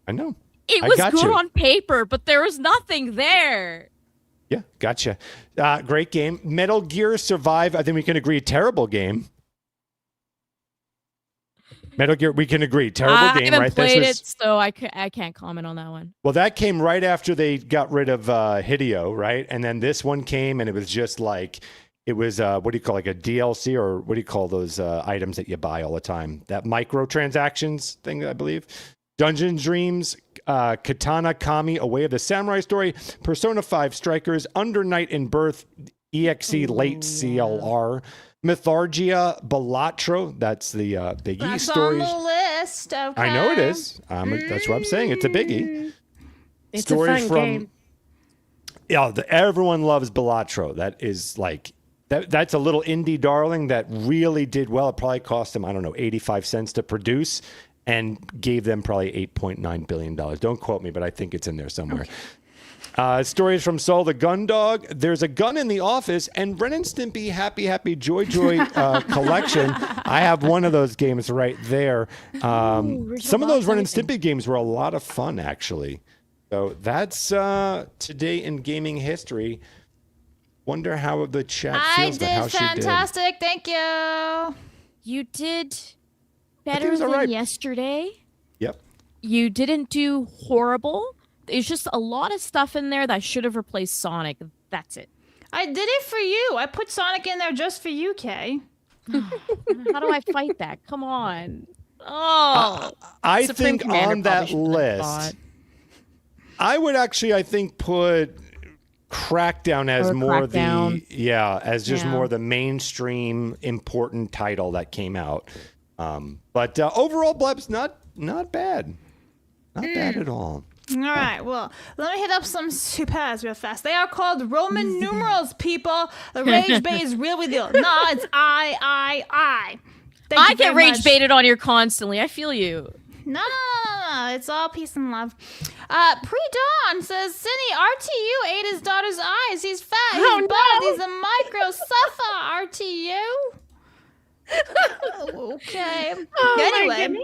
I know. It I was got good you. on paper, but there was nothing there. Yeah, gotcha. Great game. Metal Gear Survive, I think we can agree, terrible game. Metal Gear, we can agree, terrible I game, haven't right? played This it, was, so I can't comment on that one. well, that came right after they got rid of Hideo, right? And then this one came, and it was just like, it was, what do you call, like a DLC, or what do you call those items that you buy all the time? That microtransactions thing, I believe. Dungeon Dreams, Katana Kami, A Way of the Samurai Story, Persona 5 Strikers, Under Night in Birth, EXE Late CLR, Mythargia, Balatro, that's the biggie That's stories. on the list. Okay. I know it is. That's what I'm saying. It's a biggie. It's Stories a fun from game. yeah, everyone loves Balatro. That is like that's a little indie darling that really did well. It probably cost them, I don't know, 85 cents to produce and gave them probably $8.9 billion. Don't quote me, but I think it's in there somewhere. Stories from Saul the Gun Dog. There's a gun in the office, and Ren and Stimpy Happy Happy Joy Joy collection. I have one of those games right there. Some of those Ren and Stimpy games were a lot of fun, actually. So that's today in gaming history. Wonder how the chat I feels about how did she did. fantastic. Thank you. You did think better it was than all right. yesterday. Yep. You didn't do horrible. There's just a lot of stuff in there that should have replaced Sonic. That's it. I did it for you. I put Sonic in there just for you, Kay. How do I fight that? Come on. Oh. I Supreme think Commander on that probably shouldn't have list, fought. I would actually, I think, put Crackdown as Or more Crackdown. as just Yeah. more the mainstream important title that came out. But overall, Bleb's not bad. Not bad at all. All right, well, let me hit up some supers real fast. They are called Roman numerals, people. The rage bait is real with you. No, it's I. Thank I you get very rage much. baited on you constantly. I feel you. No. It's all peace and love. Pre-Dawn says, Cindy, RTU ate his daughter's eyes. He's fat. He's bald. He's a microcepha, RTU. Okay. Anyway.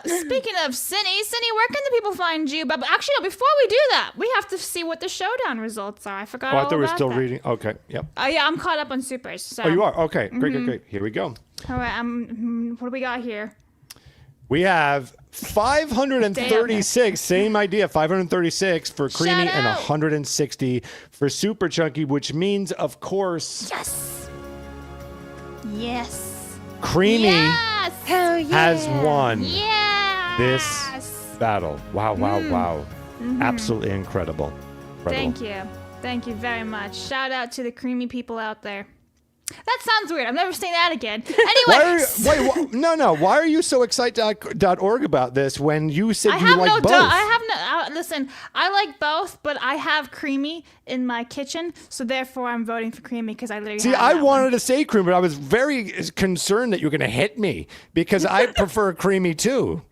Speaking of Cindy, where can the people find you? But actually, no, before we do that, we have to see what the Showdown results are. I forgot Oh, I all thought we were about still that. reading. Okay, yep. Yeah, I'm caught up on supers. So. Oh, you are? Okay, great. Here we go. All right, what do we got here? We have 536, same idea, 536 for Creamy Shout and out. 160 for Super Chunky, which means, of course, Yes. Creamy Yes. Hell yeah. has won Yes. this battle. Wow. Absolutely incredible. Thank you. Thank you very much. Shout out to the creamy people out there. That sounds weird. I'm never saying that again. Anyway. No. Why are you so excited.org about this when you said you like both? Listen, I like both, but I have creamy in my kitchen, so therefore I'm voting for creamy because I literally See, have I that wanted one. to say creamy, but I was very concerned that you were going to hit me because I prefer creamy too.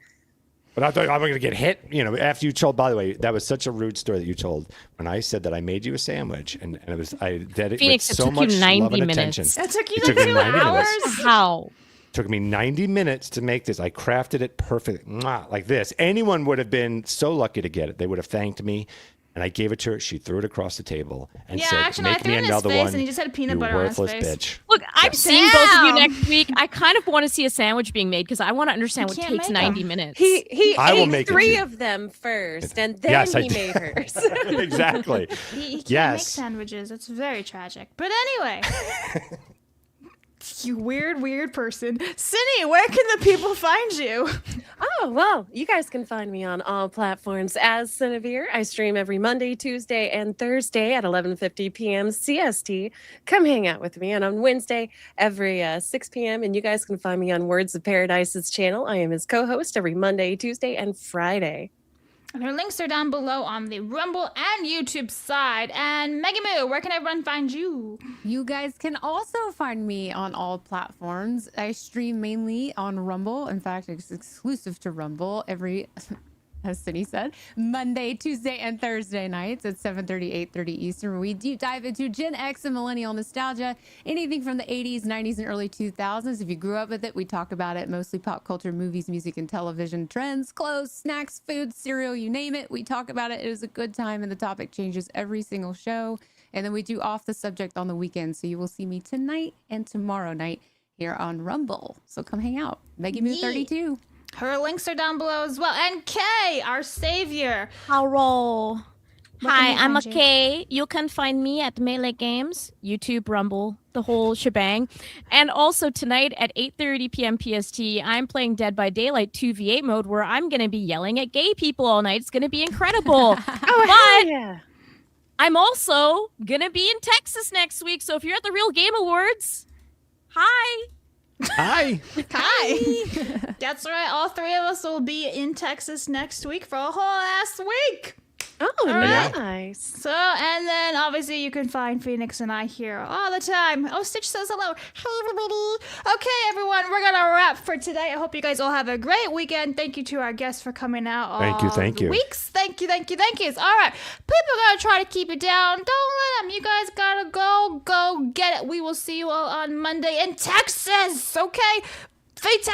But I thought I'm going to get hit, after you told, by the way, that was such a rude story that you told when I said that I made you a sandwich and I did it Phoenix, with it so took you much 90 love and minutes. attention. That took you It took like me 2 90 hours? minutes. How? Took me 90 minutes to make this. I crafted it perfect, like this. Anyone would have been so lucky to get it. They would have thanked me. And I gave it to her. She threw it across the table and Yeah, said, actually, I make threw me it in his another face, one. and he just had peanut you butter on his worthless face. bitch. Look, I'm seeing both of you Damn. next week. I kind of want to see a sandwich being made because I want to understand what can't takes make 90 them. minutes. He I will ate make it 3 too. of them first, and then Yes, I he did. made hers. Exactly. He can't make Yes. sandwiches. It's very tragic. But anyway. You weird person. Cindy, where can the people find you? Oh, well, you guys can find me on all platforms as Cinevere. I stream every Monday, Tuesday, and Thursday at 11:50 p.m. CST. Come hang out with me. And on Wednesday, every 6 p.m. And you guys can find me on Words of Paradise's channel. I am his co-host every Monday, Tuesday, and Friday. And her links are down below on the Rumble and YouTube side. And Maggie Moo, where can everyone find you? You guys can also find me on all platforms. I stream mainly on Rumble. In fact, it's exclusive to Rumble every, as Cindy said, Monday, Tuesday, and Thursday nights at 7:30, 8:30 Eastern. We deep dive into Gen X and millennial nostalgia, anything from the 80s, 90s, and early 2000s. If you grew up with it, we talk about it, mostly pop culture, movies, music, and television, trends, clothes, snacks, food, cereal, you name it. We talk about it. It is a good time, and the topic changes every single show. And then we do off the subject on the weekend. So you will see me tonight and tomorrow night here on Rumble. So come hang out. Maggie Moo 32. Her links are down below as well. And Kay, our savior. Hello. Where Hi, can we I'm find you? Kay. You can find me at Melee Games, YouTube, Rumble, the whole shebang. And also tonight at 8:30 p.m. PST, I'm playing Dead by Daylight 2v8 mode where I'm going to be yelling at gay people all night. It's going to be incredible. Oh, yeah. I'm also going to be in Texas next week. So if you're at the Real Game Awards, hi. Hi. Hi. That's right. All 3 of us will be in Texas next week for a whole ass week. Oh, right. nice. So, and then obviously you can find Phoenix and I here all the time. Oh, Stitch says hello. Hey, everybody. Okay, everyone, we're going to wrap for today. I hope you guys all have a great weekend. Thank you to our guests for coming out all Thank you. weeks. Thank you. All right. People got to try to keep it down. Don't let them. You guys got to go get it. We will see you all on Monday in Texas. Okay? Fatality.